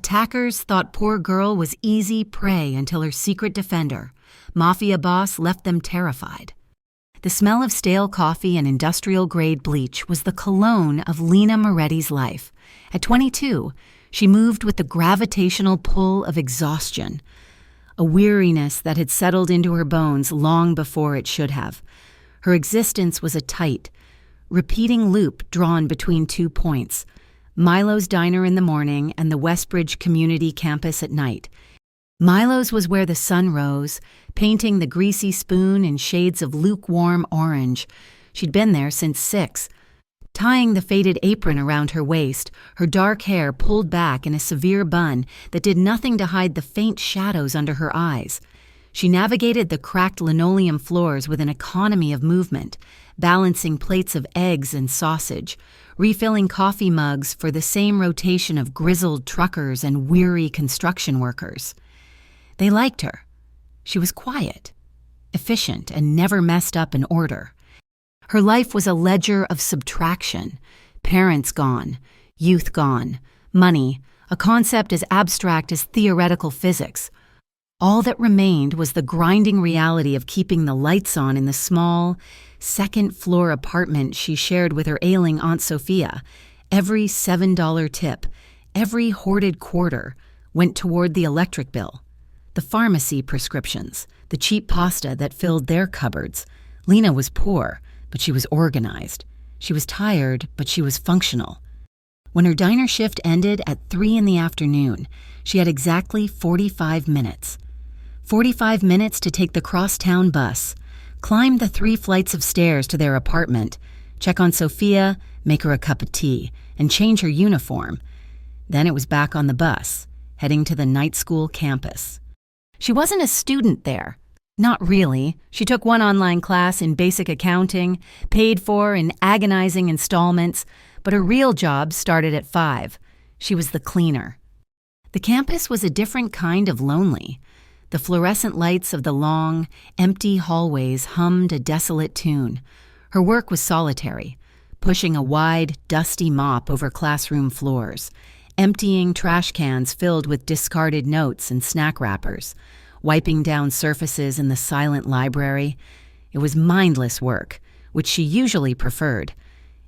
Attackers thought poor girl was easy prey until her secret defender, Mafia boss, left them terrified. The smell of stale coffee and industrial-grade bleach was the cologne of Lena Moretti's life. At 22, she moved with the gravitational pull of exhaustion, a weariness that had settled into her bones long before it should have. Her existence was a tight, repeating loop drawn between 2 points: Milo's diner in the morning and the Westbridge Community Campus at night. Milo's was where the sun rose, painting the greasy spoon in shades of lukewarm orange. She'd been there since 6. Tying the faded apron around her waist, her dark hair pulled back in a severe bun that did nothing to hide the faint shadows under her eyes. She navigated the cracked linoleum floors with an economy of movement, balancing plates of eggs and sausage, refilling coffee mugs for the same rotation of grizzled truckers and weary construction workers. They liked her. She was quiet, efficient, and never messed up an order. Her life was a ledger of subtraction. Parents gone, youth gone, money, a concept as abstract as theoretical physics. All that remained was the grinding reality of keeping the lights on in the small, second-floor apartment she shared with her ailing Aunt Sophia. Every $7 tip, every hoarded quarter, went toward the electric bill, the pharmacy prescriptions, the cheap pasta that filled their cupboards. Lena was poor, but she was organized. She was tired, but she was functional. When her diner shift ended at 3 in the afternoon, she had exactly 45 minutes. 45 minutes to take the crosstown bus, climb the 3 flights of stairs to their apartment, check on Sophia, make her a cup of tea, and change her uniform. Then it was back on the bus, heading to the night school campus. She wasn't a student there. Not really. She took one online class in basic accounting, paid for in agonizing installments, but her real job started at 5. She was the cleaner. The campus was a different kind of lonely. The fluorescent lights of the long, empty hallways hummed a desolate tune. Her work was solitary, pushing a wide, dusty mop over classroom floors, emptying trash cans filled with discarded notes and snack wrappers, wiping down surfaces in the silent library. It was mindless work, which she usually preferred.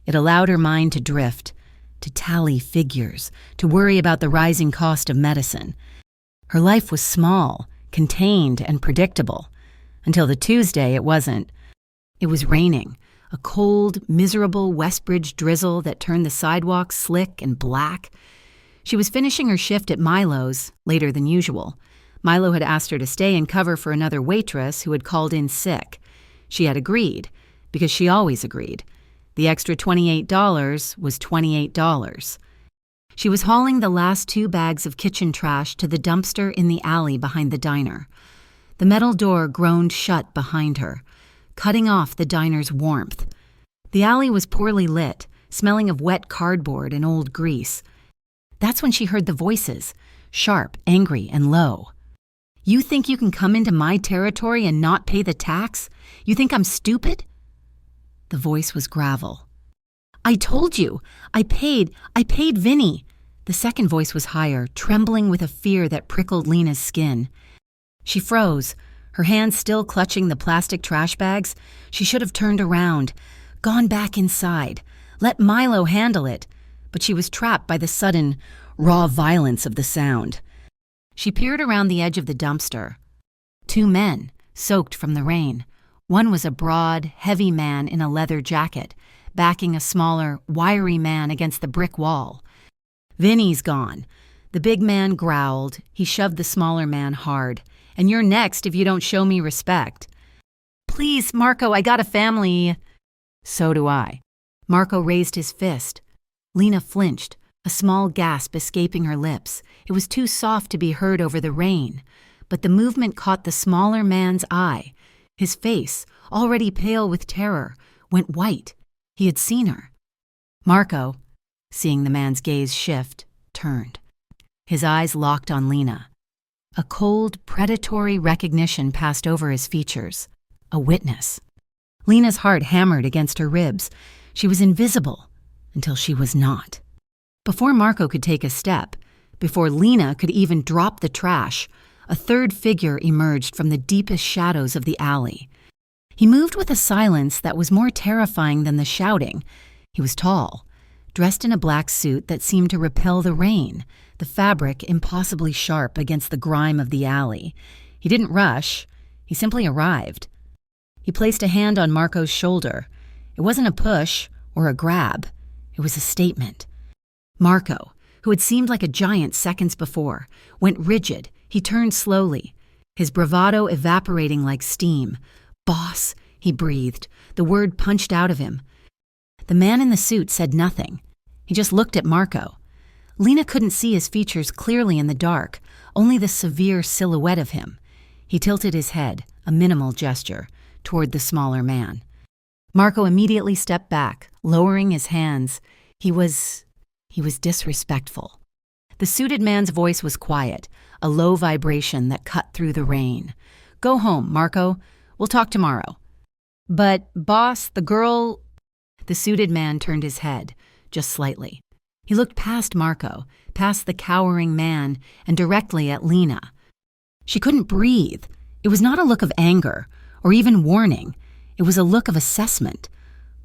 It allowed her mind to drift, to tally figures, to worry about the rising cost of medicine. Her life was small, contained, and predictable. Until the Tuesday, it wasn't. It was raining, a cold, miserable Westbridge drizzle that turned the sidewalks slick and black. She was finishing her shift at Milo's, later than usual. Milo had asked her to stay and cover for another waitress who had called in sick. She had agreed, because she always agreed. The extra $28 was $28. She was hauling the last 2 bags of kitchen trash to the dumpster in the alley behind the diner. The metal door groaned shut behind her, cutting off the diner's warmth. The alley was poorly lit, smelling of wet cardboard and old grease. That's when she heard the voices, sharp, angry, and low. "You think you can come into my territory and not pay the tax? You think I'm stupid?" The voice was gravel. "I told you! I paid Vinny!" The second voice was higher, trembling with a fear that prickled Lena's skin. She froze, her hands still clutching the plastic trash bags. She should have turned around, gone back inside, let Milo handle it, but she was trapped by the sudden, raw violence of the sound. She peered around the edge of the dumpster. 2 men, soaked from the rain. One was a broad, heavy man in a leather jacket, backing a smaller, wiry man against the brick wall. "Vinny's gone." The big man growled. He shoved the smaller man hard. "And you're next if you don't show me respect." "Please, Marco, I got a family." "So do I." Marco raised his fist. Lena flinched, a small gasp escaping her lips. It was too soft to be heard over the rain, but the movement caught the smaller man's eye. His face, already pale with terror, went white. He had seen her. Marco, seeing the man's gaze shift, turned. His eyes locked on Lena. A cold, predatory recognition passed over his features. A witness. Lena's heart hammered against her ribs. She was invisible until she was not. Before Marco could take a step, Before Lena could even drop the trash, a third figure emerged from the deepest shadows of the alley. He moved with a silence that was more terrifying than the shouting. He was tall, dressed in a black suit that seemed to repel the rain, the fabric impossibly sharp against the grime of the alley. He didn't rush. He simply arrived. He placed a hand on Marco's shoulder. It wasn't a push or a grab. It was a statement. Marco, who had seemed like a giant seconds before, went rigid. He turned slowly, his bravado evaporating like steam. "Boss," he breathed. The word punched out of him. The man in the suit said nothing. He just looked at Marco. Lena couldn't see his features clearly in the dark, only the severe silhouette of him. He tilted his head, a minimal gesture, toward the smaller man. Marco immediately stepped back, lowering his hands. He was disrespectful. The suited man's voice was quiet, a low vibration that cut through the rain. "Go home, Marco. We'll talk tomorrow." "But, boss, the girl—" The suited man turned his head, just slightly. He looked past Marco, past the cowering man, and directly at Lena. She couldn't breathe. It was not a look of anger, or even warning. It was a look of assessment.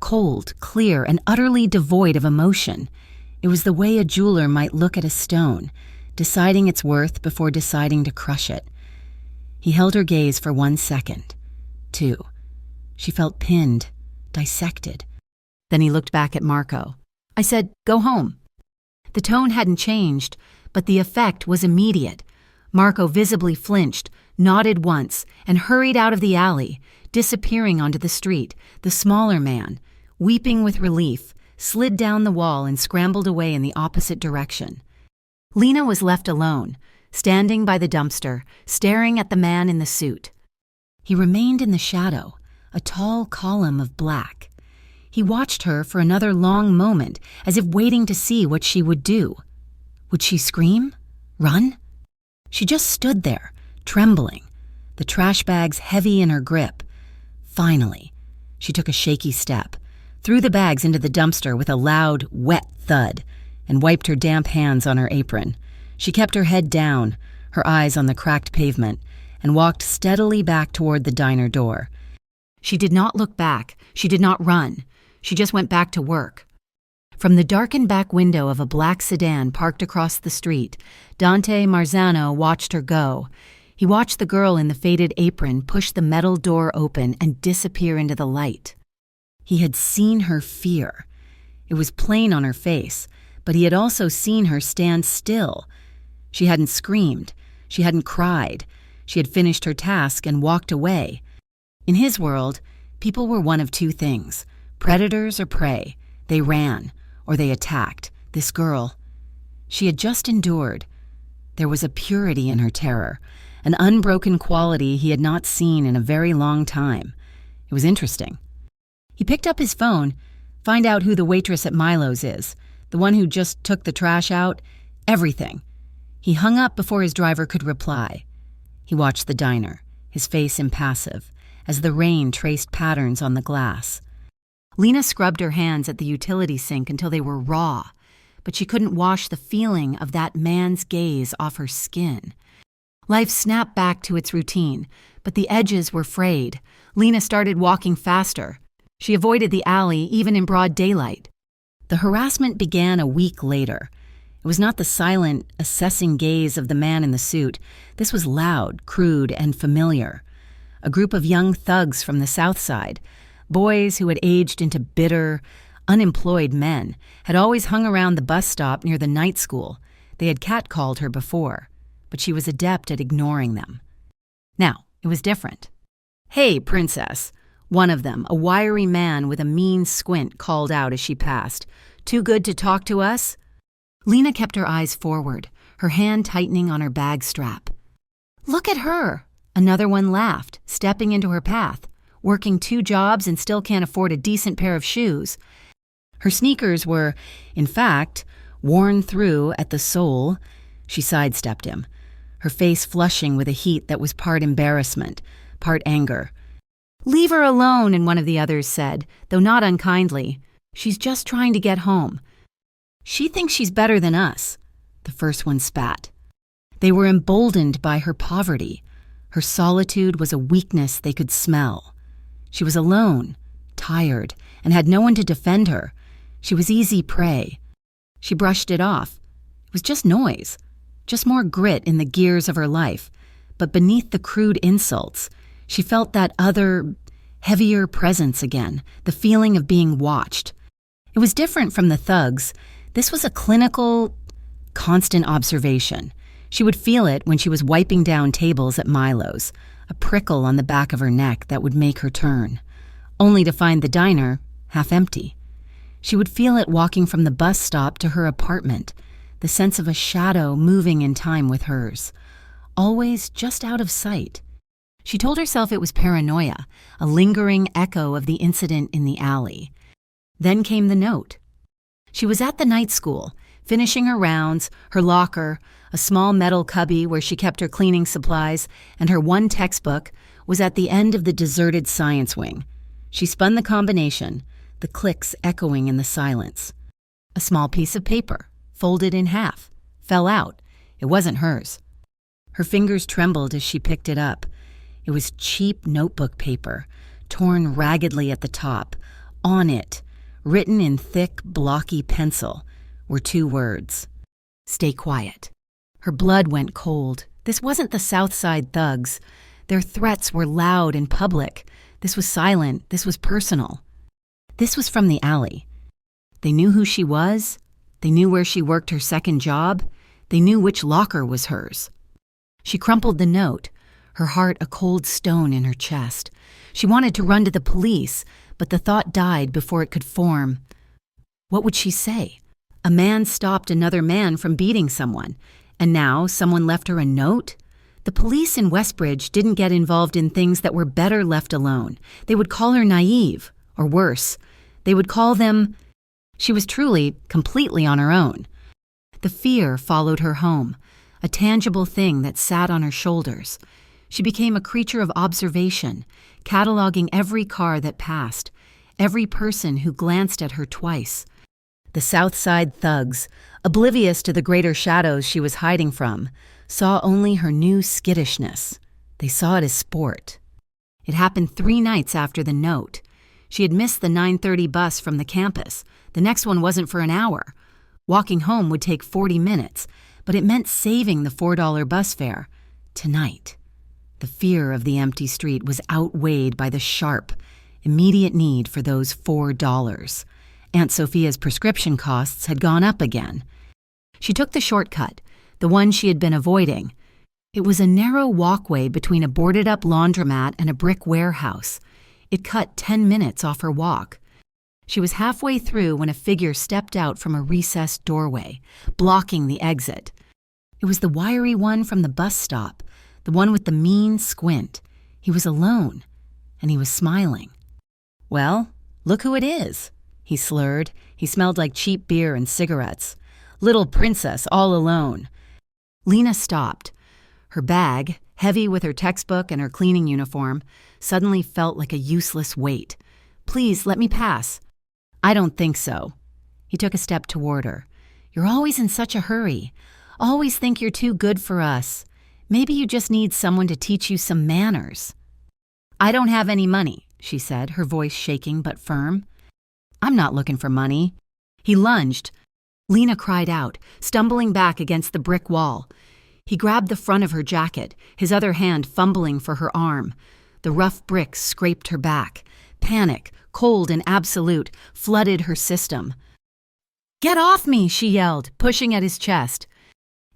Cold, clear, and utterly devoid of emotion. It was the way a jeweler might look at a stone, deciding its worth before deciding to crush it. He held her gaze for 1 second. 2. She felt pinned, dissected. Then he looked back at Marco. "I said, go home." The tone hadn't changed, but the effect was immediate. Marco visibly flinched, nodded once, and hurried out of the alley, disappearing onto the street. The smaller man, weeping with relief, slid down the wall and scrambled away in the opposite direction. Lena was left alone, standing by the dumpster, staring at the man in the suit. He remained in the shadow, a tall column of black. He watched her for another long moment, as if waiting to see what she would do. Would she scream? Run? She just stood there, trembling, the trash bags heavy in her grip. Finally, she took a shaky step, threw the bags into the dumpster with a loud, wet thud, and wiped her damp hands on her apron. She kept her head down, her eyes on the cracked pavement, and walked steadily back toward the diner door. She did not look back. She did not run. She just went back to work. From the darkened back window of a black sedan parked across the street, Dante Marzano watched her go. He watched the girl in the faded apron push the metal door open and disappear into the light. He had seen her fear. It was plain on her face, but he had also seen her stand still. She hadn't screamed. She hadn't cried. She had finished her task and walked away. In his world, people were one of two things: predators or prey. They ran, or they attacked. This girl, she had just endured. There was a purity in her terror, an unbroken quality he had not seen in a very long time. It was interesting. He picked up his phone, find out who the waitress at Milo's is, the one who just took the trash out, everything. He hung up before his driver could reply. He watched the diner, his face impassive, as the rain traced patterns on the glass. Lena scrubbed her hands at the utility sink until they were raw, but she couldn't wash the feeling of that man's gaze off her skin. Life snapped back to its routine, but the edges were frayed. Lena started walking faster. She avoided the alley even in broad daylight. The harassment began a week later. It was not the silent, assessing gaze of the man in the suit. This was loud, crude, and familiar. A group of young thugs from the South Side, boys who had aged into bitter, unemployed men, had always hung around the bus stop near the night school. They had catcalled her before, but she was adept at ignoring them. Now, it was different. "Hey, princess," one of them, a wiry man with a mean squint, called out as she passed. "Too good to talk to us?" Lena kept her eyes forward, her hand tightening on her bag strap. "Look at her!" Another one laughed, stepping into her path. "Working 2 jobs and still can't afford a decent pair of shoes." Her sneakers were, in fact, worn through at the sole. She sidestepped him, her face flushing with a heat that was part embarrassment, part anger. "Leave her alone," and one of the others said, though not unkindly. "She's just trying to get home. She thinks she's better than us." The first one spat. They were emboldened by her poverty. Her solitude was a weakness they could smell. She was alone, tired, and had no one to defend her. She was easy prey. She brushed it off. It was just noise, just more grit in the gears of her life. But beneath the crude insults, she felt that other, heavier presence again, the feeling of being watched. It was different from the thugs. This was a clinical, constant observation. She would feel it when she was wiping down tables at Milo's, a prickle on the back of her neck that would make her turn, only to find the diner half empty. She would feel it walking from the bus stop to her apartment, the sense of a shadow moving in time with hers, always just out of sight. She told herself it was paranoia, a lingering echo of the incident in the alley. Then came the note. She was at the night school, finishing her rounds, her locker, a small metal cubby where she kept her cleaning supplies, and her one textbook was at the end of the deserted science wing. She spun the combination, the clicks echoing in the silence. A small piece of paper, folded in half, fell out. It wasn't hers. Her fingers trembled as she picked it up. It was cheap notebook paper, torn raggedly at the top. On it, written in thick, blocky pencil, were 2 words. Stay quiet. Her blood went cold. This wasn't the South Side thugs. Their threats were loud and public. This was silent. This was personal. This was from the alley. They knew who she was. They knew where she worked her second job. They knew which locker was hers. She crumpled the note, her heart a cold stone in her chest. She wanted to run to the police, but the thought died before it could form. What would she say? A man stopped another man from beating someone, and now someone left her a note? The police in Westbridge didn't get involved in things that were better left alone. They would call her naive, or worse. They would call them... She was truly, completely on her own. The fear followed her home, a tangible thing that sat on her shoulders. She became a creature of observation, cataloging every car that passed, every person who glanced at her twice. The South Side thugs, oblivious to the greater shadows she was hiding from, saw only her new skittishness. They saw it as sport. It happened 3 nights after the note. She had missed the 9:30 bus from the campus. The next one wasn't for an hour. Walking home would take 40 minutes, but it meant saving the $4 bus fare. Tonight. The fear of the empty street was outweighed by the sharp, immediate need for those $4. Aunt Sophia's prescription costs had gone up again. She took the shortcut, the one she had been avoiding. It was a narrow walkway between a boarded-up laundromat and a brick warehouse. It cut 10 minutes off her walk. She was halfway through when a figure stepped out from a recessed doorway, blocking the exit. It was the wiry one from the bus stop, the one with the mean squint. He was alone, and he was smiling. "Well, look who it is," he slurred. He smelled like cheap beer and cigarettes. "Little princess all alone." Lena stopped. Her bag, heavy with her textbook and her cleaning uniform, suddenly felt like a useless weight. "Please, let me pass." "I don't think so." He took a step toward her. "You're always in such a hurry. Always think you're too good for us. Maybe you just need someone to teach you some manners." "I don't have any money," she said, her voice shaking but firm. "I'm not looking for money." He lunged. Lena cried out, stumbling back against the brick wall. He grabbed the front of her jacket, his other hand fumbling for her arm. The rough bricks scraped her back. Panic, cold and absolute, flooded her system. "Get off me!" she yelled, pushing at his chest.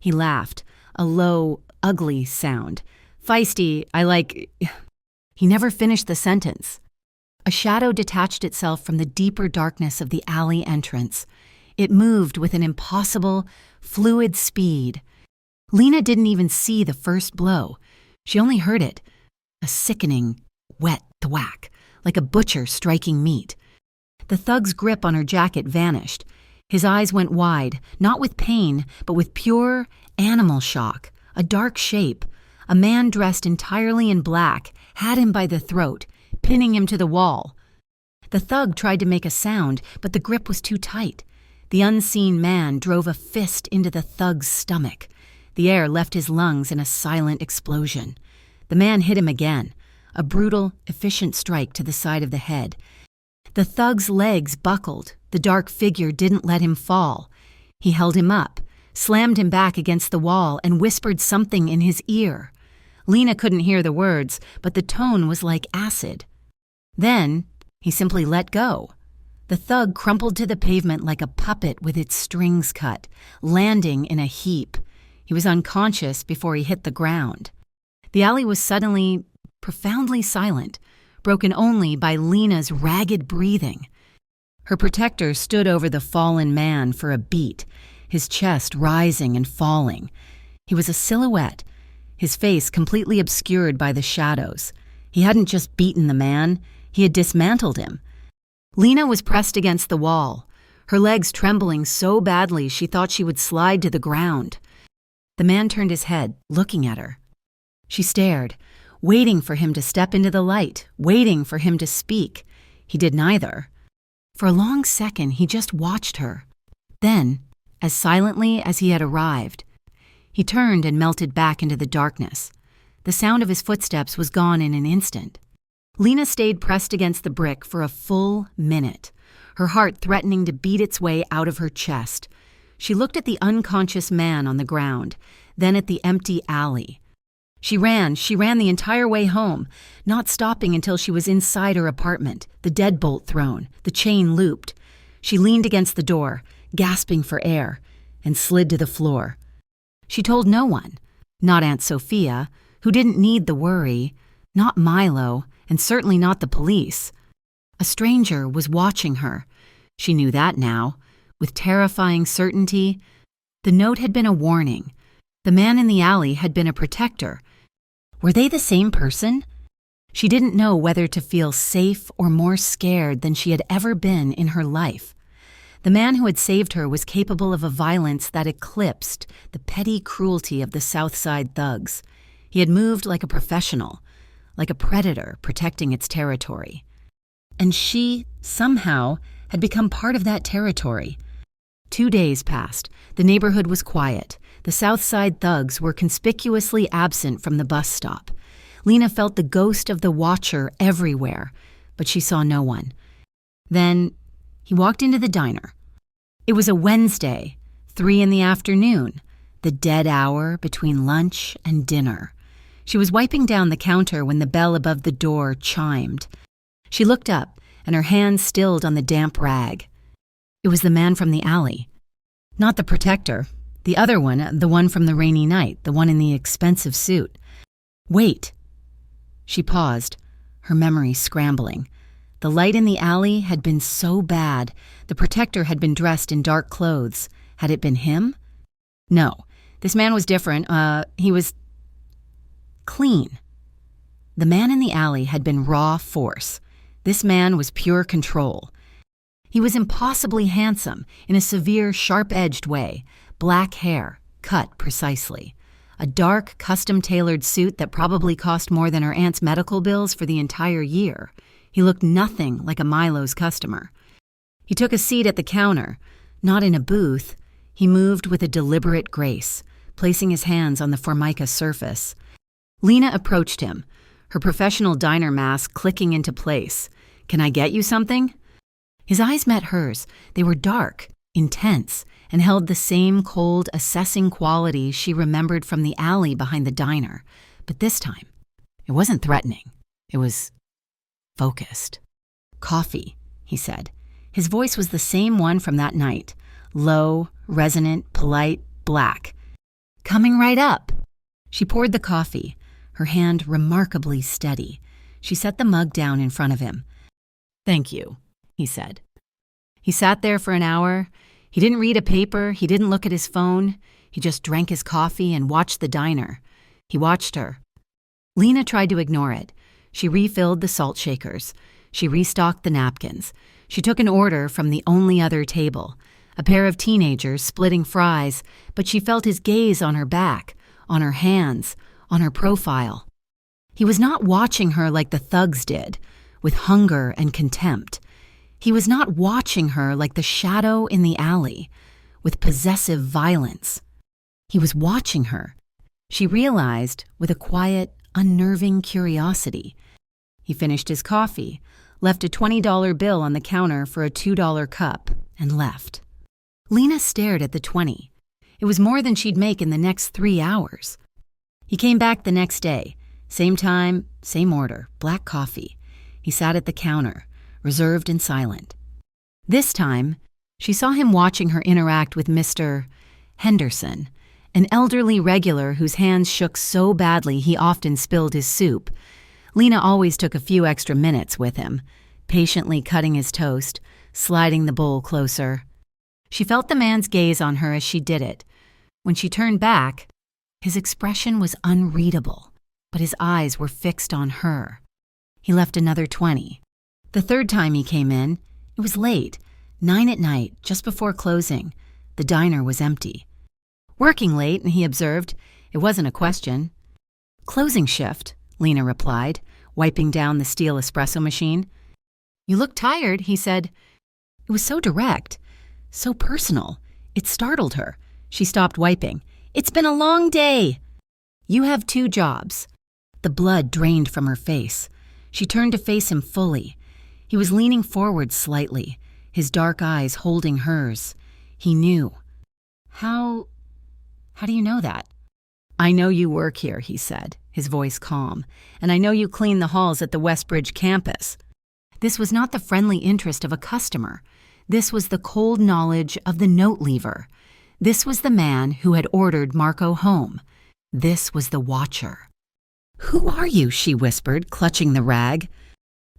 He laughed, a low, ugly sound. "Feisty, I like..." He never finished the sentence. A shadow detached itself from the deeper darkness of the alley entrance. It moved with an impossible, fluid speed. Lena didn't even see the first blow. She only heard it, a sickening, wet thwack, like a butcher striking meat. The thug's grip on her jacket vanished. His eyes went wide, not with pain, but with pure animal shock. A dark shape, a man dressed entirely in black, had him by the throat, pinning him to the wall. The thug tried to make a sound, but the grip was too tight. The unseen man drove a fist into the thug's stomach. The air left his lungs in a silent explosion. The man hit him again, a brutal, efficient strike to the side of the head. The thug's legs buckled. The dark figure didn't let him fall. He held him up, slammed him back against the wall, and whispered something in his ear. Lena couldn't hear the words, but the tone was like acid. Then, he simply let go. The thug crumpled to the pavement like a puppet with its strings cut, landing in a heap. He was unconscious before he hit the ground. The alley was suddenly, profoundly silent, broken only by Lena's ragged breathing. Her protector stood over the fallen man for a beat, his chest rising and falling. He was a silhouette, his face completely obscured by the shadows. He hadn't just beaten the man, he had dismantled him. Lena was pressed against the wall, her legs trembling so badly she thought she would slide to the ground. The man turned his head, looking at her. She stared, waiting for him to step into the light, waiting for him to speak. He did neither. For a long second, he just watched her. Then, as silently as he had arrived, he turned and melted back into the darkness. The sound of his footsteps was gone in an instant. Lena stayed pressed against the brick for a full minute, her heart threatening to beat its way out of her chest. She looked at the unconscious man on the ground, then at the empty alley. She ran the entire way home, not stopping until she was inside her apartment, the deadbolt thrown, the chain looped. She leaned against the door, gasping for air, and slid to the floor. She told no one, not Aunt Sophia, who didn't need the worry, not Milo, and certainly not the police. A stranger was watching her. She knew that now, with terrifying certainty. The note had been a warning. The man in the alley had been a protector. Were they the same person? She didn't know whether to feel safe or more scared than she had ever been in her life. The man who had saved her was capable of a violence that eclipsed the petty cruelty of the South Side thugs. He had moved like a professional, like a predator protecting its territory. And she, somehow, had become part of that territory. 2 days passed. The neighborhood was quiet. The South Side thugs were conspicuously absent from the bus stop. Lena felt the ghost of the watcher everywhere, but she saw no one. Then he walked into the diner. It was a Wednesday, 3 p.m, the dead hour between lunch and dinner. She was wiping down the counter when the bell above the door chimed. She looked up, and her hand stilled on the damp rag. It was the man from the alley. Not the protector. The other one, the one from the rainy night, the one in the expensive suit. Wait. She paused, her memory scrambling. The light in the alley had been so bad. The protector had been dressed in dark clothes. Had it been him? No. This man was different. He was clean. The man in the alley had been raw force. This man was pure control. He was impossibly handsome in a severe, sharp-edged way. Black hair, cut precisely. A dark, custom-tailored suit that probably cost more than her aunt's medical bills for the entire year. He looked nothing like a Milo's customer. He took a seat at the counter, not in a booth. He moved with a deliberate grace, placing his hands on the formica surface. Lena approached him, her professional diner mask clicking into place. "Can I get you something?" His eyes met hers. They were dark, intense, and held the same cold, assessing quality she remembered from the alley behind the diner. But this time, it wasn't threatening. It was focused. "Coffee," he said. His voice was the same one from that night. Low, resonant, polite, black. "Coming right up." She poured the coffee, her hand remarkably steady. She set the mug down in front of him. "Thank you," he said. He sat there for an hour. He didn't read a paper. He didn't look at his phone. He just drank his coffee and watched the diner. He watched her. Lena tried to ignore it. She refilled the salt shakers. She restocked the napkins. She took an order from the only other table, a pair of teenagers splitting fries, but she felt his gaze on her back, on her hands, on her profile. He was not watching her like the thugs did, with hunger and contempt. He was not watching her like the shadow in the alley, with possessive violence. He was watching her, she realized, with a quiet, unnerving curiosity. He finished his coffee, left a $20 bill on the counter for a $2 cup, and left. Lena stared at the 20. It was more than she'd make in the next 3 hours. He came back the next day. Same time, same order, black coffee. He sat at the counter, reserved and silent. This time, she saw him watching her interact with Mr. Henderson, an elderly regular whose hands shook so badly he often spilled his soup. Lena always took a few extra minutes with him, patiently cutting his toast, sliding the bowl closer. She felt the man's gaze on her as she did it. When she turned back, his expression was unreadable, but his eyes were fixed on her. He left another 20. The third time he came in, it was late, 9 at night, just before closing. The diner was empty. Working late, he observed. It wasn't a question. Closing shift, Lena replied, wiping down the steel espresso machine. You look tired, he said. It was so direct, so personal. It startled her. She stopped wiping. It's been a long day. You have 2 jobs. The blood drained from her face. She turned to face him fully. He was leaning forward slightly, his dark eyes holding hers. He knew. How do you know that? I know you work here, he said, his voice calm, and I know you clean the halls at the Westbridge campus. This was not the friendly interest of a customer. This was the cold knowledge of the note leaver. This was the man who had ordered Marco home. This was the watcher. Who are you? She whispered, clutching the rag.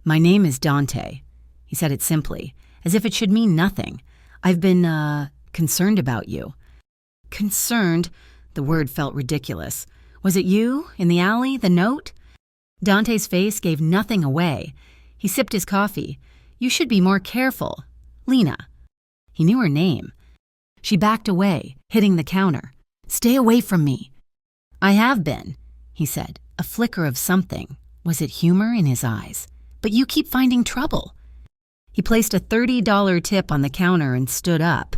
My name is Dante. He said it simply, as if it should mean nothing. I've been, concerned about you. Concerned? The word felt ridiculous. Was it you, in the alley, the note? Dante's face gave nothing away. He sipped his coffee. You should be more careful. Lena. He knew her name. She backed away, hitting the counter. Stay away from me. I have been, he said, a flicker of something. Was it humor in his eyes? But you keep finding trouble. He placed a $30 tip on the counter and stood up.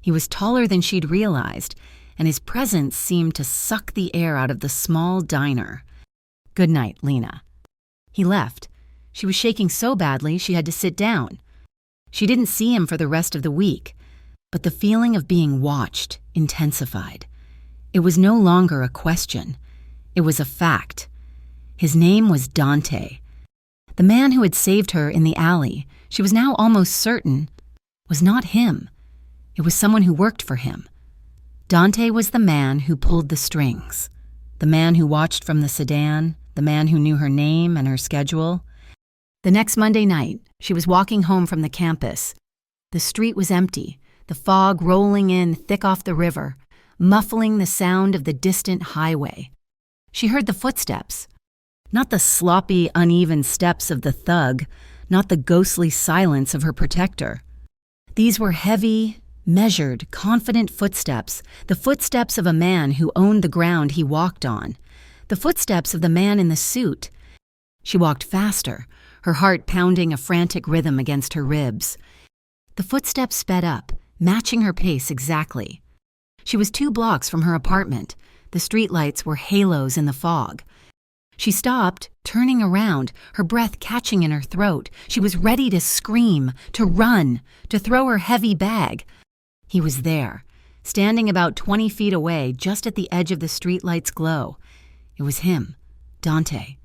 He was taller than she'd realized, and his presence seemed to suck the air out of the small diner. Good night, Lena. He left. She was shaking so badly she had to sit down. She didn't see him for the rest of the week, but the feeling of being watched intensified. It was no longer a question. It was a fact. His name was Dante. The man who had saved her in the alley, she was now almost certain, was not him. It was someone who worked for him. Dante was the man who pulled the strings, the man who watched from the sedan, the man who knew her name and her schedule. The next Monday night, she was walking home from the campus. The street was empty, the fog rolling in thick off the river, muffling the sound of the distant highway. She heard the footsteps. Not the sloppy, uneven steps of the thug, not the ghostly silence of her protector. These were heavy, measured, confident footsteps, the footsteps of a man who owned the ground he walked on, the footsteps of the man in the suit. She walked faster, her heart pounding a frantic rhythm against her ribs. The footsteps sped up, matching her pace exactly. She was 2 blocks from her apartment. The streetlights were halos in the fog. She stopped, turning around, her breath catching in her throat. She was ready to scream, to run, to throw her heavy bag. He was there, standing about 20 feet away, just at the edge of the streetlight's glow. It was him, Dante.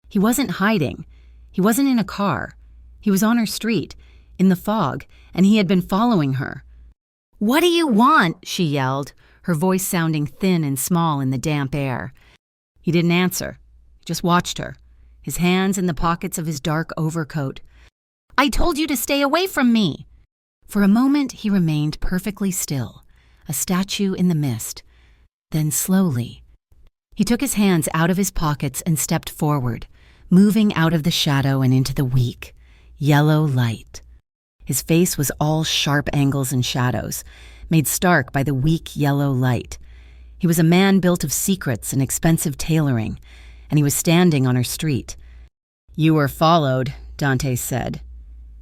He wasn't hiding. He wasn't in a car. He was on her street, in the fog, and he had been following her. "What do you want?" she yelled, her voice sounding thin and small in the damp air. He didn't answer. He just watched her, his hands in the pockets of his dark overcoat. "I told you to stay away from me." For a moment, he remained perfectly still, a statue in the mist. Then slowly, he took his hands out of his pockets and stepped forward, moving out of the shadow and into the weak, yellow light. His face was all sharp angles and shadows, made stark by the weak yellow light. He was a man built of secrets and expensive tailoring, and he was standing on her street. "You were followed," Dante said.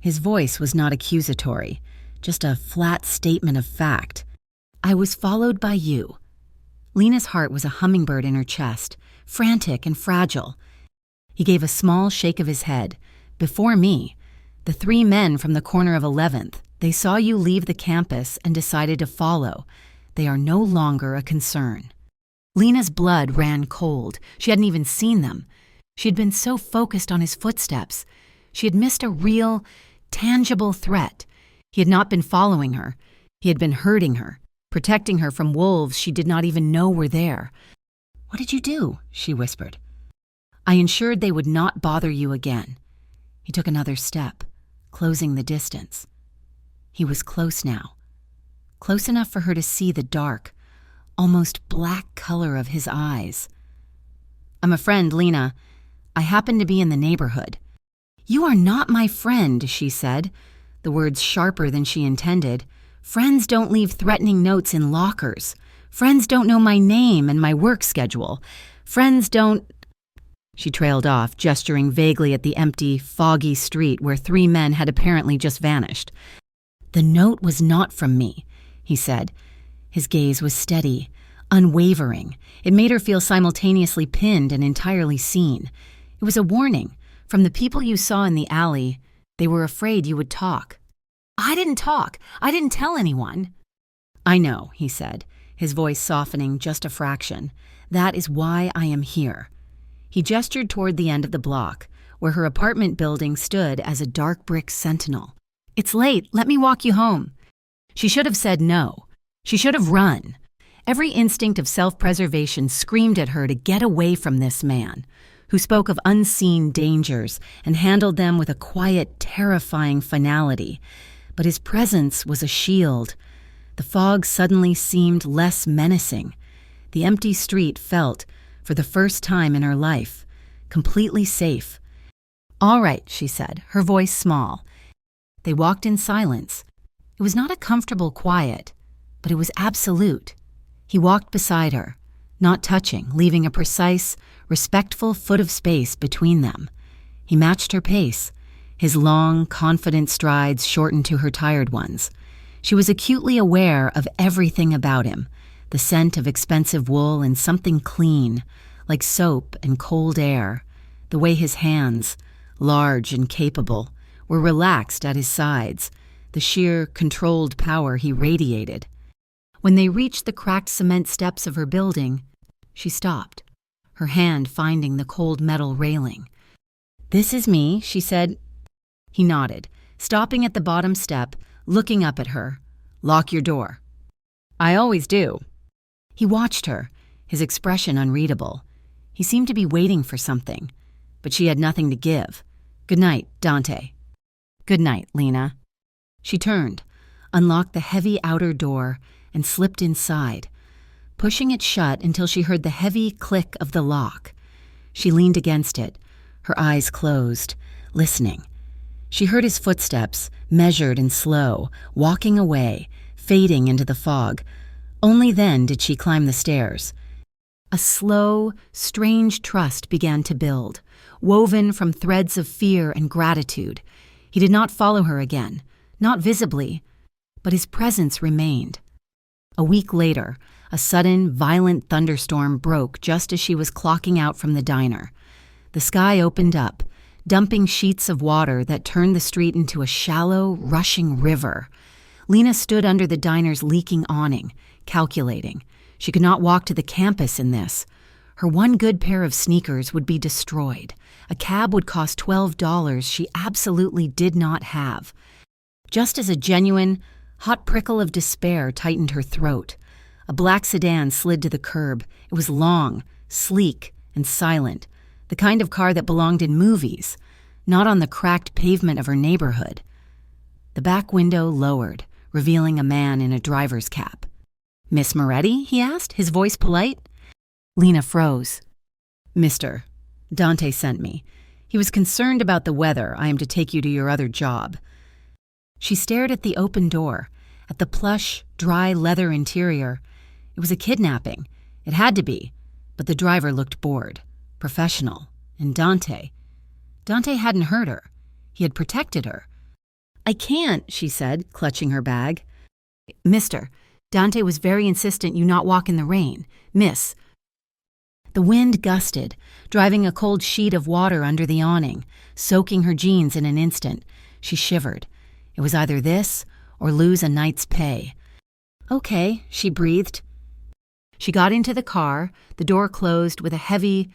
His voice was not accusatory, just a flat statement of fact. "I was followed by you." Lena's heart was a hummingbird in her chest, frantic and fragile. He gave a small shake of his head. "Before me. The 3 men from the corner of 11th. They saw you leave the campus and decided to follow. They are no longer a concern." Lena's blood ran cold. She hadn't even seen them. She had been so focused on his footsteps. She had missed a real, tangible threat. He had not been following her. He had been hurting her, protecting her from wolves she did not even know were there. "What did you do?" she whispered. "I ensured they would not bother you again." He took another step, closing the distance. He was close now, close enough for her to see the dark, almost black color of his eyes. "I'm a friend, Lena. I happen to be in the neighborhood." "You are not my friend," she said, the words sharper than she intended. "Friends don't leave threatening notes in lockers. Friends don't know my name and my work schedule. Friends don't—" She trailed off, gesturing vaguely at the empty, foggy street where 3 men had apparently just vanished. "The note was not from me," he said. His gaze was steady, unwavering. It made her feel simultaneously pinned and entirely seen. It was a warning. From the people you saw in the alley, they were afraid you would talk. "I didn't talk. I didn't tell anyone." "I know," he said, his voice softening just a fraction. "That is why I am here." He gestured toward the end of the block, where her apartment building stood as a dark brick sentinel. "It's late. Let me walk you home." She should have said no. She should have run. Every instinct of self-preservation screamed at her to get away from this man, who spoke of unseen dangers and handled them with a quiet, terrifying finality. But his presence was a shield. The fog suddenly seemed less menacing. The empty street felt, for the first time in her life, completely safe. "All right," she said, her voice small. They walked in silence. It was not a comfortable quiet, but it was absolute. He walked beside her, not touching, leaving a precise, respectful foot of space between them. He matched her pace, his long, confident strides shortened to her tired ones. She was acutely aware of everything about him, the scent of expensive wool and something clean, like soap and cold air, the way his hands, large and capable, were relaxed at his sides, the sheer, controlled power he radiated. When they reached the cracked cement steps of her building, she stopped, her hand finding the cold metal railing. "This is me," she said. He nodded, stopping at the bottom step, looking up at her. "Lock your door." "I always do." He watched her, his expression unreadable. He seemed to be waiting for something, but she had nothing to give. "Good night, Dante." "Good night, Lena." She turned, unlocked the heavy outer door, and slipped inside, pushing it shut until she heard the heavy click of the lock. She leaned against it, her eyes closed, listening. She heard his footsteps, measured and slow, walking away, fading into the fog. Only then did she climb the stairs. A slow, strange trust began to build, woven from threads of fear and gratitude. He did not follow her again, not visibly, but his presence remained. A week later, a sudden, violent thunderstorm broke just as she was clocking out from the diner. The sky opened up, dumping sheets of water that turned the street into a shallow, rushing river. Lena stood under the diner's leaking awning, calculating. She could not walk to the campus in this. Her one good pair of sneakers would be destroyed. A cab would cost $12 she absolutely did not have. Just as a genuine, hot prickle of despair tightened her throat, a black sedan slid to the curb. It was long, sleek, and silent, the kind of car that belonged in movies, not on the cracked pavement of her neighborhood. The back window lowered, revealing a man in a driver's cap. "Miss Moretti?" he asked, his voice polite. Lena froze. "Mister, Dante sent me. He was concerned about the weather. I am to take you to your other job." She stared at the open door, at the plush, dry leather interior. It was a kidnapping. It had to be. But the driver looked bored, professional. And Dante hadn't hurt her. He had protected her. I can't, she said, clutching her bag. Mister, Dante was very insistent you not walk in the rain. Miss. The wind gusted, driving a cold sheet of water under the awning, soaking her jeans in an instant. She shivered. It was either this or lose a night's pay. Okay, she breathed. She got into the car, the door closed with a heavy,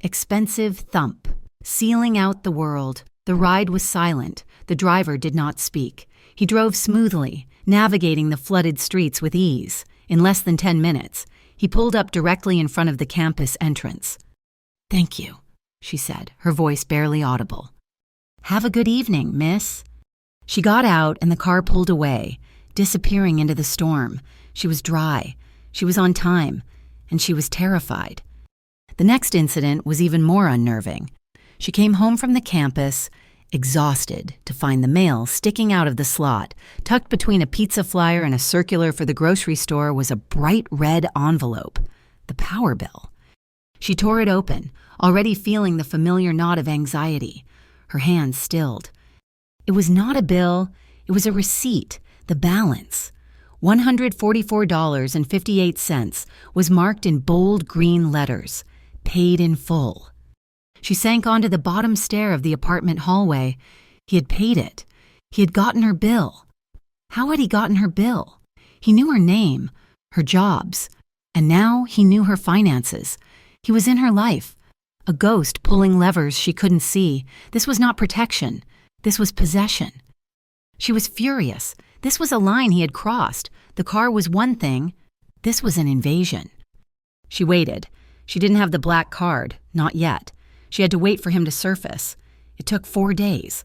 expensive thump, sealing out the world. The ride was silent. The driver did not speak. He drove smoothly, navigating the flooded streets with ease. In less than 10 minutes, he pulled up directly in front of the campus entrance. Thank you, she said, her voice barely audible. Have a good evening, miss. She got out and the car pulled away, disappearing into the storm. She was dry, she was on time, and she was terrified. The next incident was even more unnerving. She came home from the campus, exhausted, to find the mail sticking out of the slot. Tucked between a pizza flyer and a circular for the grocery store was a bright red envelope, the power bill. She tore it open, already feeling the familiar knot of anxiety. Her hands stilled. It was not a bill, it was a receipt, the balance. $144.58 was marked in bold green letters, paid in full. She sank onto the bottom stair of the apartment hallway. He had paid it. He had gotten her bill. How had he gotten her bill? He knew her name, her jobs, and now he knew her finances. He was in her life, a ghost pulling levers she couldn't see. This was not protection. This was possession. She was furious. This was a line he had crossed. The car was one thing. This was an invasion. She waited. She didn't have the black card, not yet. She had to wait for him to surface. It took 4 days.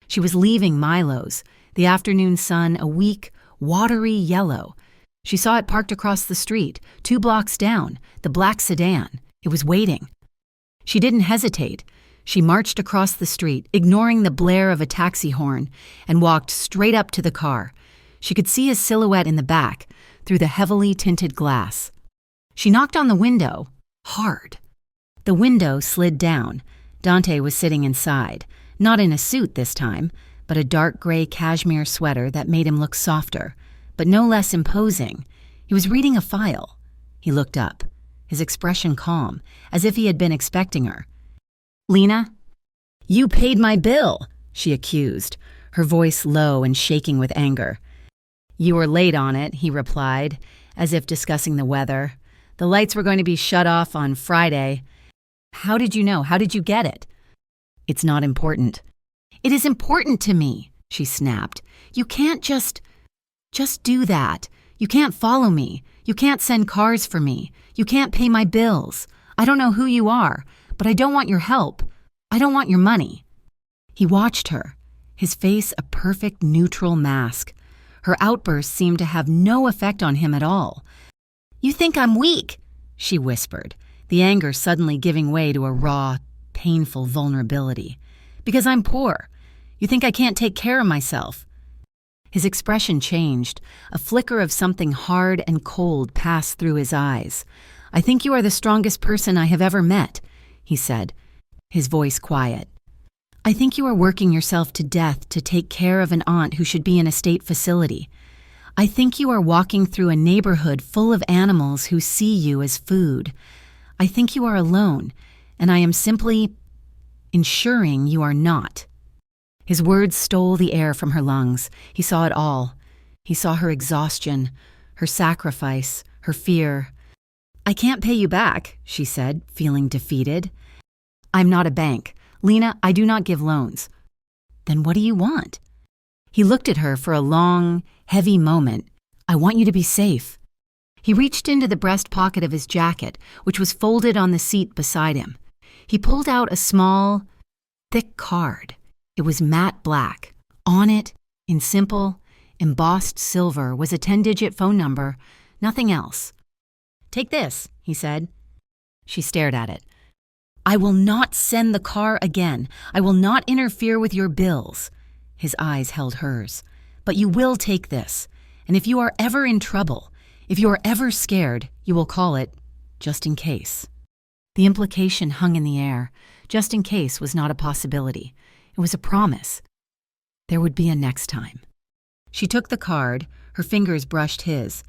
She was leaving Milo's, the afternoon sun a weak, watery yellow. She saw it parked across the street, 2 blocks down, the black sedan. It was waiting. She didn't hesitate. She marched across the street, ignoring the blare of a taxi horn, and walked straight up to the car. She could see his silhouette in the back, through the heavily tinted glass. She knocked on the window, hard. The window slid down. Dante was sitting inside, not in a suit this time, but a dark gray cashmere sweater that made him look softer, but no less imposing. He was reading a file. He looked up, his expression calm, as if he had been expecting her. Lena? You paid my bill, she accused, her voice low and shaking with anger. You were late on it, he replied, as if discussing the weather. The lights were going to be shut off on Friday. How did you know? How did you get it? It's not important. It is important to me, she snapped. You can't just do that. You can't follow me. You can't send cars for me. You can't pay my bills. I don't know who you are, but I don't want your help. I don't want your money. He watched her, his face a perfect neutral mask. Her outburst seemed to have no effect on him at all. You think I'm weak, she whispered, the anger suddenly giving way to a raw, painful vulnerability. Because I'm poor. You think I can't take care of myself. His expression changed. A flicker of something hard and cold passed through his eyes. I think you are the strongest person I have ever met, he said, his voice quiet. I think you are working yourself to death to take care of an aunt who should be in a state facility. I think you are walking through a neighborhood full of animals who see you as food. I think you are alone, and I am simply ensuring you are not. His words stole the air from her lungs. He saw it all. He saw her exhaustion, her sacrifice, her fear. I can't pay you back, she said, feeling defeated. I'm not a bank. Lena, I do not give loans. Then what do you want? He looked at her for a long, heavy moment. I want you to be safe. He reached into the breast pocket of his jacket, which was folded on the seat beside him. He pulled out a small, thick card. It was matte black. On it, in simple, embossed silver, was a 10-digit phone number, nothing else. Take this, he said. She stared at it. I will not send the car again. I will not interfere with your bills. His eyes held hers. But you will take this. And if you are ever in trouble, if you are ever scared, you will call it just in case. The implication hung in the air. Just in case was not a possibility. It was a promise. There would be a next time. She took the card, her fingers brushed his.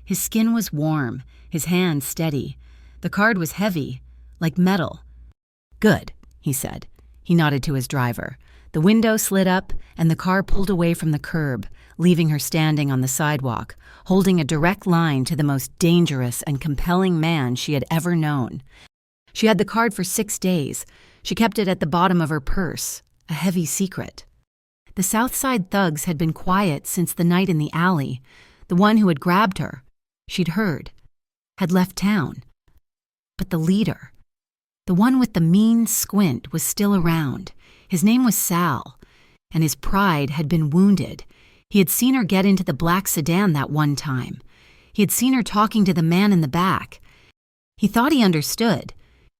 His skin was warm, his hand steady. The card was heavy, like metal. "Good," he said. He nodded to his driver. The window slid up, and the car pulled away from the curb, leaving her standing on the sidewalk, holding a direct line to the most dangerous and compelling man she had ever known. She had the card for 6 days. She kept it at the bottom of her purse, a heavy secret. The Southside thugs had been quiet since the night in the alley. The one who had grabbed her, she'd heard, had left town. But the leader, the one with the mean squint, was still around. His name was Sal, and his pride had been wounded. He had seen her get into the black sedan that one time. He had seen her talking to the man in the back. He thought he understood.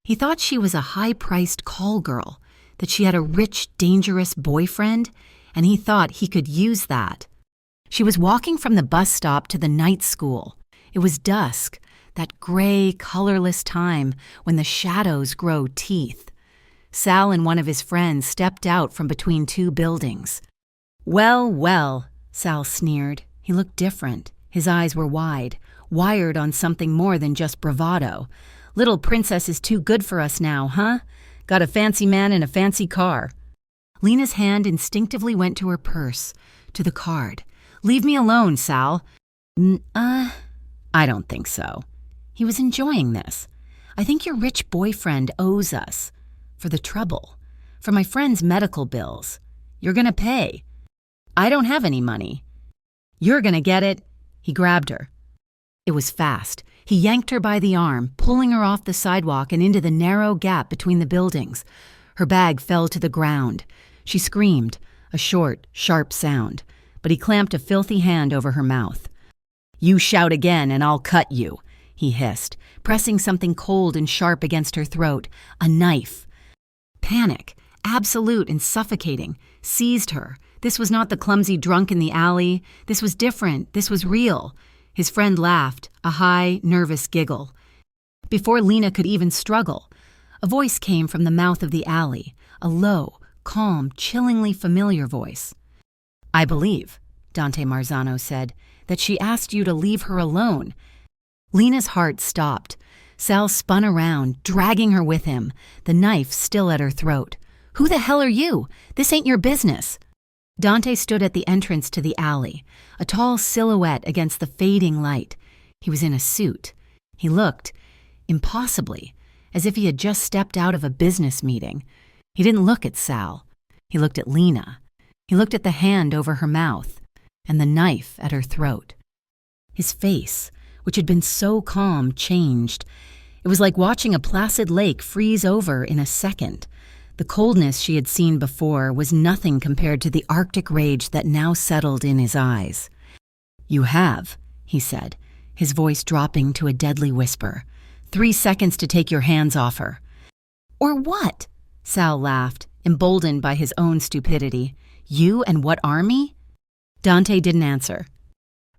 He thought she was a high-priced call girl, that she had a rich, dangerous boyfriend, and he thought he could use that. She was walking from the bus stop to the night school. It was dusk, that gray, colorless time when the shadows grow teeth. Sal and one of his friends stepped out from between 2 buildings. "Well, well," Sal sneered. He looked different. His eyes were wide, wired on something more than just bravado. "Little princess is too good for us now, huh? Got a fancy man in a fancy car." Lena's hand instinctively went to her purse, to the card. "Leave me alone, Sal." I don't think so." He was enjoying this. "I think your rich boyfriend owes us. For the trouble. For my friend's medical bills. You're gonna pay. I don't have any money. You're gonna get it." He grabbed her. It was fast. He yanked her by the arm, pulling her off the sidewalk and into the narrow gap between the buildings. Her bag fell to the ground. She screamed, a short, sharp sound, but he clamped a filthy hand over her mouth. "You shout again and I'll cut you," he hissed, pressing something cold and sharp against her throat, a knife. Panic, absolute and suffocating, seized her. This was not the clumsy drunk in the alley. This was different. This was real. His friend laughed, a high, nervous giggle. Before Lena could even struggle, a voice came from the mouth of the alley, a low, calm, chillingly familiar voice. "I believe," Dante Marzano said, "that she asked you to leave her alone." Lena's heart stopped. Sal spun around, dragging her with him, the knife still at her throat. "Who the hell are you? This ain't your business." Dante stood at the entrance to the alley, a tall silhouette against the fading light. He was in a suit. He looked, impossibly, as if he had just stepped out of a business meeting. He didn't look at Sal. He looked at Lena. He looked at the hand over her mouth and the knife at her throat. His face, which had been so calm, changed. It was like watching a placid lake freeze over in a second. The coldness she had seen before was nothing compared to the Arctic rage that now settled in his eyes. "You have," he said, his voice dropping to a deadly whisper. 3 seconds to take your hands off her." "Or what?" Sal laughed, emboldened by his own stupidity. "You and what army?" Dante didn't answer.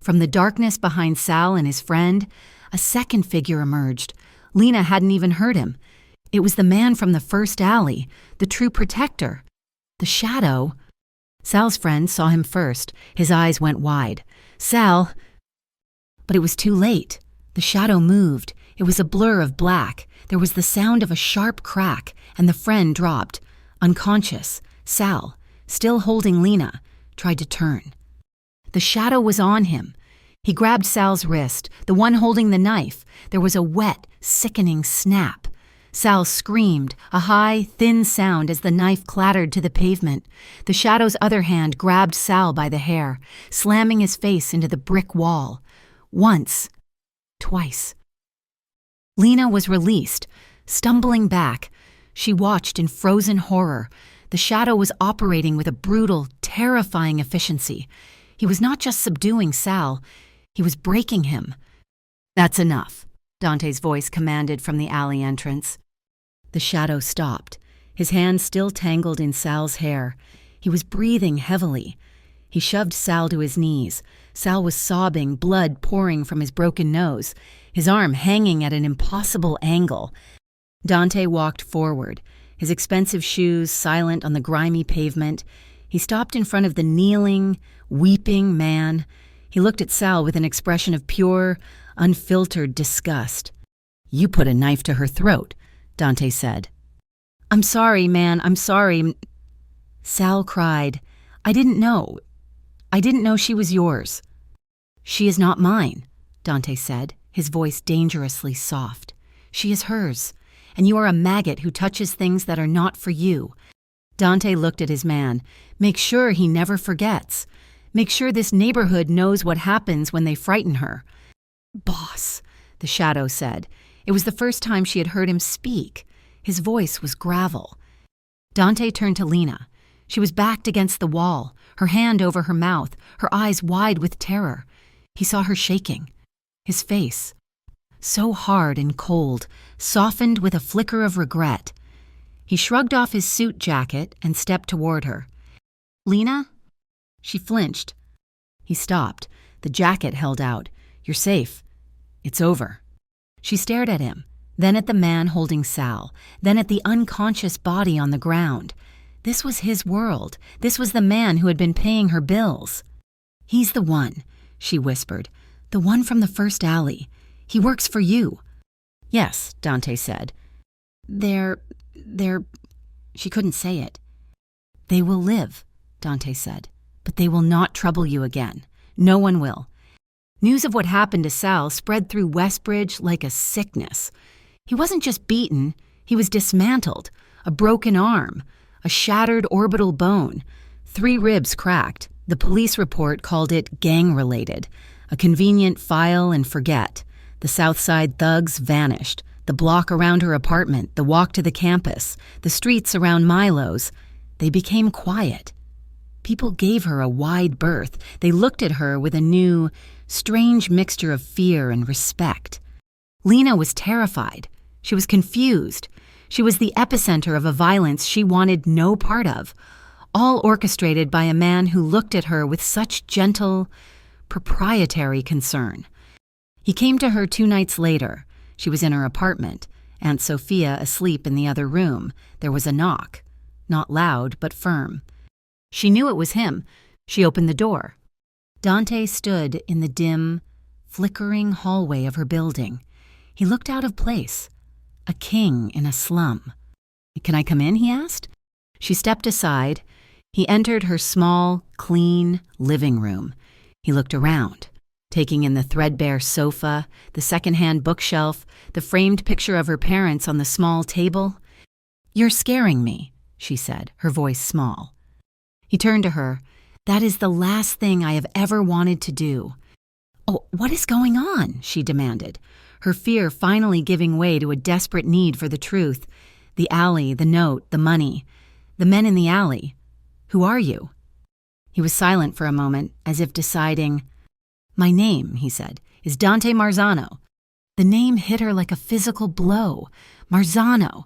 From the darkness behind Sal and his friend, a second figure emerged. Lena hadn't even heard him. It was the man from the first alley, the true protector. The shadow. Sal's friend saw him first. His eyes went wide. "Sal." But it was too late. The shadow moved. It was a blur of black. There was the sound of a sharp crack, and the friend dropped. Unconscious, Sal, still holding Lena, tried to turn. The shadow was on him. He grabbed Sal's wrist, the one holding the knife. There was a wet, sickening snap. Sal screamed, a high, thin sound as the knife clattered to the pavement. The shadow's other hand grabbed Sal by the hair, slamming his face into the brick wall. Once. Twice. Lena was released, stumbling back. She watched in frozen horror. The shadow was operating with a brutal, terrifying efficiency. He was not just subduing Sal, he was breaking him. "That's enough," Dante's voice commanded from the alley entrance. The shadow stopped, his hands still tangled in Sal's hair. He was breathing heavily. He shoved Sal to his knees. Sal was sobbing, blood pouring from his broken nose, his arm hanging at an impossible angle. Dante walked forward, his expensive shoes silent on the grimy pavement. He stopped in front of the kneeling, weeping man. He looked at Sal with an expression of pure, unfiltered disgust. "You put a knife to her throat," Dante said. "I'm sorry, man, I'm sorry." Sal cried, I didn't know she was yours." "She is not mine," Dante said, his voice dangerously soft. "She is hers, and you are a maggot who touches things that are not for you." Dante looked at his man. "Make sure he never forgets. Make sure this neighborhood knows what happens when they frighten her." "Boss," the shadow said. It was the first time she had heard him speak. His voice was gravel. Dante turned to Lena. She was backed against the wall, her hand over her mouth, her eyes wide with terror. He saw her shaking. His face, so hard and cold, softened with a flicker of regret. He shrugged off his suit jacket and stepped toward her. "Lena?" She flinched. He stopped, the jacket held out. "You're safe. It's over." She stared at him, then at the man holding Sal, then at the unconscious body on the ground. This was his world. This was the man who had been paying her bills. "He's the one," she whispered. "The one from the first alley. He works for you." "Yes," Dante said. They're... She couldn't say it. "They will live," Dante said, "but they will not trouble you again. No one will." News of what happened to Sal spread through Westbridge like a sickness. He wasn't just beaten, he was dismantled. A broken arm, a shattered orbital bone, 3 ribs cracked. The police report called it gang-related. A convenient file and forget. The South Side thugs vanished. The block around her apartment, the walk to the campus, the streets around Milo's, they became quiet. People gave her a wide berth. They looked at her with a new, strange mixture of fear and respect. Lena was terrified. She was confused. She was the epicenter of a violence she wanted no part of, all orchestrated by a man who looked at her with such gentle, proprietary concern. He came to her 2 nights later. She was in her apartment, Aunt Sophia asleep in the other room. There was a knock, not loud but firm. She knew it was him. She opened the door. Dante stood in the dim, flickering hallway of her building. He looked out of place, a king in a slum. "Can I come in?" he asked. She stepped aside. He entered her small, clean living room. He looked around, taking in the threadbare sofa, the secondhand bookshelf, the framed picture of her parents on the small table. "You're scaring me," she said, her voice small. He turned to her. "That is the last thing I have ever wanted to do." "Oh, what is going on?" she demanded, her fear finally giving way to a desperate need for the truth. The alley, the note, the money. The men in the alley. "Who are you?" He was silent for a moment, as if deciding. "My name," he said, "is Dante Marzano." The name hit her like a physical blow. Marzano.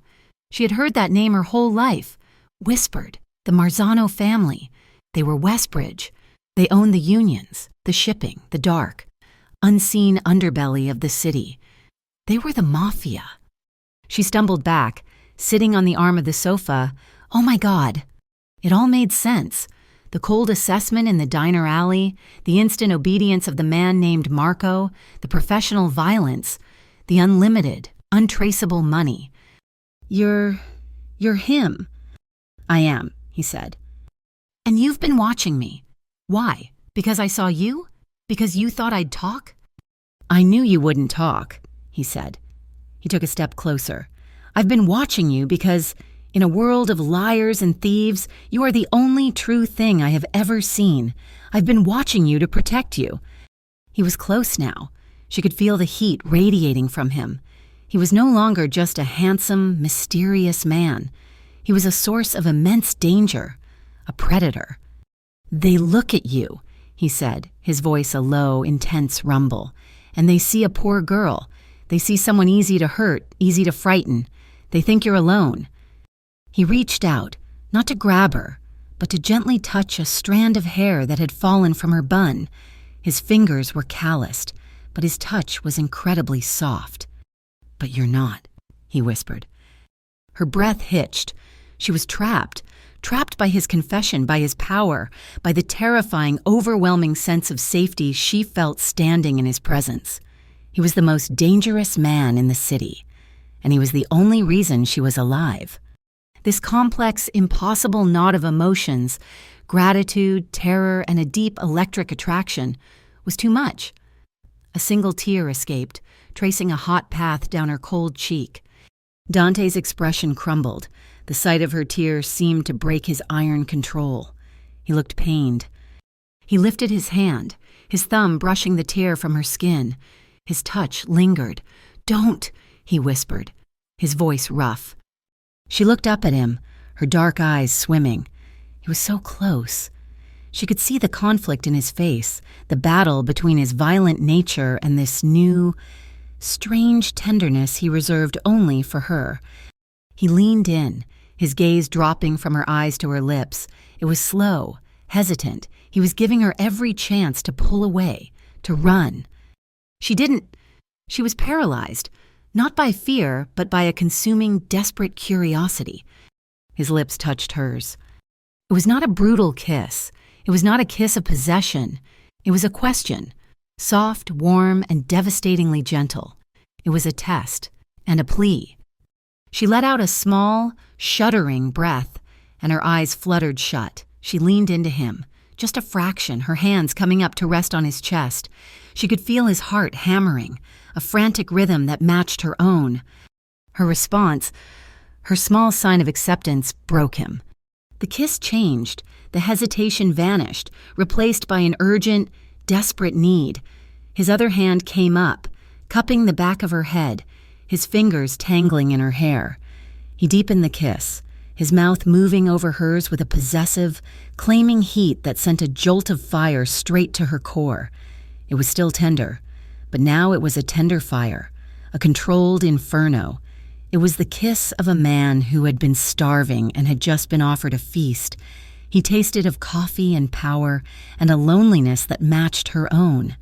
She had heard that name her whole life. Whispered. The Marzano family. They were Westbridge. They owned the unions, the shipping, the dark, unseen underbelly of the city. They were the Mafia. She stumbled back, sitting on the arm of the sofa. Oh my God. It all made sense. The cold assessment in the diner alley, the instant obedience of the man named Marco, the professional violence, the unlimited, untraceable money. You're him." "I am," he said. "And you've been watching me. Why? Because I saw you? Because you thought I'd talk?" "I knew you wouldn't talk," he said. He took a step closer. "I've been watching you because, in a world of liars and thieves, you are the only true thing I have ever seen. I've been watching you to protect you." He was close now. She could feel the heat radiating from him. He was no longer just a handsome, mysterious man. He was a source of immense danger, a predator. "They look at you," he said, his voice a low, intense rumble. "And they see a poor girl. They see someone easy to hurt, easy to frighten. They think you're alone." He reached out, not to grab her, but to gently touch a strand of hair that had fallen from her bun. His fingers were calloused, but his touch was incredibly soft. "But you're not," he whispered. Her breath hitched. She was trapped Trapped by his confession, by his power, by the terrifying, overwhelming sense of safety she felt standing in his presence. He was the most dangerous man in the city, and he was the only reason she was alive. This complex, impossible knot of emotions, gratitude, terror, and a deep electric attraction, was too much. A single tear escaped, tracing a hot path down her cold cheek. Dante's expression crumbled. The sight of her tears seemed to break his iron control. He looked pained. He lifted his hand, his thumb brushing the tear from her skin. His touch lingered. "Don't," he whispered, his voice rough. She looked up at him, her dark eyes swimming. He was so close. She could see the conflict in his face, the battle between his violent nature and this new, strange tenderness he reserved only for her. He leaned in, his gaze dropping from her eyes to her lips. It was slow, hesitant. He was giving her every chance to pull away, to run. She was paralyzed, not by fear, but by a consuming, desperate curiosity. His lips touched hers. It was not a brutal kiss. It was not a kiss of possession. It was a question, soft, warm, and devastatingly gentle. It was a test and a plea. She let out a small, shuddering breath, and her eyes fluttered shut. She leaned into him, just a fraction, her hands coming up to rest on his chest. She could feel his heart hammering, a frantic rhythm that matched her own. Her response, her small sign of acceptance, broke him. The kiss changed. The hesitation vanished, replaced by an urgent, desperate need. His other hand came up, cupping the back of her head, his fingers tangling in her hair. He deepened the kiss, his mouth moving over hers with a possessive, claiming heat that sent a jolt of fire straight to her core. It was still tender, but now it was a tender fire, a controlled inferno. It was the kiss of a man who had been starving and had just been offered a feast. He tasted of coffee and power and a loneliness that matched her own.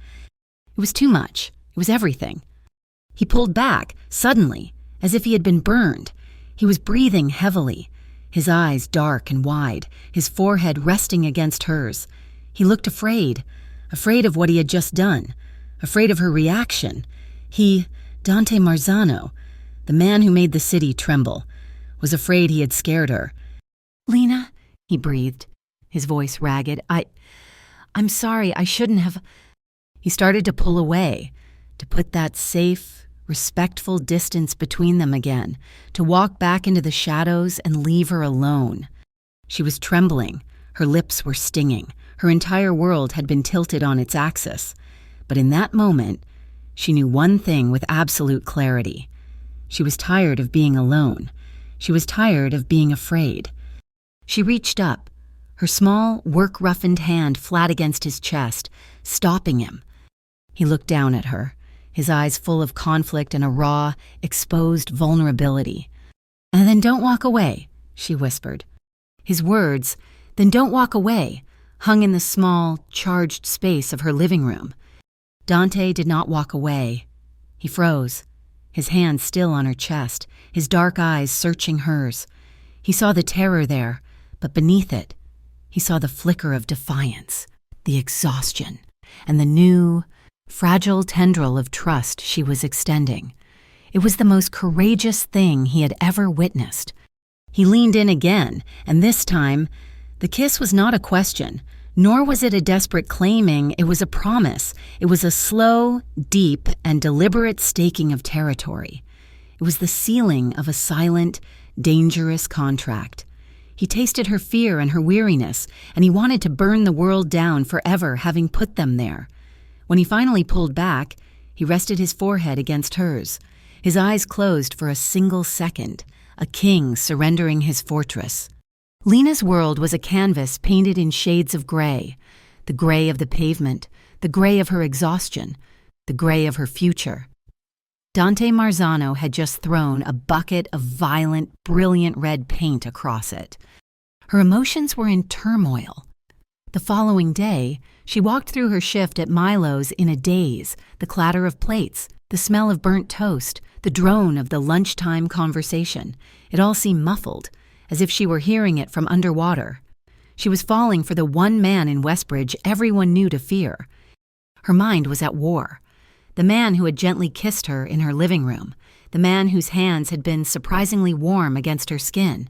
It was too much. It was everything. He pulled back, suddenly, as if he had been burned. He was breathing heavily, his eyes dark and wide, his forehead resting against hers. He looked afraid of what he had just done, afraid of her reaction. Dante Marzano, the man who made the city tremble, was afraid he had scared her. "Lena," he breathed, his voice ragged. I'm sorry, I shouldn't have." He started to pull away, to put that safe, respectful distance between them again, to walk back into the shadows and leave her alone. She was trembling, her lips were stinging, her entire world had been tilted on its axis. But in that moment, she knew one thing with absolute clarity. She was tired of being alone. She was tired of being afraid. She reached up, her small, work-roughened hand flat against his chest, stopping him. He looked down at her, his eyes full of conflict and a raw, exposed vulnerability. "And then don't walk away," she whispered. His words, "then don't walk away," hung in the small, charged space of her living room. Dante did not walk away. He froze, his hand still on her chest, his dark eyes searching hers. He saw the terror there, but beneath it, he saw the flicker of defiance, the exhaustion, and the new, fragile tendril of trust she was extending. It was the most courageous thing he had ever witnessed. He leaned in again, and this time, the kiss was not a question, nor was it a desperate claiming. It was a promise. It was a slow, deep, and deliberate staking of territory. It was the sealing of a silent, dangerous contract. He tasted her fear and her weariness, and he wanted to burn the world down forever, having put them there. When he finally pulled back, he rested his forehead against hers. His eyes closed for a single second, a king surrendering his fortress. Lena's world was a canvas painted in shades of gray, the gray of the pavement, the gray of her exhaustion, the gray of her future. Dante Marzano had just thrown a bucket of violent, brilliant red paint across it. Her emotions were in turmoil. The following day, she walked through her shift at Milo's in a daze, the clatter of plates, the smell of burnt toast, the drone of the lunchtime conversation. It all seemed muffled, as if she were hearing it from underwater. She was falling for the one man in Westbridge everyone knew to fear. Her mind was at war. The man who had gently kissed her in her living room, the man whose hands had been surprisingly warm against her skin,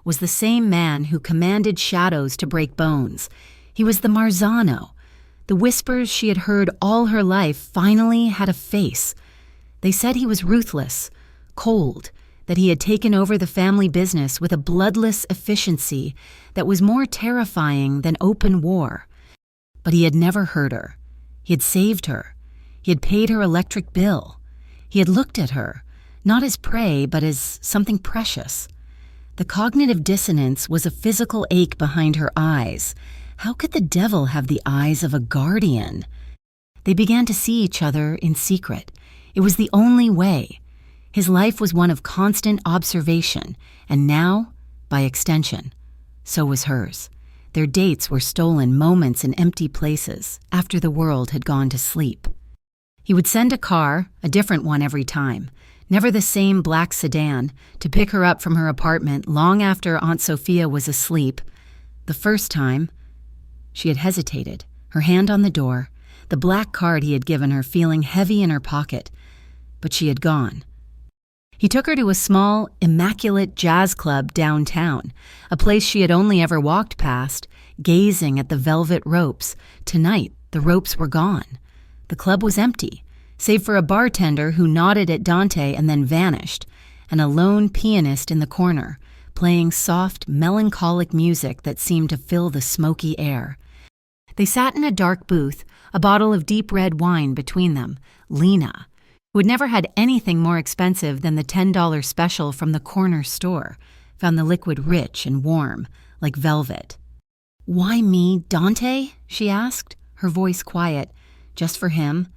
was the same man who commanded shadows to break bones. He was the Marzano. The whispers she had heard all her life finally had a face. They said he was ruthless, cold, that he had taken over the family business with a bloodless efficiency that was more terrifying than open war. But he had never hurt her. He had saved her. He had paid her electric bill. He had looked at her, not as prey, but as something precious. The cognitive dissonance was a physical ache behind her eyes. How could the devil have the eyes of a guardian? They began to see each other in secret. It was the only way. His life was one of constant observation, and now, by extension, so was hers. Their dates were stolen moments in empty places, after the world had gone to sleep. He would send a car, a different one every time, never the same black sedan, to pick her up from her apartment long after Aunt Sophia was asleep. The first time, she had hesitated, her hand on the door, the black card he had given her feeling heavy in her pocket, but she had gone. He took her to a small, immaculate jazz club downtown, a place she had only ever walked past, gazing at the velvet ropes. Tonight, the ropes were gone. The club was empty, save for a bartender who nodded at Dante and then vanished, and a lone pianist in the corner, playing soft, melancholic music that seemed to fill the smoky air. They sat in a dark booth, a bottle of deep red wine between them. Lena, who had never had anything more expensive than the $10 special from the corner store, found the liquid rich and warm, like velvet. "Why me, Dante?" she asked, her voice quiet. "Just for him?"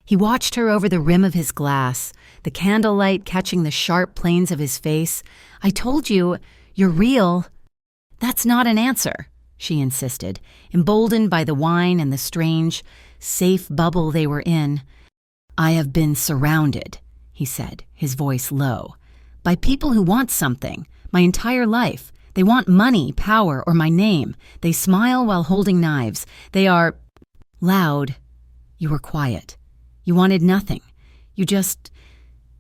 He watched her over the rim of his glass, the candlelight catching the sharp planes of his face. "I told you, you're real." "That's not an answer," she insisted, emboldened by the wine and the strange, safe bubble they were in. "I have been surrounded," he said, his voice low, "by people who want something, my entire life. They want money, power, or my name. They smile while holding knives. They are loud. You were quiet. You wanted nothing. You just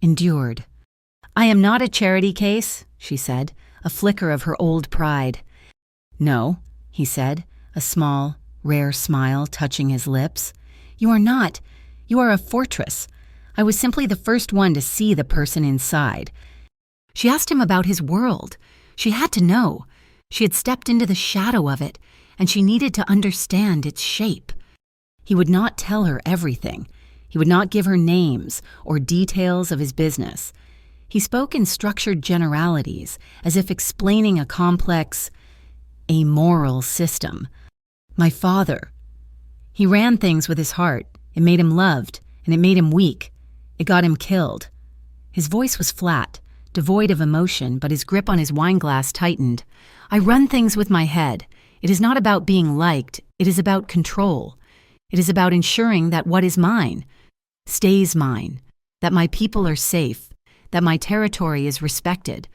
endured." "I am not a charity case," she said, a flicker of her old pride. "No," he said, a small, rare smile touching his lips. "You are not. You are a fortress. I was simply the first one to see the person inside." She asked him about his world. She had to know. She had stepped into the shadow of it, and she needed to understand its shape. He would not tell her everything. He would not give her names or details of his business. He spoke in structured generalities, as if explaining a complex, amoral system. "My father. He ran things with his heart. It made him loved, and it made him weak. It got him killed." His voice was flat, devoid of emotion, but his grip on his wineglass tightened. "I run things with my head. It is not about being liked. It is about control. It is about ensuring that what is mine stays mine, that my people are safe, that my territory is respected."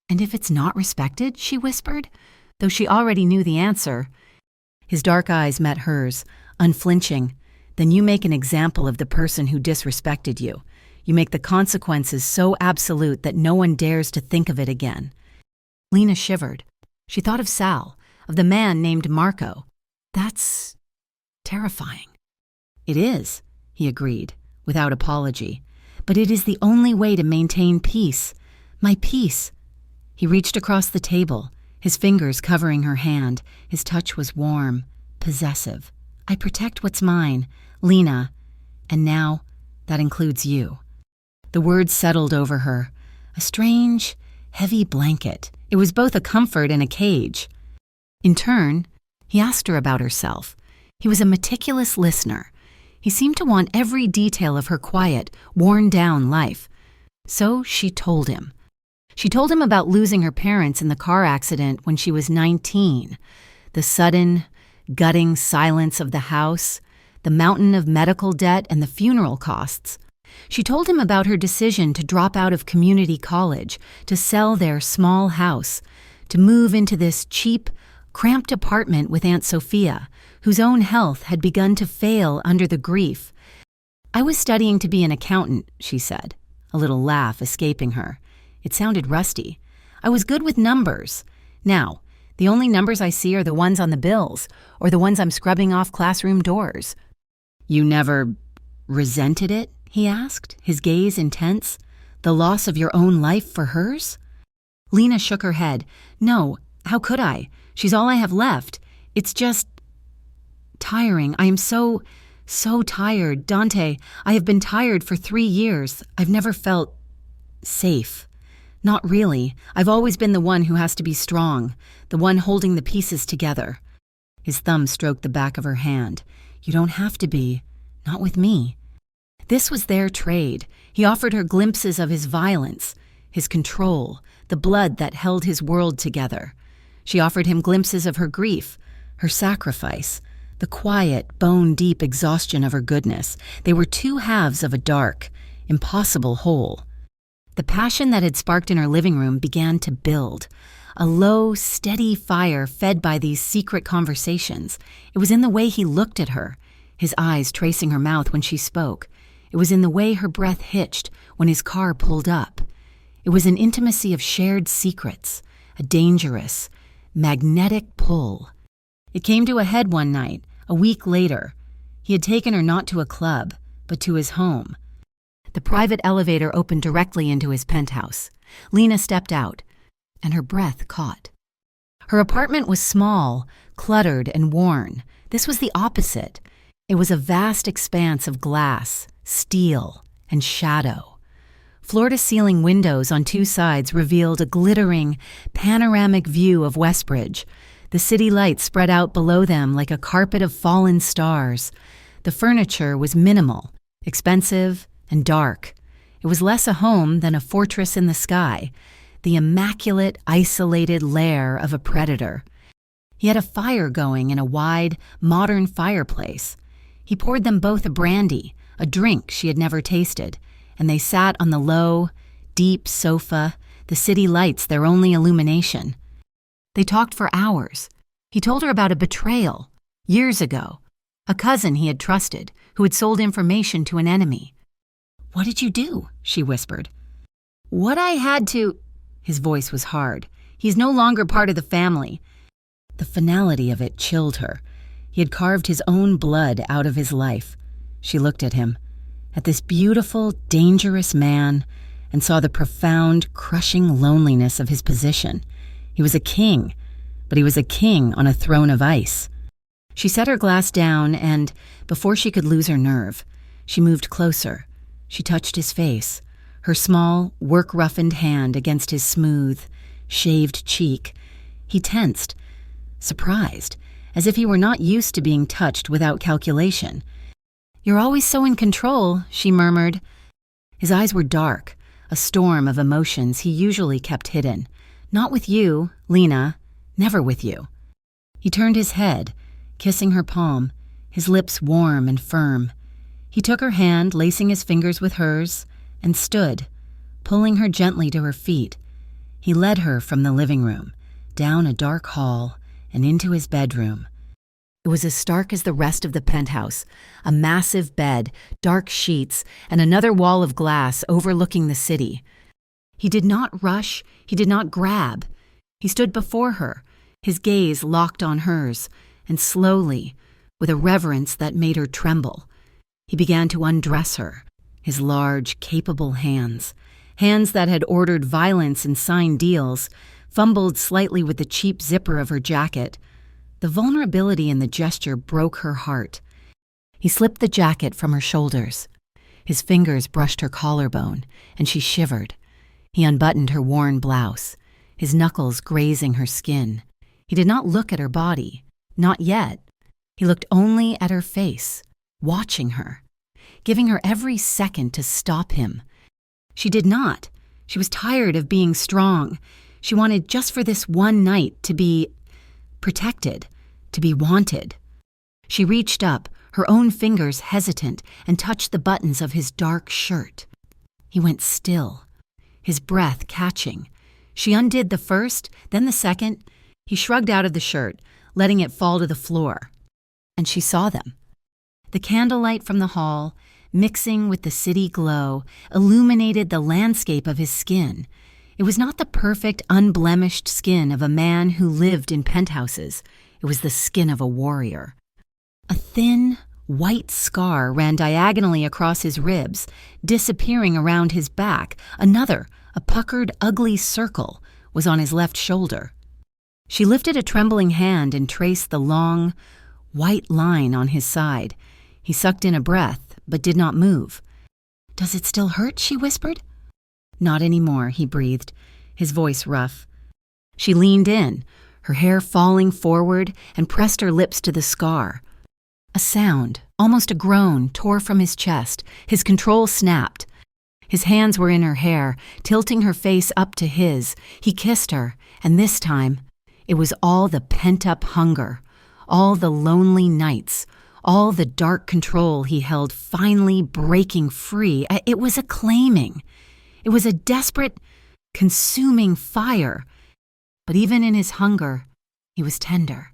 "And if it's not respected?" she whispered, though she already knew the answer. His dark eyes met hers, unflinching. "Then you make an example of the person who disrespected you. You make the consequences so absolute that no one dares to think of it again." Lena shivered. She thought of Sal, of the man named Marco. "That's terrifying." "It is," he agreed, without apology. "But it is the only way to maintain peace. My peace." He reached across the table, his fingers covering her hand. His touch was warm, possessive. "I protect what's mine, Lena, and now that includes you." The words settled over her, a strange, heavy blanket. It was both a comfort and a cage. In turn, he asked her about herself. He was a meticulous listener. He seemed to want every detail of her quiet, worn-down life. So she told him. She told him about losing her parents in the car accident when she was 19, the sudden, gutting silence of the house, the mountain of medical debt and the funeral costs. She told him about her decision to drop out of community college, to sell their small house, to move into this cheap, cramped apartment with Aunt Sophia, whose own health had begun to fail under the grief. "I was studying to be an accountant," she said, a little laugh escaping her. It sounded rusty. "I was good with numbers. Now, the only numbers I see are the ones on the bills, or the ones I'm scrubbing off classroom doors." "You never resented it?" he asked, his gaze intense. "The loss of your own life for hers?" Lena shook her head. "No, how could I? She's all I have left. It's just tiring. I am so tired. Dante, I have been tired for 3 years. I've never felt safe. Not really. I've always been the one who has to be strong, the one holding the pieces together." His thumb stroked the back of her hand. "You don't have to be. Not with me." This was their trade. He offered her glimpses of his violence, his control, the blood that held his world together. She offered him glimpses of her grief, her sacrifice, the quiet, bone-deep exhaustion of her goodness. They were two halves of a dark, impossible whole. The passion that had sparked in her living room began to build. A low, steady fire fed by these secret conversations. It was in the way he looked at her, his eyes tracing her mouth when she spoke. It was in the way her breath hitched when his car pulled up. It was an intimacy of shared secrets, a dangerous, magnetic pull. It came to a head one night, a week later. He had taken her not to a club, but to his home. The private elevator opened directly into his penthouse. Lena stepped out, and her breath caught. Her apartment was small, cluttered, and worn. This was the opposite. It was a vast expanse of glass, steel, and shadow. Floor-to-ceiling windows on 2 sides revealed a glittering, panoramic view of Westbridge. The city lights spread out below them like a carpet of fallen stars. The furniture was minimal, expensive, and dark. It was less a home than a fortress in the sky, the immaculate, isolated lair of a predator. He had a fire going in a wide, modern fireplace. He poured them both a brandy, a drink she had never tasted, and they sat on the low, deep sofa, the city lights their only illumination. They talked for hours. He told her about a betrayal, years ago, a cousin he had trusted, who had sold information to an enemy. "What did you do?" she whispered. "What I had to—" His voice was hard. "He's no longer part of the family." The finality of it chilled her. He had carved his own blood out of his life. She looked at him, at this beautiful, dangerous man, and saw the profound, crushing loneliness of his position. He was a king, but he was a king on a throne of ice. She set her glass down and, before she could lose her nerve, she moved closer. She touched his face, her small, work-roughened hand against his smooth, shaved cheek. He tensed, surprised, as if he were not used to being touched without calculation. "You're always so in control," she murmured. His eyes were dark, a storm of emotions he usually kept hidden. "Not with you, Lena, never with you." He turned his head, kissing her palm, his lips warm and firm. He took her hand, lacing his fingers with hers, and stood, pulling her gently to her feet. He led her from the living room, down a dark hall, and into his bedroom. It was as stark as the rest of the penthouse, a massive bed, dark sheets, and another wall of glass overlooking the city. He did not rush, he did not grab. He stood before her, his gaze locked on hers, and slowly, with a reverence that made her tremble, he began to undress her, his large, capable hands that had ordered violence and signed deals, fumbled slightly with the cheap zipper of her jacket. The vulnerability in the gesture broke her heart. He slipped the jacket from her shoulders. His fingers brushed her collarbone, and she shivered. He unbuttoned her worn blouse, his knuckles grazing her skin. He did not look at her body, not yet. He looked only at her face, watching her, giving her every second to stop him. She did not. She was tired of being strong. She wanted just for this one night to be protected, to be wanted. She reached up, her own fingers hesitant, and touched the buttons of his dark shirt. He went still, his breath catching. She undid the first, then the second. He shrugged out of the shirt, letting it fall to the floor. And she saw them. The candlelight from the hall, mixing with the city glow, illuminated the landscape of his skin. It was not the perfect, unblemished skin of a man who lived in penthouses. It was the skin of a warrior. A thin, white scar ran diagonally across his ribs, disappearing around his back. Another, a puckered, ugly circle, was on his left shoulder. She lifted a trembling hand and traced the long, white line on his side. He sucked in a breath, but did not move. "Does it still hurt?" she whispered. "Not anymore," he breathed, his voice rough. She leaned in, her hair falling forward, and pressed her lips to the scar. A sound, almost a groan, tore from his chest. His control snapped. His hands were in her hair, tilting her face up to his. He kissed her, and this time, it was all the pent-up hunger, all the lonely nights, all the dark control he held finally breaking free. It was a claiming. It was a desperate, consuming fire. But even in his hunger, he was tender.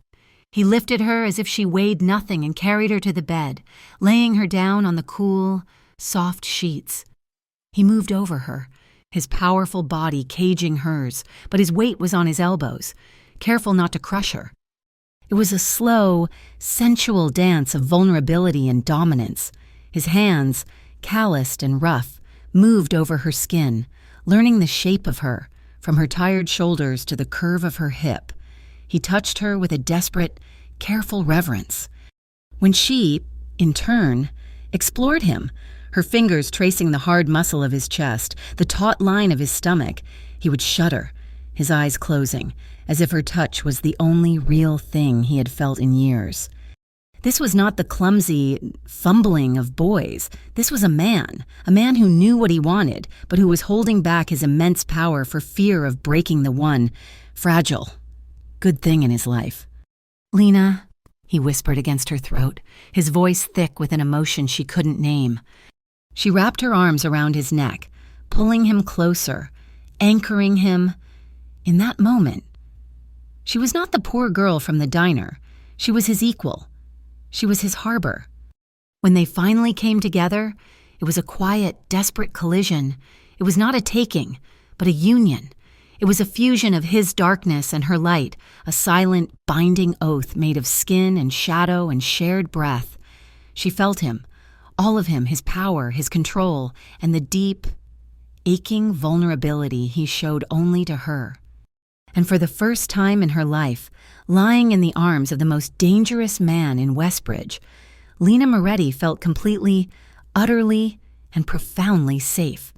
He lifted her as if she weighed nothing and carried her to the bed, laying her down on the cool, soft sheets. He moved over her, his powerful body caging hers, but his weight was on his elbows, careful not to crush her. It was a slow, sensual dance of vulnerability and dominance. His hands, calloused and rough, moved over her skin, learning the shape of her, from her tired shoulders to the curve of her hip. He touched her with a desperate, careful reverence. When she, in turn, explored him, her fingers tracing the hard muscle of his chest, the taut line of his stomach, he would shudder, his eyes closing, as if her touch was the only real thing he had felt in years. This was not the clumsy fumbling of boys. This was a man who knew what he wanted, but who was holding back his immense power for fear of breaking the one fragile, good thing in his life. "Lena," he whispered against her throat, his voice thick with an emotion she couldn't name. She wrapped her arms around his neck, pulling him closer, anchoring him. In that moment, she was not the poor girl from the diner. She was his equal. She was his harbor. When they finally came together, it was a quiet, desperate collision. It was not a taking, but a union. It was a fusion of his darkness and her light, a silent, binding oath made of skin and shadow and shared breath. She felt him, all of him, his power, his control, and the deep, aching vulnerability he showed only to her. And for the first time in her life, lying in the arms of the most dangerous man in Westbridge, Lena Moretti felt completely, utterly, and profoundly safe.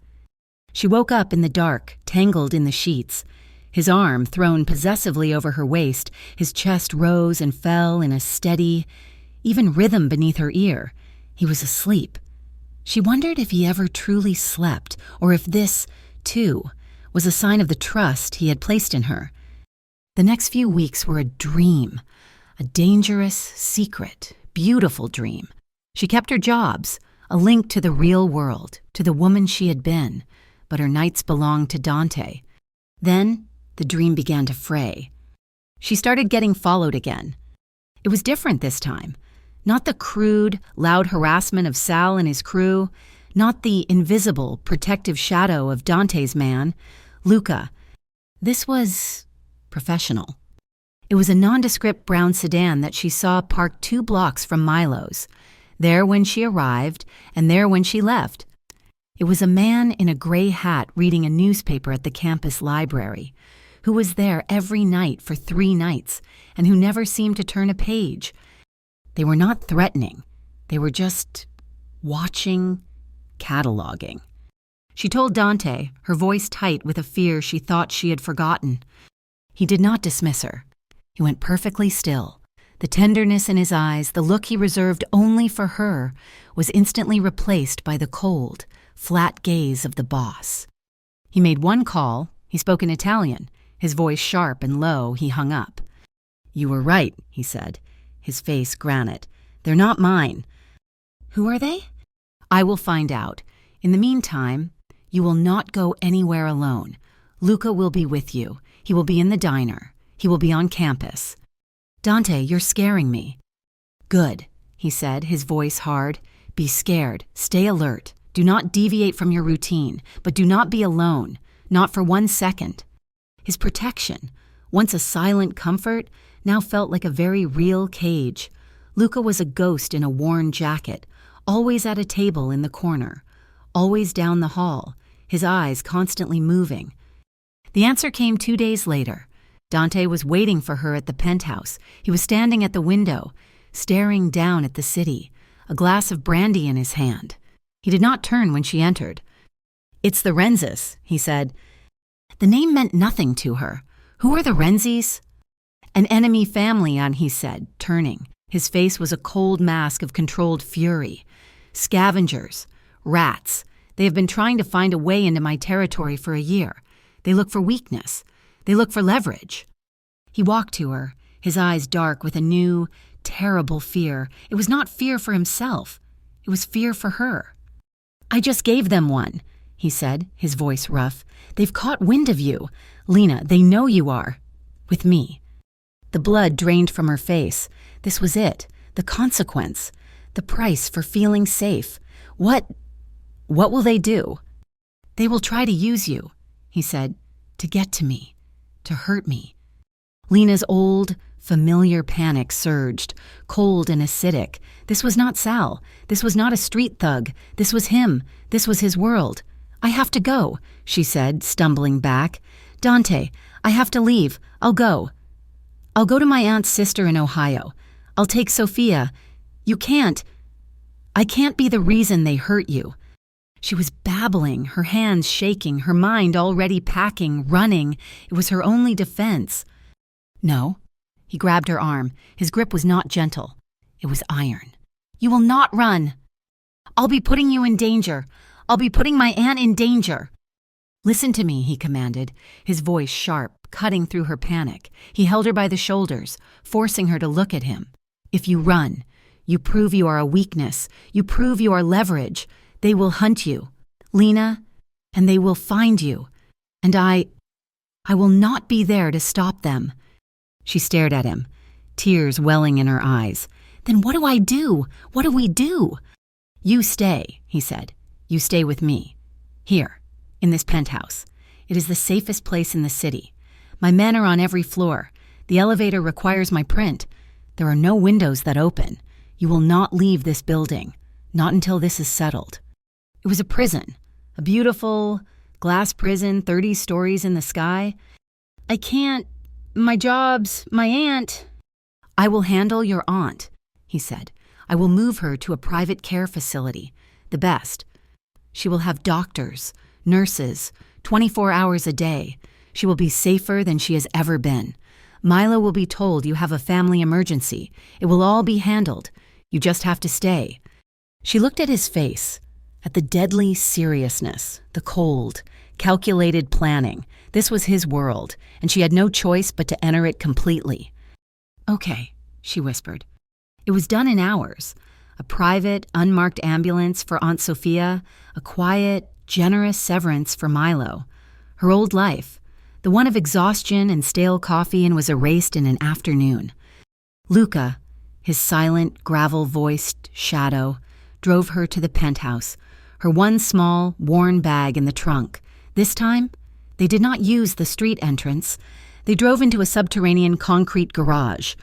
She woke up in the dark, tangled in the sheets. His arm thrown possessively over her waist, his chest rose and fell in a steady, even rhythm beneath her ear. He was asleep. She wondered if he ever truly slept, or if this, too, was a sign of the trust he had placed in her. The next few weeks were a dream, a dangerous, secret, beautiful dream. She kept her jobs, a link to the real world, to the woman she had been, but her nights belonged to Dante. Then the dream began to fray. She started getting followed again. It was different this time. Not the crude, loud harassment of Sal and his crew, not the invisible, protective shadow of Dante's man, Luca. This was professional. It was a nondescript brown sedan that she saw parked 2 blocks from Milo's, there when she arrived and there when she left. It was a man in a gray hat reading a newspaper at the campus library, who was there every night for 3 nights and who never seemed to turn a page. They were not threatening. They were just watching, cataloging. She told Dante, her voice tight with a fear she thought she had forgotten. He did not dismiss her. He went perfectly still. The tenderness in his eyes, the look he reserved only for her, was instantly replaced by the cold, flat gaze of the boss. He made 1 call. He spoke in Italian. His voice sharp and low, he hung up. "You were right," he said, his face granite. "They're not mine. Who are they? I will find out. In the meantime, you will not go anywhere alone. Luca will be with you. He will be in the diner. He will be on campus. Dante, you're scaring me. Good, he said, his voice hard. Be scared. Stay alert. Do not deviate from your routine, but do not be alone. Not for 1 second. His protection, once a silent comfort, now felt like a very real cage. Luca was a ghost in a worn jacket, always at a table in the corner, always down the hall, his eyes constantly moving. The answer came 2 days later. Dante was waiting for her at the penthouse. He was standing at the window, staring down at the city, a glass of brandy in his hand. He did not turn when she entered. It's the Renzis, he said. The name meant nothing to her. Who are the Renzis? An enemy family, he said, turning. His face was a cold mask of controlled fury. Scavengers. Rats. They have been trying to find a way into my territory for a year. They look for weakness. They look for leverage. He walked to her, his eyes dark with a new, terrible fear. It was not fear for himself. It was fear for her. I just gave them one, he said, his voice rough. They've caught wind of you. Lena, they know you are. With me. The blood drained from her face. This was it. The consequence. The price for feeling safe. What will they do? They will try to use you, he said, to get to me, to hurt me. Lena's old, familiar panic surged, cold and acidic. This was not Sal. This was not a street thug. This was him. This was his world. I have to go, she said, stumbling back. Dante, I have to leave. I'll go. I'll go to my aunt's sister in Ohio. I'll take Sophia. You can't. I can't be the reason they hurt you. She was babbling, her hands shaking, her mind already packing, running. It was her only defense. No. He grabbed her arm. His grip was not gentle. It was iron. You will not run. I'll be putting you in danger. I'll be putting my aunt in danger. Listen to me, he commanded, his voice sharp, cutting through her panic. He held her by the shoulders, forcing her to look at him. If you run, you prove you are a weakness. You prove you are leverage. They will hunt you, Lena, and they will find you. And I will not be there to stop them. She stared at him, tears welling in her eyes. Then what do I do? What do we do? You stay, he said. You stay with me. Here, in this penthouse. It is the safest place in the city. My men are on every floor. The elevator requires my print. There are no windows that open. You will not leave this building. Not until this is settled. It was a prison. A beautiful, glass prison, 30 stories in the sky. I can't. My job's, my aunt. I will handle your aunt, he said. I will move her to a private care facility. The best. She will have doctors, nurses, 24 hours a day. She will be safer than she has ever been. Milo will be told you have a family emergency. It will all be handled. You just have to stay. She looked at his face, at the deadly seriousness, the cold, calculated planning. This was his world, and she had no choice but to enter it completely. Okay, she whispered. It was done in hours. A private, unmarked ambulance for Aunt Sophia, a quiet, generous severance for Milo. Her old life, the one of exhaustion and stale coffee, and was erased in an afternoon. Luca, his silent, gravel-voiced shadow, drove her to the penthouse, her one small, worn bag in the trunk. This time, they did not use the street entrance. They drove into a subterranean concrete garage.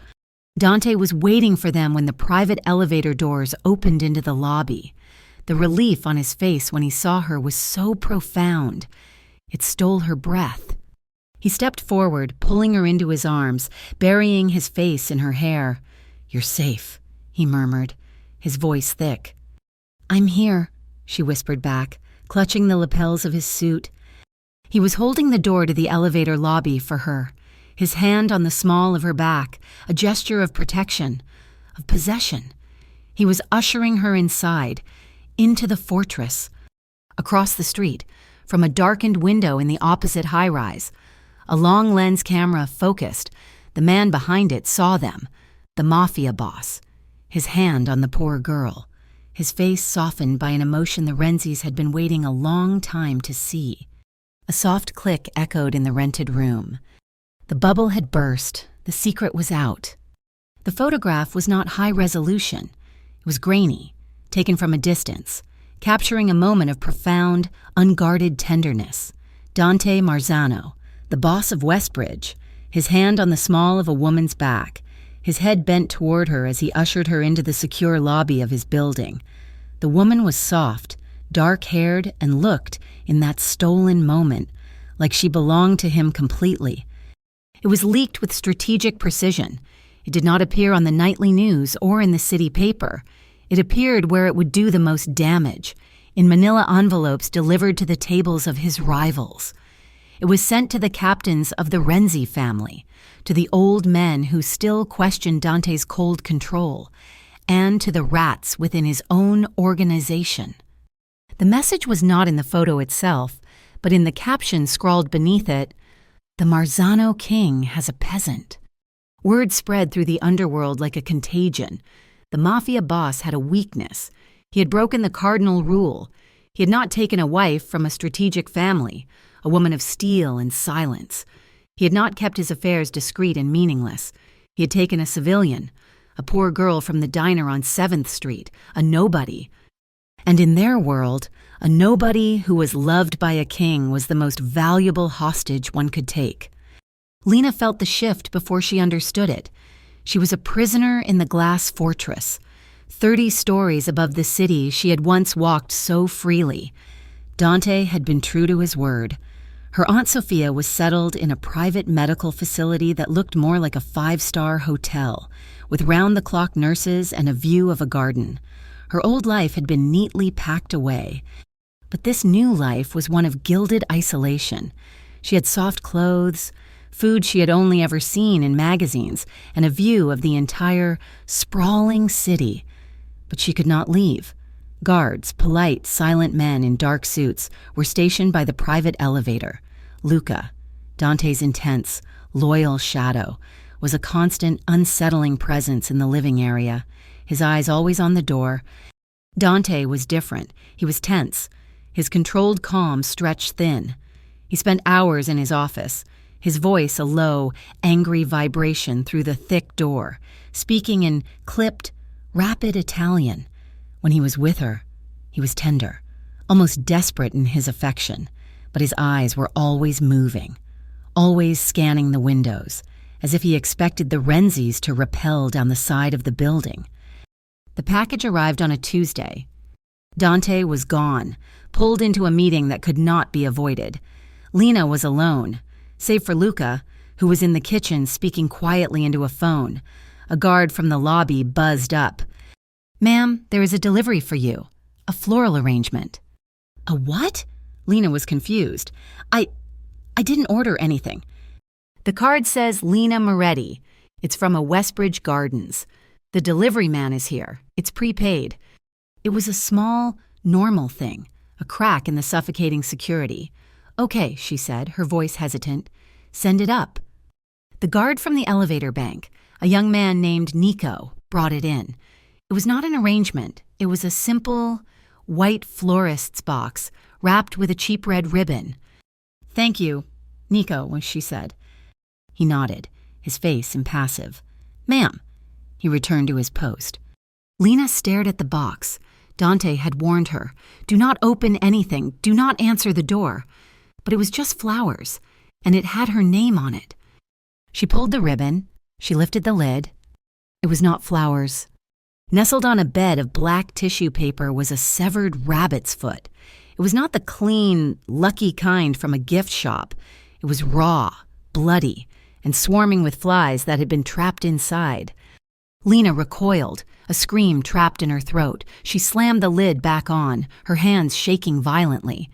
Dante was waiting for them when the private elevator doors opened into the lobby. The relief on his face when he saw her was so profound. It stole her breath. He stepped forward, pulling her into his arms, burying his face in her hair. You're safe, he murmured, his voice thick. I'm here, she whispered back, clutching the lapels of his suit. He was holding the door to the elevator lobby for her, his hand on the small of her back, a gesture of protection, of possession. He was ushering her inside, into the fortress. Across the street, from a darkened window in the opposite high-rise, a long lens camera focused. The man behind it saw them, the mafia boss, his hand on the poor girl. his face softened by an emotion the Renzis had been waiting a long time to see. A soft click echoed in the rented room. The bubble had burst. The secret was out. The photograph was not high resolution. It was grainy, taken from a distance, capturing a moment of profound, unguarded tenderness. Dante Marzano, the boss of Westbridge, his hand on the small of a woman's back, his head bent toward her as he ushered her into the secure lobby of his building. The woman was soft, dark-haired, and looked, in that stolen moment, like she belonged to him completely. It was leaked with strategic precision. It did not appear on the nightly news or in the city paper. It appeared where it would do the most damage, in manila envelopes delivered to the tables of his rivals. It was sent to the captains of the Renzi family, to the old men who still questioned Dante's cold control, and to the rats within his own organization. The message was not in the photo itself, but in the caption scrawled beneath it, "The Marzano king has a peasant." Word spread through the underworld like a contagion. The mafia boss had a weakness. He had broken the cardinal rule. He had not taken a wife from a strategic family, a woman of steel and silence. He had not kept his affairs discreet and meaningless. He had taken a civilian, a poor girl from the diner on 7th Street, a nobody. And in their world, a nobody who was loved by a king was the most valuable hostage one could take. Lena felt the shift before she understood it. She was a prisoner in the glass fortress. 30 stories above the city she had once walked so freely. Dante had been true to his word. Her Aunt Sophia was settled in a private medical facility that looked more like a 5-star hotel, with round-the-clock nurses and a view of a garden. Her old life had been neatly packed away. But this new life was one of gilded isolation. She had soft clothes, food she had only ever seen in magazines, and a view of the entire, sprawling city. But she could not leave. Guards, polite, silent men in dark suits, were stationed by the private elevator. Luca, Dante's intense, loyal shadow, was a constant, unsettling presence in the living area, his eyes always on the door. Dante was different. He was tense. His controlled calm stretched thin. He spent hours in his office, his voice a low, angry vibration through the thick door, speaking in clipped, rapid Italian. When he was with her, he was tender, almost desperate in his affection, but his eyes were always moving, always scanning the windows, as if he expected the Renzis to rappel down the side of the building. The package arrived on a Tuesday. Dante was gone, pulled into a meeting that could not be avoided. Lena was alone, save for Luca, who was in the kitchen speaking quietly into a phone. A guard from the lobby buzzed up. "Ma'am, there is a delivery for you. A floral arrangement." "A what?" Lena was confused. I didn't order anything." "The card says Lena Moretti. It's from a Westbridge Gardens. The delivery man is here. It's prepaid." It was a small, normal thing, a crack in the suffocating security. "Okay," she said, her voice hesitant. "Send it up." The guard from the elevator bank, a young man named Nico, brought it in. It was not an arrangement. It was a simple, white florist's box wrapped with a cheap red ribbon. "Thank you, Nico," she said. He nodded, his face impassive. "Ma'am." He returned to his post. Lena stared at the box. Dante had warned her, "Do not open anything. Do not answer the door." But it was just flowers, and it had her name on it. She pulled the ribbon. She lifted the lid. It was not flowers. Nestled on a bed of black tissue paper was a severed rabbit's foot. It was not the clean, lucky kind from a gift shop. It was raw, bloody, and swarming with flies that had been trapped inside. Lena recoiled, a scream trapped in her throat. She slammed the lid back on, her hands shaking violently.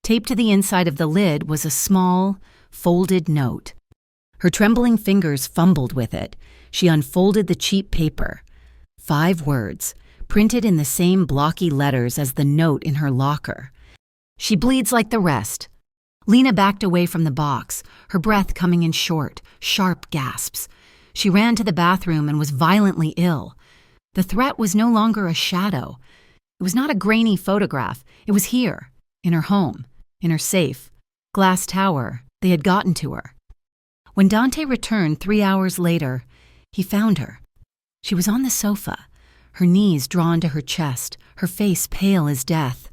Taped to the inside of the lid was a small, folded note. Her trembling fingers fumbled with it. She unfolded the cheap paper. 5 words, printed in the same blocky letters as the note in her locker. "She bleeds like the rest." Lena backed away from the box, her breath coming in short, sharp gasps. She ran to the bathroom and was violently ill. The threat was no longer a shadow. It was not a grainy photograph. It was here, in her home, in her safe, glass tower. They had gotten to her. When Dante returned 3 hours later, he found her. She was on the sofa, her knees drawn to her chest, her face pale as death.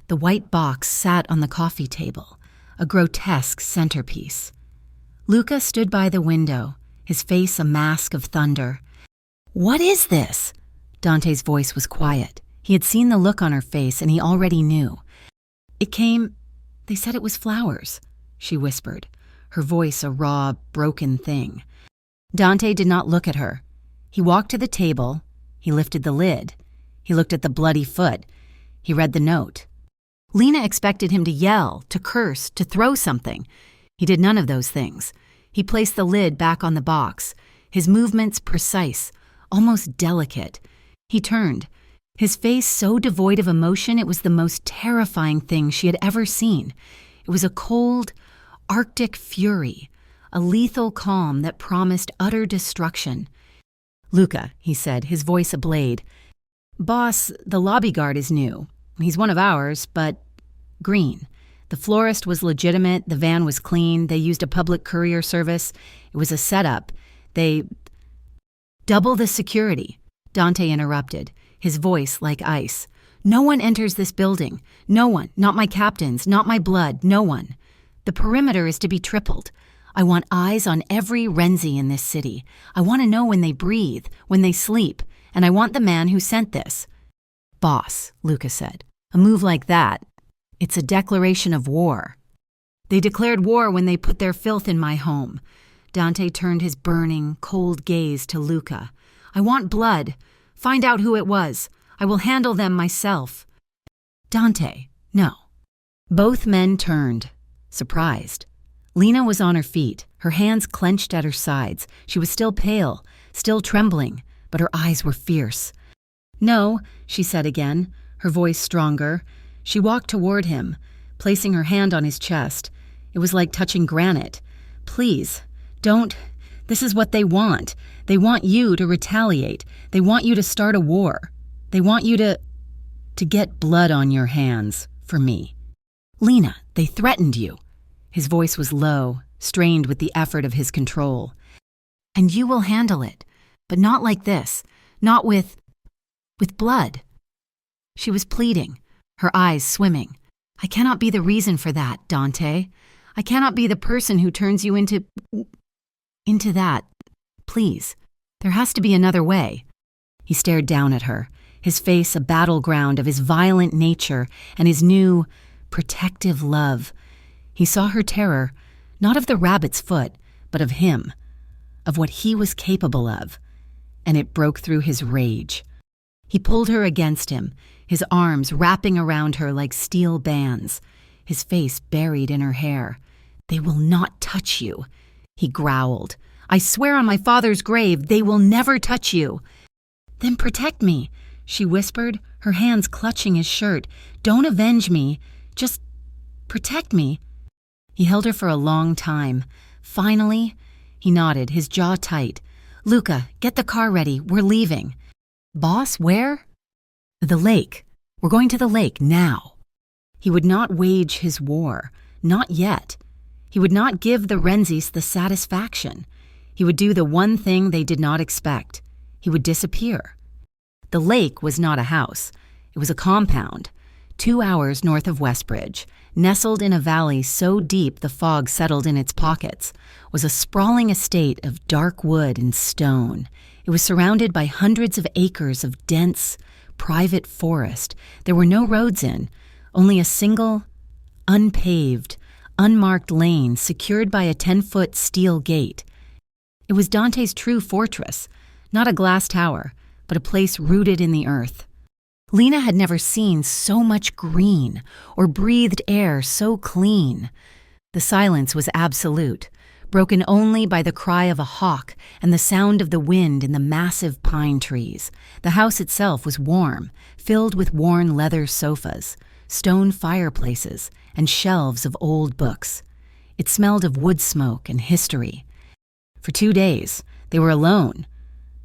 The white box sat on the coffee table, a grotesque centerpiece. Luca stood by the window, his face a mask of thunder. "What is this?" Dante's voice was quiet. He had seen the look on her face, and he already knew. They said it was flowers," she whispered, her voice a raw, broken thing. Dante did not look at her. He walked to the table. He lifted the lid. He looked at the bloody foot. He read the note. Lena expected him to yell, to curse, to throw something. He did none of those things. He placed the lid back on the box, his movements precise, almost delicate. He turned, his face so devoid of emotion it was the most terrifying thing she had ever seen. It was a cold, arctic fury, a lethal calm that promised utter destruction. "Luca," he said, his voice a blade. "Boss, the lobby guard is new. He's one of ours, but green. The florist was legitimate, the van was clean, they used a public courier service. It was a setup. They—" "Double the security," Dante interrupted, his voice like ice. "No one enters this building. No one, not my captains, not my blood, no one. The perimeter is to be tripled. I want eyes on every Renzi in this city. I want to know when they breathe, when they sleep, and I want the man who sent this." "Boss," Luca said, "a move like that, it's a declaration of war." "They declared war when they put their filth in my home." Dante turned his burning, cold gaze to Luca. "I want blood. Find out who it was. I will handle them myself." "Dante, no." Both men turned, surprised. Lena was on her feet, her hands clenched at her sides. She was still pale, still trembling, but her eyes were fierce. "No," she said again, her voice stronger. She walked toward him, placing her hand on his chest. It was like touching granite. "Please, don't. This is what they want. They want you to retaliate. They want you to start a war. They want you to get blood on your hands for me. Lena, they threatened you." His voice was low, strained with the effort of his control. "And you will handle it, but not like this, not with blood." She was pleading, her eyes swimming. "I cannot be the reason for that, Dante. I cannot be the person who turns you into that. Please, there has to be another way." He stared down at her, his face a battleground of his violent nature and his new, protective love. He saw her terror, not of the rabbit's foot, but of him, of what he was capable of, and it broke through his rage. He pulled her against him, his arms wrapping around her like steel bands, his face buried in her hair. "They will not touch you," he growled. "I swear on my father's grave, they will never touch you." "Then protect me," she whispered, her hands clutching his shirt. "Don't avenge me. Just protect me." He held her for a long time. Finally, he nodded, his jaw tight. "Luca, get the car ready. We're leaving." "Boss, where?" "The lake. We're going to the lake now." He would not wage his war. Not yet. He would not give the Renzis the satisfaction. He would do the one thing they did not expect. He would disappear. The lake was not a house. It was a compound, 2 hours north of Westbridge. Nestled in a valley so deep the fog settled in its pockets, was a sprawling estate of dark wood and stone. It was surrounded by hundreds of acres of dense, private forest. There were no roads in, only a single, unpaved, unmarked lane secured by a 10-foot steel gate. It was Dante's true fortress, not a glass tower, but a place rooted in the earth. Lena had never seen so much green or breathed air so clean. The silence was absolute, broken only by the cry of a hawk and the sound of the wind in the massive pine trees. The house itself was warm, filled with worn leather sofas, stone fireplaces, and shelves of old books. It smelled of wood smoke and history. For 2 days, they were alone.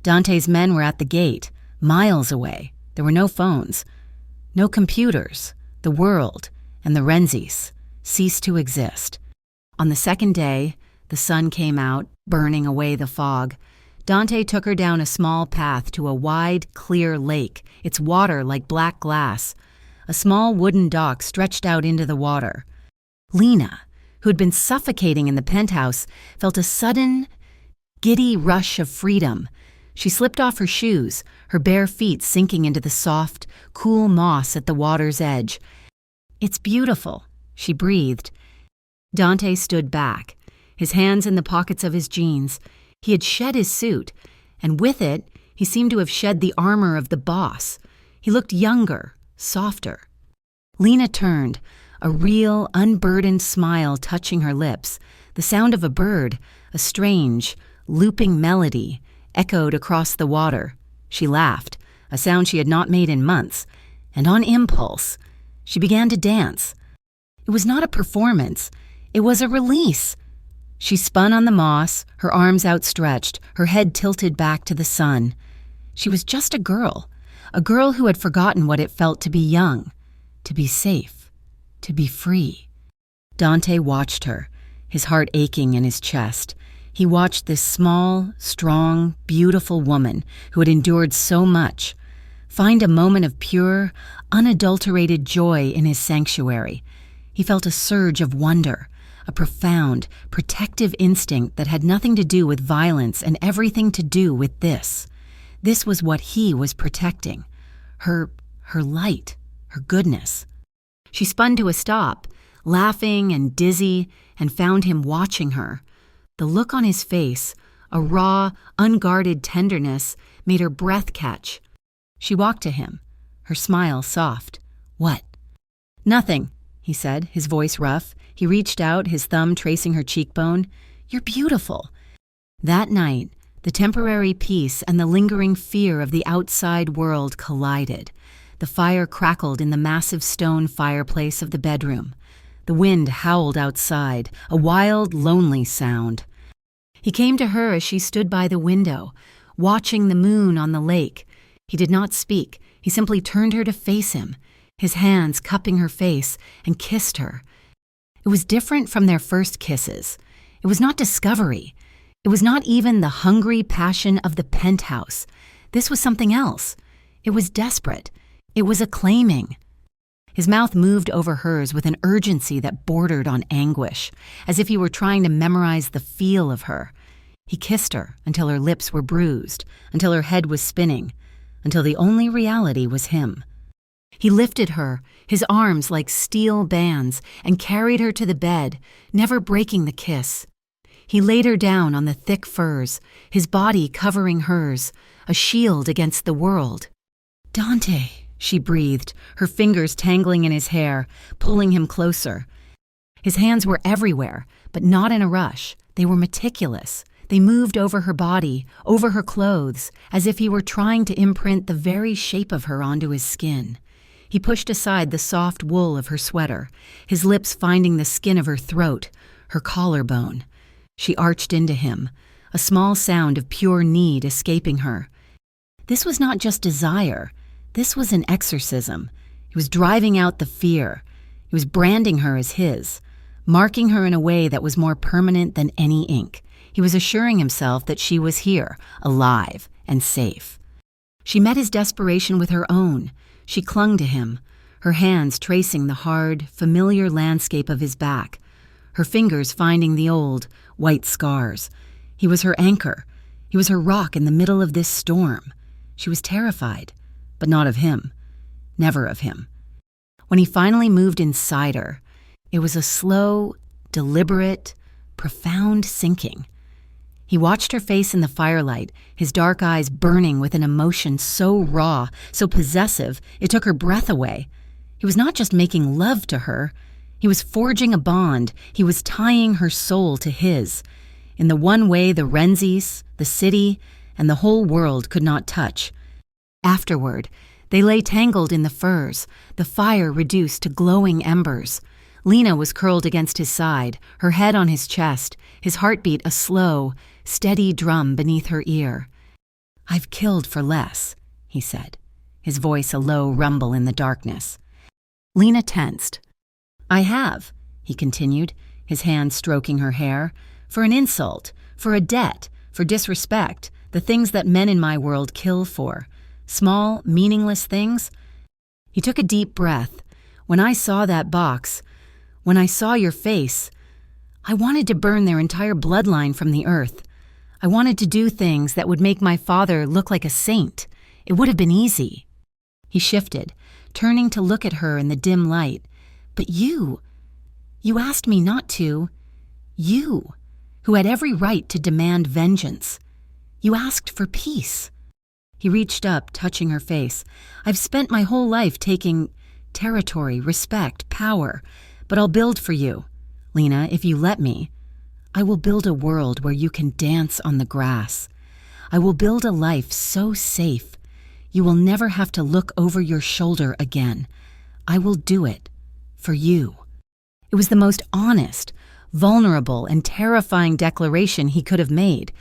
Dante's men were at the gate, miles away. There were no phones. No computers, the world, and the Renzis ceased to exist. On the second day, the sun came out, burning away the fog. Dante took her down a small path to a wide, clear lake, its water like black glass. A small wooden dock stretched out into the water. Lena, who had been suffocating in the penthouse, felt a sudden, giddy rush of freedom. She slipped off her shoes, her bare feet sinking into the soft, cool moss at the water's edge. "It's beautiful," she breathed. Dante stood back, his hands in the pockets of his jeans. He had shed his suit, and with it, he seemed to have shed the armor of the boss. He looked younger, softer. Lena turned, a real, unburdened smile touching her lips. The sound of a bird, a strange, looping melody, echoed across the water. She laughed, a sound she had not made in months, and on impulse, she began to dance. It was not a performance, it was a release. She spun on the moss, her arms outstretched, her head tilted back to the sun. She was just a girl who had forgotten what it felt to be young, to be safe, to be free. Dante watched her, his heart aching in his chest. He watched this small, strong, beautiful woman who had endured so much find a moment of pure, unadulterated joy in his sanctuary. He felt a surge of wonder, a profound, protective instinct that had nothing to do with violence and everything to do with this. This was what he was protecting. Her light, her goodness. She spun to a stop, laughing and dizzy, and found him watching her. The look on his face, a raw, unguarded tenderness, made her breath catch. She walked to him, her smile soft. "What?" "Nothing," he said, his voice rough. He reached out, his thumb tracing her cheekbone. "You're beautiful." That night, the temporary peace and the lingering fear of the outside world collided. The fire crackled in the massive stone fireplace of the bedroom. The wind howled outside, a wild, lonely sound. He came to her as she stood by the window, watching the moon on the lake. He did not speak. He simply turned her to face him, his hands cupping her face, and kissed her. It was different from their first kisses. It was not discovery. It was not even the hungry passion of the penthouse. This was something else. It was desperate. It was acclaiming. His mouth moved over hers with an urgency that bordered on anguish, as if he were trying to memorize the feel of her. He kissed her until her lips were bruised, until her head was spinning, until the only reality was him. He lifted her, his arms like steel bands, and carried her to the bed, never breaking the kiss. He laid her down on the thick furs, his body covering hers, a shield against the world. "Dante," she breathed, her fingers tangling in his hair, pulling him closer. His hands were everywhere, but not in a rush. They were meticulous. They moved over her body, over her clothes, as if he were trying to imprint the very shape of her onto his skin. He pushed aside the soft wool of her sweater, his lips finding the skin of her throat, her collarbone. She arched into him, a small sound of pure need escaping her. This was not just desire. This was an exorcism. He was driving out the fear. He was branding her as his, marking her in a way that was more permanent than any ink. He was assuring himself that she was here, alive and safe. She met his desperation with her own. She clung to him, her hands tracing the hard, familiar landscape of his back, her fingers finding the old, white scars. He was her anchor. He was her rock in the middle of this storm. She was terrified, but not of him, never of him. When he finally moved inside her, it was a slow, deliberate, profound sinking. He watched her face in the firelight, his dark eyes burning with an emotion so raw, so possessive, it took her breath away. He was not just making love to her. He was forging a bond. He was tying her soul to his, in the one way the Renzis, the city, and the whole world could not touch. Afterward, they lay tangled in the furs, the fire reduced to glowing embers. Lena was curled against his side, her head on his chest, his heartbeat a slow, steady drum beneath her ear. "I've killed for less," he said. his voice a low rumble in the darkness. Lena tensed. "I have," he continued, his hand stroking her hair, "for an insult, for a debt, for disrespect, the things that men in my world kill for. Small, meaningless things." He took a deep breath. "When I saw that box, when I saw your face, I wanted to burn their entire bloodline from the earth. I wanted to do things that would make my father look like a saint. It would have been easy." He shifted, turning to look at her in the dim light. "But you asked me not to. You, who had every right to demand vengeance. You asked for peace." He reached up, touching her face. "I've spent my whole life taking territory, respect, power, but I'll build for you. Lena, if you let me, I will build a world where you can dance on the grass. I will build a life so safe you will never have to look over your shoulder again. I will do it for you." It was the most honest, vulnerable, and terrifying declaration he could have made.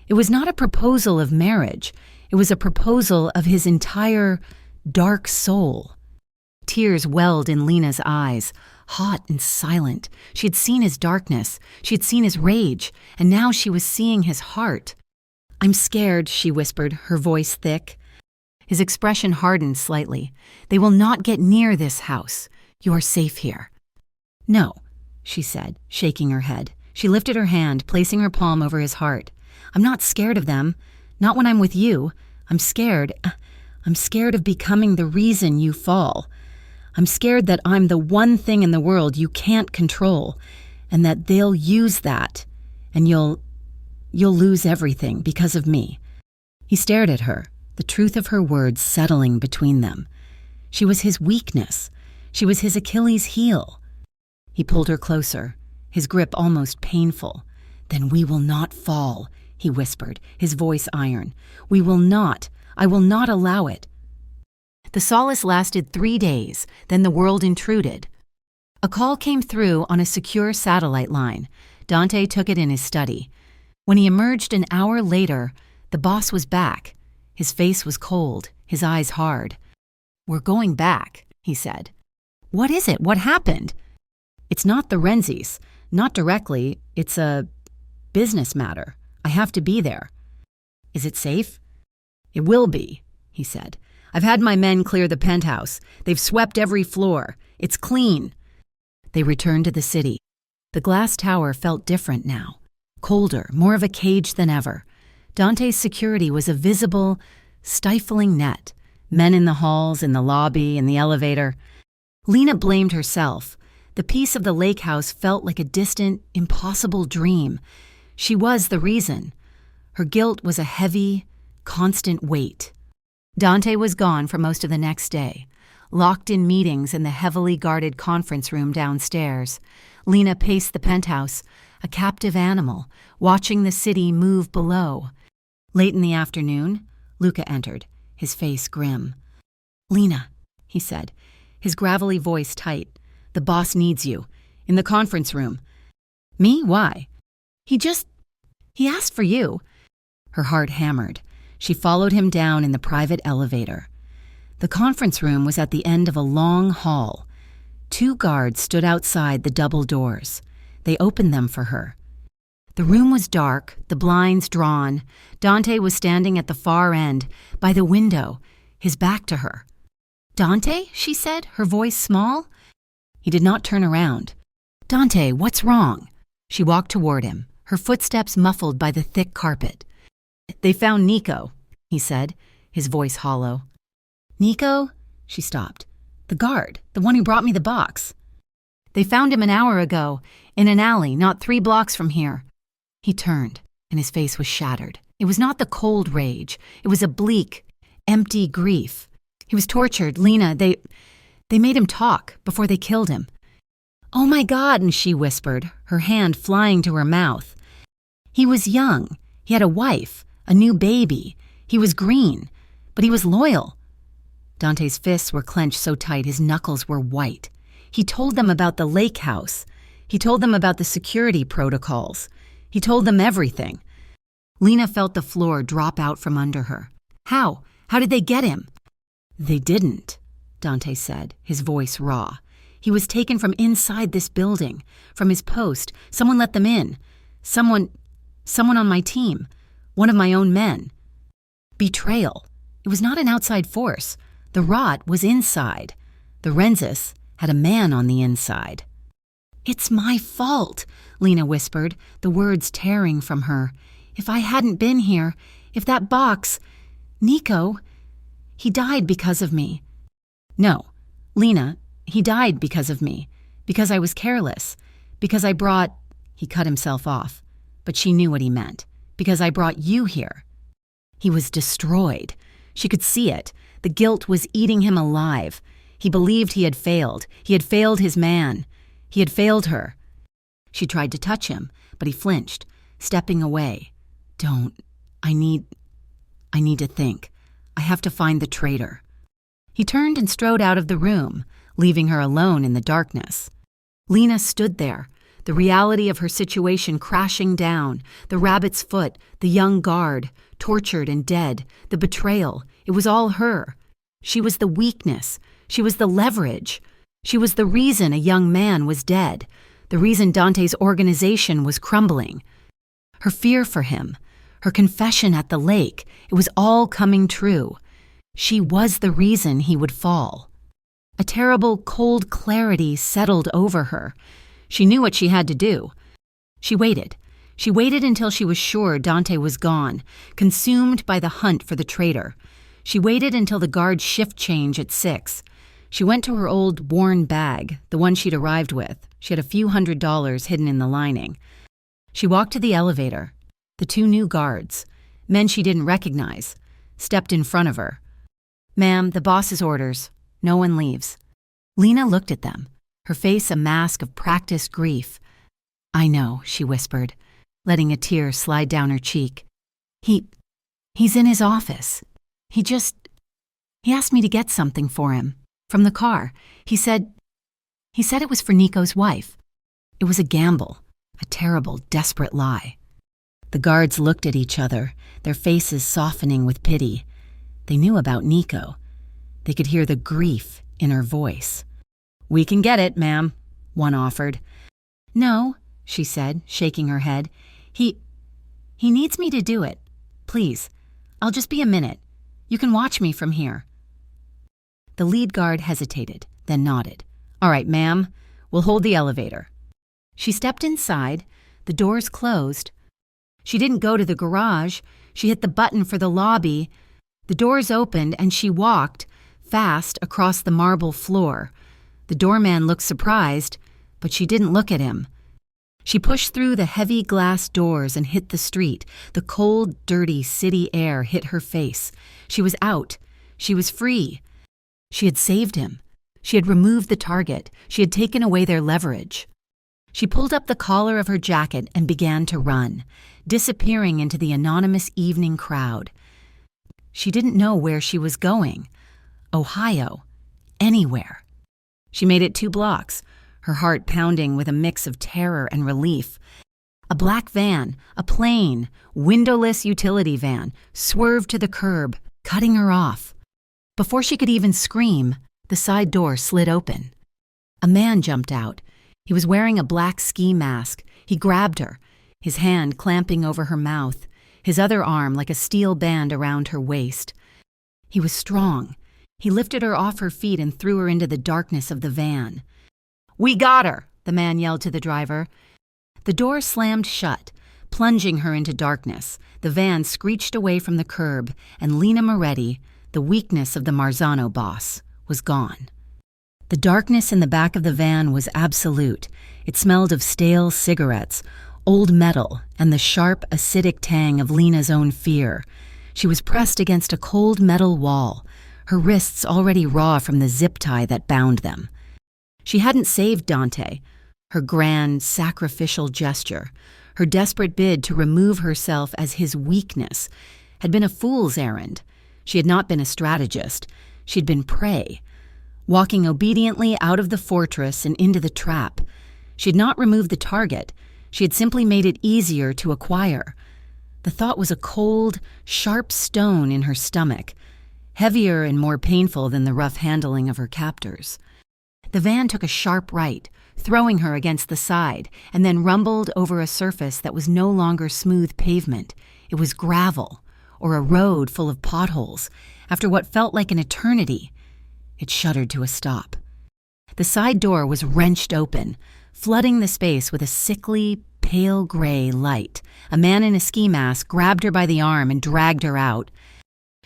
It was not a proposal of marriage. It was a proposal of his entire dark soul. Tears welled in Lena's eyes, hot and silent. She had seen his darkness. She had seen his rage, and now she was seeing his heart. "I'm scared," she whispered, her voice thick. His expression hardened slightly. "They will not get near this house. You are safe here." "No," she said, shaking her head. She lifted her hand, placing her palm over his heart. "I'm not scared of them. Not when I'm with you. I'm scared of becoming the reason you fall. I'm scared that I'm the one thing in the world you can't control, and that they'll use that, and you'll lose everything because of me." He stared at her, the truth of her words settling between them. She was his weakness. She was his Achilles heel. He pulled her closer, his grip almost painful. "Then we will not fall," he whispered, his voice iron. "I will not allow it." The solace lasted 3 days, then the world intruded. A call came through on a secure satellite line. Dante took it in his study. When he emerged an hour later, the boss was back. His face was cold, his eyes hard. "We're going back," he said. "What is it? What happened?" "It's not the Renzis. Not directly. It's a business matter. I have to be there." "Is it safe?" "It will be," he said. "I've had my men clear the penthouse. They've swept every floor. It's clean." They returned to the city. The glass tower felt different now. Colder, more of a cage than ever. Dante's security was a visible, stifling net. Men in the halls, in the lobby, in the elevator. Lena blamed herself. The peace of the lake house felt like a distant, impossible dream. She was the reason. Her guilt was a heavy, constant weight. Dante was gone for most of the next day, locked in meetings in the heavily guarded conference room downstairs. Lena paced the penthouse, a captive animal, watching the city move below. Late in the afternoon, Luca entered, his face grim. "Lena," he said, his gravelly voice tight, "the boss needs you. In the conference room." "Me? Why?" He asked for you." Her heart hammered. She followed him down in the private elevator. The conference room was at the end of a long hall. 2 guards stood outside the double doors. They opened them for her. The room was dark, the blinds drawn. Dante was standing at the far end, by the window, his back to her. "Dante?" she said, her voice small. He did not turn around. "Dante, what's wrong?" She walked toward him, her footsteps muffled by the thick carpet. "They found Nico," he said, his voice hollow. "Nico?" She stopped. "The guard, the one who brought me the box." "They found him an hour ago, in an alley not 3 blocks from here." He turned, and his face was shattered. It was not the cold rage. It was a bleak, empty grief. He was tortured. "Lena, they made him talk before they killed him." "Oh my God," and she whispered, her hand flying to her mouth. "He was young. He had a wife, a new baby. He was green, but he was loyal." Dante's fists were clenched so tight his knuckles were white. He told them about the lake house. He told them about the security protocols. He told them everything. Lena felt the floor drop out from under her. How? How did they get him? They didn't, Dante said, his voice raw. He was taken from inside this building, from his post. Someone let them in. Someone on my team. One of my own men. Betrayal. It was not an outside force. The rot was inside. The Renzis had a man on the inside. It's my fault, Lena whispered, the words tearing from her. If I hadn't been here, if that box... Nico, he died because of me. No, Lena, he died because of me. Because I was careless. Because I brought... He cut himself off, but she knew what he meant. Because I brought you here. He was destroyed. She could see it. The guilt was eating him alive. He believed he had failed. He had failed his man. He had failed her. She tried to touch him, but he flinched, stepping away. Don't. I need to think. I have to find the traitor. He turned and strode out of the room, leaving her alone in the darkness. Lena stood there, the reality of her situation crashing down, the rabbit's foot, the young guard, tortured and dead, the betrayal. It was all her. She was the weakness. She was the leverage. She was the reason a young man was dead, the reason Dante's organization was crumbling. Her fear for him, her confession at the lake, it was all coming true. She was the reason he would fall. A terrible, cold clarity settled over her. She knew what she had to do. She waited. She waited until she was sure Dante was gone, consumed by the hunt for the traitor. She waited until the guard's shift change at 6. She went to her old, worn bag, the one she'd arrived with. She had a few $100s hidden in the lining. She walked to the elevator. The 2 new guards, men she didn't recognize, stepped in front of her. "Ma'am, the boss's orders. No one leaves." Lena looked at them, her face a mask of practiced grief. "I know," she whispered, letting a tear slide down her cheek. He's in his office. He asked me to get something for him. From the car. He said it was for Nico's wife. It was a gamble, a terrible, desperate lie. The guards looked at each other, their faces softening with pity. They knew about Nico. They could hear the grief in her voice. "We can get it, ma'am," one offered. "No," she said, shaking her head. He needs me to do it. Please, I'll just be a minute. You can watch me from here." The lead guard hesitated, then nodded. "All right, ma'am, we'll hold the elevator." She stepped inside. The doors closed. She didn't go to the garage. She hit the button for the lobby. The doors opened and she walked, fast, across the marble floor. The doorman looked surprised, but she didn't look at him. She pushed through the heavy glass doors and hit the street. The cold, dirty city air hit her face. She was out. She was free. She had saved him. She had removed the target. She had taken away their leverage. She pulled up the collar of her jacket and began to run, disappearing into the anonymous evening crowd. She didn't know where she was going. Ohio. Anywhere. She made it 2 blocks, her heart pounding with a mix of terror and relief. A black van, a plain, windowless utility van, swerved to the curb, cutting her off. Before she could even scream, the side door slid open. A man jumped out. He was wearing a black ski mask. He grabbed her, his hand clamping over her mouth, his other arm like a steel band around her waist. He was strong. He lifted her off her feet and threw her into the darkness of the van. "We got her!" the man yelled to the driver. The door slammed shut, plunging her into darkness. The van screeched away from the curb, and Lena Moretti, the weakness of the Marzano boss, was gone. The darkness in the back of the van was absolute. It smelled of stale cigarettes, old metal, and the sharp, acidic tang of Lena's own fear. She was pressed against a cold metal wall, her wrists already raw from the zip tie that bound them. She hadn't saved Dante. Her grand, sacrificial gesture, her desperate bid to remove herself as his weakness, had been a fool's errand. She had not been a strategist. She'd been prey, walking obediently out of the fortress and into the trap. She had not removed the target. She had simply made it easier to acquire. The thought was a cold, sharp stone in her stomach. heavier and more painful than the rough handling of her captors. The van took a sharp right, throwing her against the side, and then rumbled over a surface that was no longer smooth pavement. It was gravel, or a road full of potholes. After what felt like an eternity, it shuddered to a stop. The side door was wrenched open, flooding the space with a sickly, pale gray light. A man in a ski mask grabbed her by the arm and dragged her out.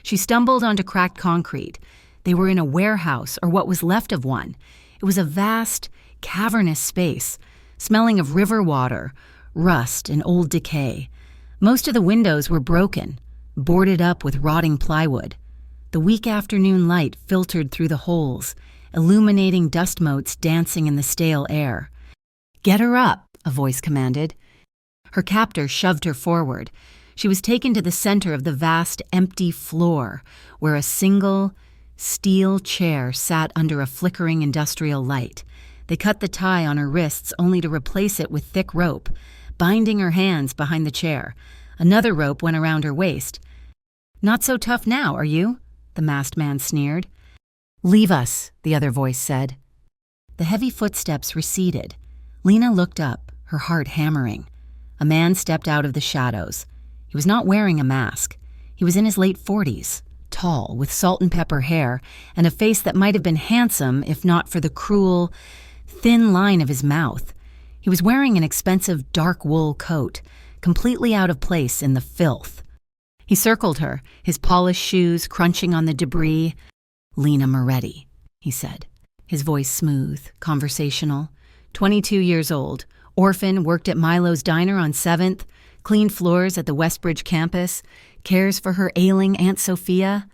She stumbled onto cracked concrete. They were in a warehouse, or what was left of one. It was a vast, cavernous space, smelling of river water, rust, and old decay. Most of the windows were broken, boarded up with rotting plywood. The weak afternoon light filtered through the holes, illuminating dust motes dancing in the stale air. "Get her up," a voice commanded. Her captor shoved her forward. She was taken to the center of the vast, empty floor, where a single, steel chair sat under a flickering industrial light. They cut the tie on her wrists only to replace it with thick rope, binding her hands behind the chair. Another rope went around her waist. "Not so tough now, are you?" the masked man sneered. "Leave us," the other voice said. The heavy footsteps receded. Lena looked up, her heart hammering. A man stepped out of the shadows. He was not wearing a mask. He was in his late 40s, tall, with salt and pepper hair, and a face that might have been handsome if not for the cruel, thin line of his mouth. He was wearing an expensive dark wool coat, completely out of place in the filth. He circled her, his polished shoes crunching on the debris. "Lena Moretti," he said, his voice smooth, conversational. 22 years old, orphan, worked at Milo's Diner on 7th, cleaned floors at the Westbridge campus, cares for her ailing Aunt Sophia.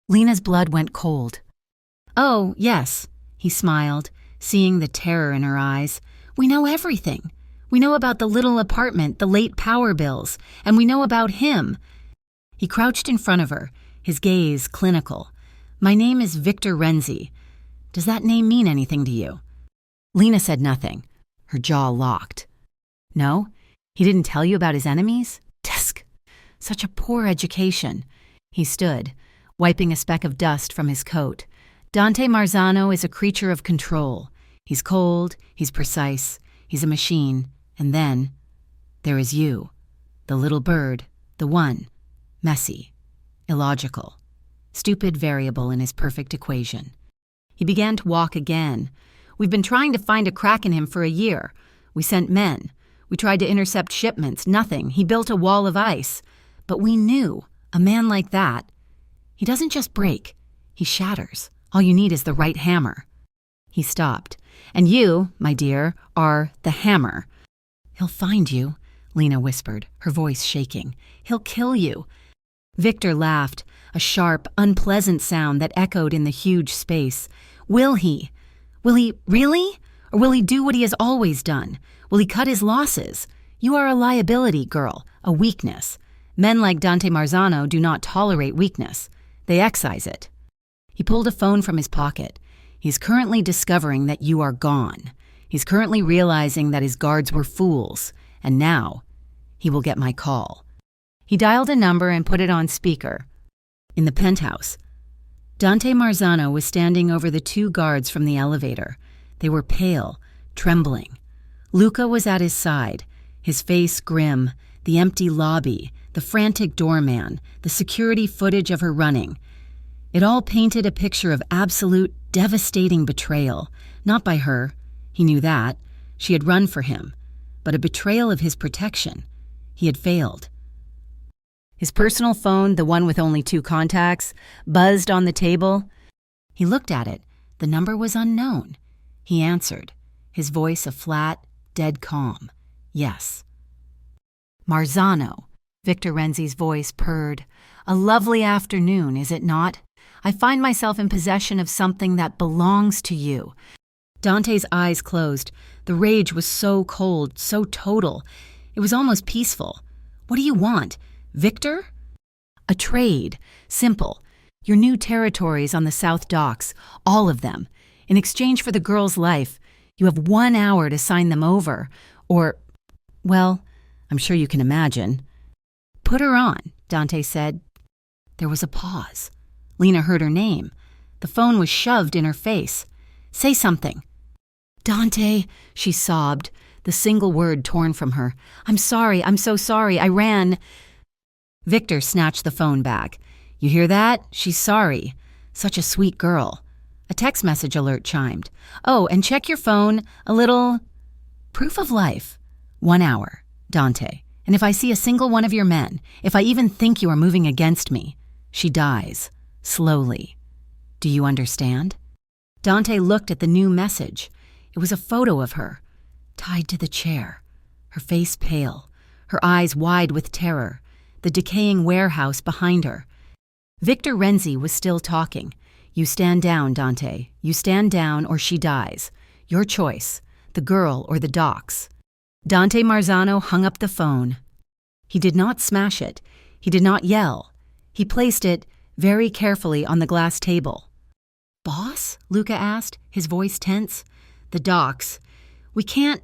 Lena's blood went cold. "Oh, yes," he smiled, seeing the terror in her eyes. "We know everything. We know about the little apartment, the late power bills, and we know about him." He crouched in front of her, his gaze clinical. "My name is Victor Renzi. Does that name mean anything to you?" Lena said nothing, her jaw locked. "No? He didn't tell you about his enemies? Tisk! Such a poor education." He stood, wiping a speck of dust from his coat. "Dante Marzano is a creature of control. He's cold, he's precise, he's a machine. And then there is you, the little bird, the one, messy, illogical, stupid variable in his perfect equation." He began to walk again. "We've been trying to find a crack in him for a year. We sent men. We tried to intercept shipments. Nothing. He built a wall of ice. But we knew, a man like that, he doesn't just break. He shatters. All you need is the right hammer." He stopped. "And you, my dear, are the hammer." "He'll find you," Lena whispered, her voice shaking. "He'll kill you." Victor laughed, a sharp, unpleasant sound that echoed in the huge space. "Will he? Will he really? Or will he do what he has always done? Will he cut his losses? You are a liability, girl, a weakness. Men like Dante Marzano do not tolerate weakness. They excise it." He pulled a phone from his pocket. "He's currently discovering that you are gone. He's currently realizing that his guards were fools. And now, he will get my call." He dialed a number and put it on speaker. In the penthouse, Dante Marzano was standing over the two guards from the elevator. They were pale, trembling. Luca was at his side, his face grim, the empty lobby, the frantic doorman, the security footage of her running. It all painted a picture of absolute, devastating betrayal. Not by her. He knew that. She had run for him. But a betrayal of his protection. He had failed. His personal phone, the one with only 2 contacts, buzzed on the table. He looked at it. The number was unknown. He answered, his voice a flat, dead calm. "Yes." "Marzano," Victor Renzi's voice purred. "A lovely afternoon, is it not? I find myself in possession of something that belongs to you." Dante's eyes closed. The rage was so cold, so total. It was almost peaceful. "What do you want? Victor?" "A trade. Simple. Your new territories on the South Docks. All of them. In exchange for the girl's life. You have 1 hour to sign them over. Or, well, I'm sure you can imagine." "Put her on," Dante said. There was a pause. Lena heard her name. The phone was shoved in her face. "Say something." "Dante," she sobbed, the single word torn from her. "I'm sorry, I'm so sorry, I ran." Victor snatched the phone back. "You hear that? She's sorry. Such a sweet girl." A text message alert chimed. "Oh, and check your phone, a little proof of life. 1 hour, Dante. And if I see a single one of your men, if I even think you are moving against me, she dies, slowly. Do you understand?" Dante looked at the new message. It was a photo of her, tied to the chair, her face pale, her eyes wide with terror, the decaying warehouse behind her. Victor Renzi was still talking. "You stand down, Dante. You stand down or she dies. Your choice, the girl or the docks." Dante Marzano hung up the phone. He did not smash it. He did not yell. He placed it very carefully on the glass table. "Boss?" Luca asked, his voice tense. "The docks. We can't—"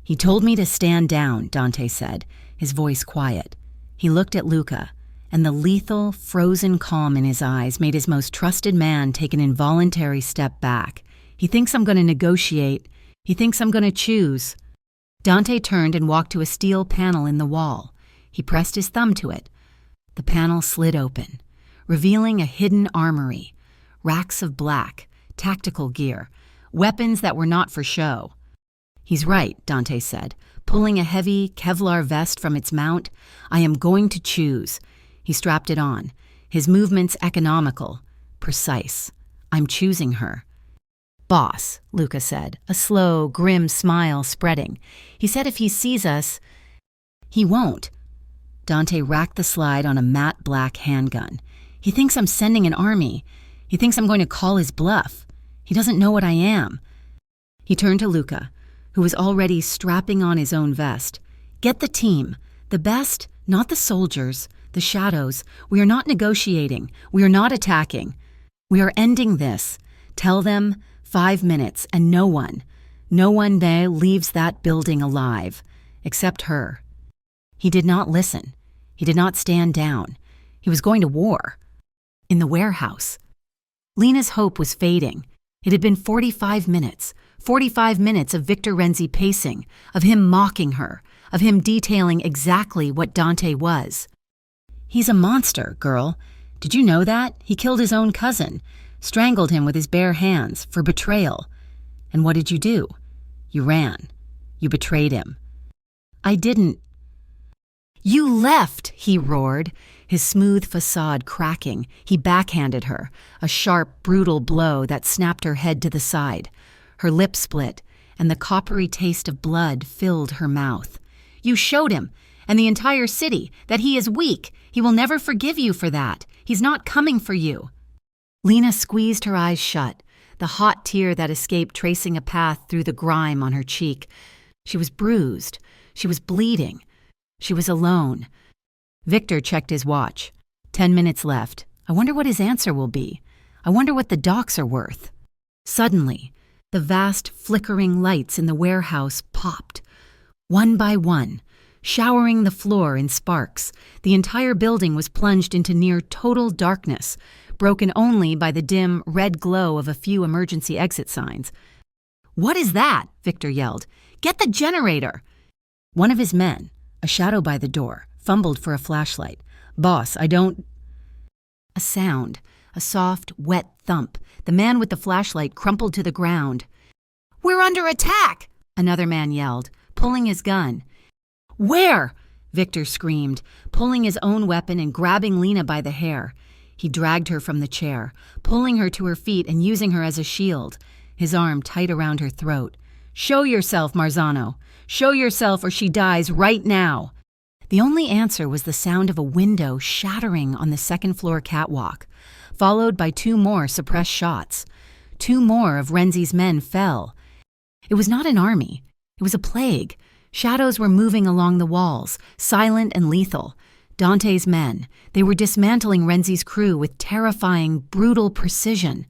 "He told me to stand down," Dante said, his voice quiet. He looked at Luca, and the lethal, frozen calm in his eyes made his most trusted man take an involuntary step back. "He thinks I'm going to negotiate. He thinks I'm going to choose." Dante turned and walked to a steel panel in the wall. He pressed his thumb to it. The panel slid open, revealing a hidden armory, racks of black, tactical gear, weapons that were not for show. "He's right," Dante said, pulling a heavy Kevlar vest from its mount. "I am going to choose." He strapped it on, his movements economical, precise. "I'm choosing her." "Boss," Luca said, a slow, grim smile spreading. "He said if he sees us—" "He won't." Dante racked the slide on a matte black handgun. "He thinks I'm sending an army. He thinks I'm going to call his bluff. He doesn't know what I am." He turned to Luca, who was already strapping on his own vest. "Get the team. The best, not the soldiers, the shadows. We are not negotiating. We are not attacking. We are ending this. Tell them 5 minutes, and no one there leaves that building alive, except her." He did not listen. He did not stand down. He was going to war. In the warehouse. Lena's hope was fading. It had been 45 minutes of Victor Renzi pacing, of him mocking her, of him detailing exactly what Dante was. "He's a monster, girl. Did you know that? He killed his own cousin, strangled him with his bare hands for betrayal. And what did you do? You ran. You betrayed him." "I didn't." "You left," he roared, his smooth facade cracking. He backhanded her, a sharp, brutal blow that snapped her head to the side. Her lip split, and the coppery taste of blood filled her mouth. "You showed him, and the entire city, that he is weak. He will never forgive you for that. He's not coming for you." Lena squeezed her eyes shut, the hot tear that escaped tracing a path through the grime on her cheek. She was bruised. She was bleeding. She was alone. Victor checked his watch. 10 minutes left. I wonder what his answer will be. I wonder what the docks are worth. Suddenly, the vast flickering lights in the warehouse popped, one by one, showering the floor in sparks. The entire building was plunged into near total darkness, broken only by the dim red glow of a few emergency exit signs. "What is that?" Victor yelled. "Get the generator!" One of his men, a shadow by the door, fumbled for a flashlight. "Boss, I don't—" A sound, a soft, wet thump. The man with the flashlight crumpled to the ground. "We're under attack!" another man yelled, pulling his gun. "Where?" Victor screamed, pulling his own weapon and grabbing Lena by the hair. He dragged her from the chair, pulling her to her feet and using her as a shield, his arm tight around her throat. "Show yourself, Marzano. Show yourself or she dies right now." The only answer was the sound of a window shattering on the second-floor catwalk, followed by 2 more suppressed shots. 2 more of Renzi's men fell. It was not an army. It was a plague. Shadows were moving along the walls, silent and lethal. Dante's men. They were dismantling Renzi's crew with terrifying, brutal precision.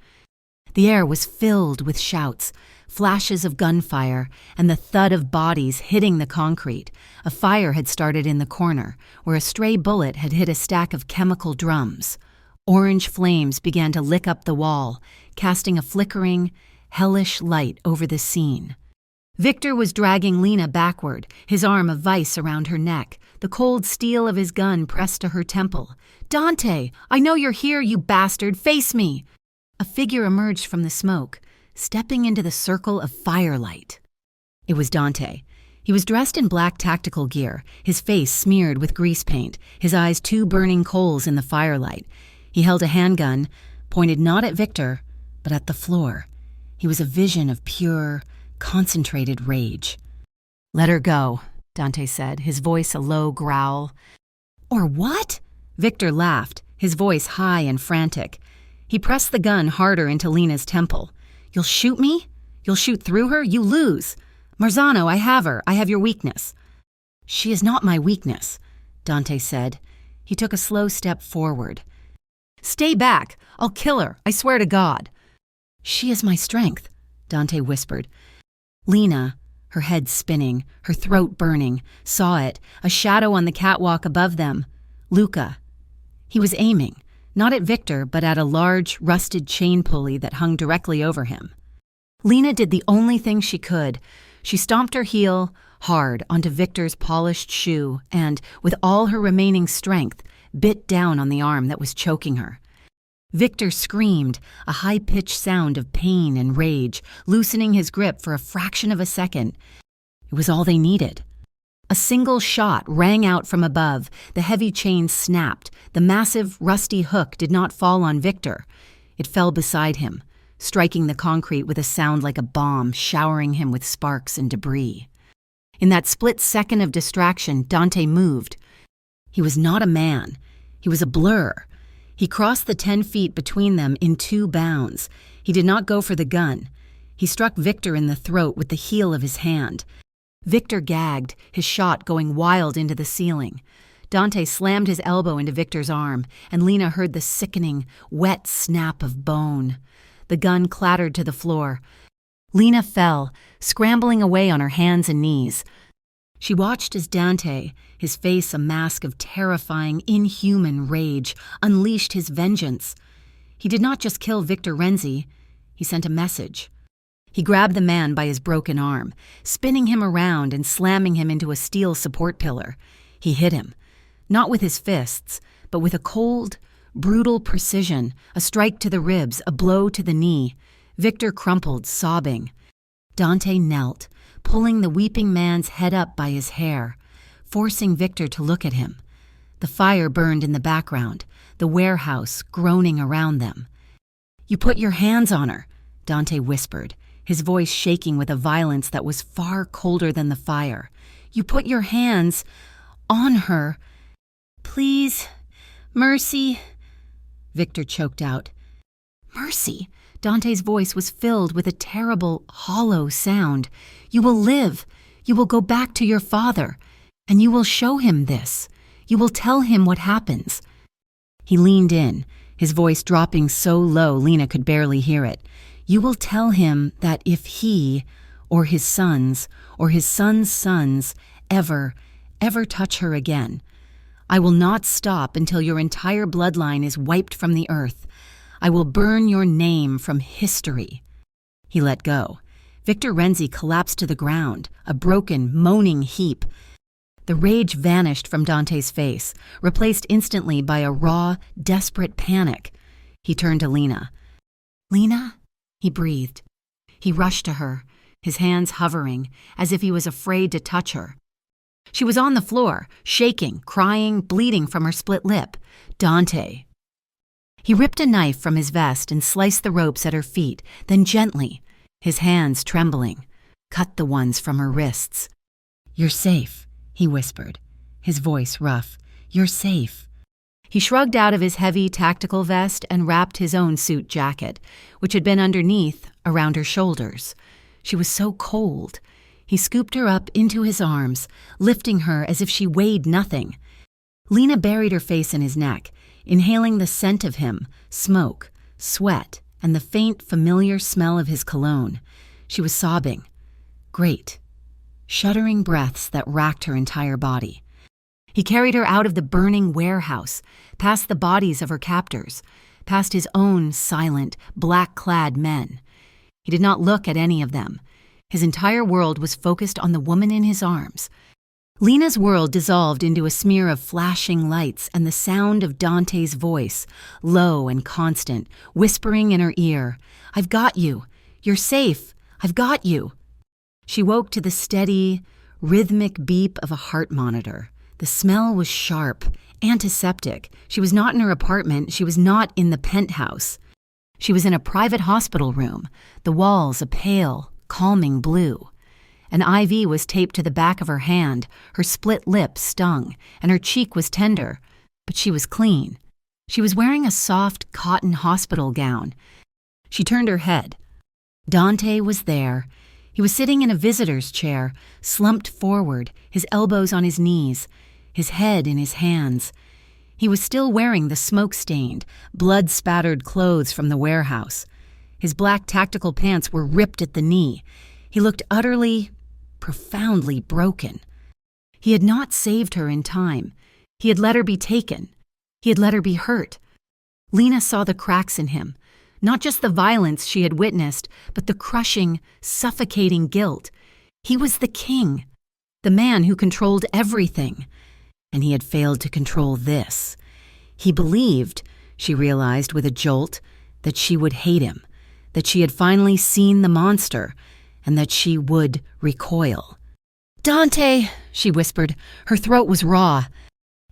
The air was filled with shouts, flashes of gunfire, and the thud of bodies hitting the concrete. A fire had started in the corner, where a stray bullet had hit a stack of chemical drums. Orange flames began to lick up the wall, casting a flickering, hellish light over the scene. Victor was dragging Lena backward, his arm a vice around her neck, the cold steel of his gun pressed to her temple. "Dante, I know you're here, you bastard! Face me!" A figure emerged from the smoke, stepping into the circle of firelight. It was Dante. He was dressed in black tactical gear, his face smeared with grease paint, his eyes two burning coals in the firelight. He held a handgun, pointed not at Victor, but at the floor. He was a vision of pure, concentrated rage. "Let her go," Dante said, his voice a low growl. "Or what?" Victor laughed, his voice high and frantic. He pressed the gun harder into Lena's temple. "You'll shoot me? You'll shoot through her? You lose. Marzano, I have her. I have your weakness." "She is not my weakness," Dante said. He took a slow step forward. "Stay back. I'll kill her. I swear to God." "She is my strength," Dante whispered. Lena, her head spinning, her throat burning, saw it, a shadow on the catwalk above them. Luca. He was aiming, not at Victor, but at a large, rusted chain pulley that hung directly over him. Lena did the only thing she could. She stomped her heel hard onto Victor's polished shoe and, with all her remaining strength, bit down on the arm that was choking her. Victor screamed, a high-pitched sound of pain and rage, loosening his grip for a fraction of a second. It was all they needed. A single shot rang out from above, the heavy chain snapped, the massive, rusty hook did not fall on Victor. It fell beside him, striking the concrete with a sound like a bomb, showering him with sparks and debris. In that split second of distraction, Dante moved. He was not a man. He was a blur. He crossed the 10 feet between them in 2 bounds. He did not go for the gun. He struck Victor in the throat with the heel of his hand. Victor gagged, his shot going wild into the ceiling. Dante slammed his elbow into Victor's arm, and Lena heard the sickening, wet snap of bone. The gun clattered to the floor. Lena fell, scrambling away on her hands and knees. She watched as Dante, his face a mask of terrifying, inhuman rage, unleashed his vengeance. He did not just kill Victor Renzi, he sent a message. He grabbed the man by his broken arm, spinning him around and slamming him into a steel support pillar. He hit him, not with his fists, but with a cold, brutal precision, a strike to the ribs, a blow to the knee. Victor crumpled, sobbing. Dante knelt, pulling the weeping man's head up by his hair, forcing Victor to look at him. The fire burned in the background, the warehouse groaning around them. "You put your hands on her," Dante whispered, his voice shaking with a violence that was far colder than the fire. "You put your hands on her. Please, mercy." Victor choked out. "Mercy?" Dante's voice was filled with a terrible, hollow sound. "You will live. You will go back to your father. And you will show him this. You will tell him what happens." He leaned in, his voice dropping so low Lena could barely hear it. "You will tell him that if he, or his sons, or his sons' sons, ever touch her again, I will not stop until your entire bloodline is wiped from the earth. I will burn your name from history." He let go. Victor Renzi collapsed to the ground, a broken, moaning heap. The rage vanished from Dante's face, replaced instantly by a raw, desperate panic. He turned to Lena. "Lena?" he breathed. He rushed to her, his hands hovering, as if he was afraid to touch her. She was on the floor, shaking, crying, bleeding from her split lip. "Dante." He ripped a knife from his vest and sliced the ropes at her feet, then gently, his hands trembling, cut the ones from her wrists. "You're safe," he whispered, his voice rough. "You're safe." He shrugged out of his heavy tactical vest and wrapped his own suit jacket, which had been underneath, around her shoulders. She was so cold. He scooped her up into his arms, lifting her as if she weighed nothing. Lena buried her face in his neck, inhaling the scent of him, smoke, sweat, and the faint, familiar smell of his cologne. She was sobbing. Great, shuddering breaths that racked her entire body. He carried her out of the burning warehouse, past the bodies of her captors, past his own silent, black-clad men. He did not look at any of them. His entire world was focused on the woman in his arms. Lena's world dissolved into a smear of flashing lights and the sound of Dante's voice, low and constant, whispering in her ear, "I've got you. You're safe. I've got you." She woke to the steady, rhythmic beep of a heart monitor. The smell was sharp, antiseptic. She was not in her apartment. She was not in the penthouse. She was in a private hospital room, the walls a pale, calming blue. An IV was taped to the back of her hand, her split lip stung, and her cheek was tender, but she was clean. She was wearing a soft cotton hospital gown. She turned her head. Dante was there. He was sitting in a visitor's chair, slumped forward, his elbows on his knees, his head in his hands. He was still wearing the smoke-stained, blood-spattered clothes from the warehouse. His black tactical pants were ripped at the knee. He looked utterly, profoundly broken. He had not saved her in time. He had let her be taken. He had let her be hurt. Lena saw the cracks in him, not just the violence she had witnessed, but the crushing, suffocating guilt. He was the king, the man who controlled everything. And he had failed to control this. He believed, she realized with a jolt, that she would hate him, that she had finally seen the monster, and that she would recoil. "Dante," she whispered. Her throat was raw.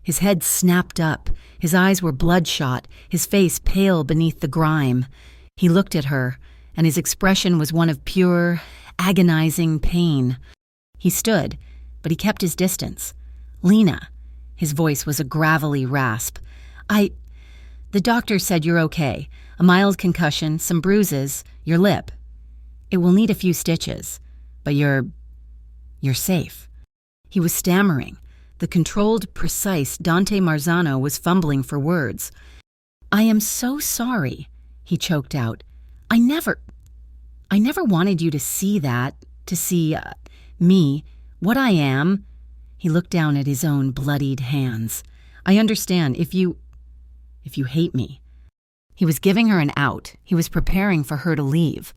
His head snapped up. His eyes were bloodshot, his face pale beneath the grime. He looked at her, and his expression was one of pure, agonizing pain. He stood, but he kept his distance. "Lena," his voice was a gravelly rasp. The doctor said you're okay. A mild concussion, some bruises, your lip. It will need a few stitches, but you're safe." He was stammering. The controlled, precise Dante Marzano was fumbling for words. "I am so sorry," he choked out. I never wanted you to see that, to see me, what I am." He looked down at his own bloodied hands. "I understand if you hate me." He was giving her an out. He was preparing for her to leave.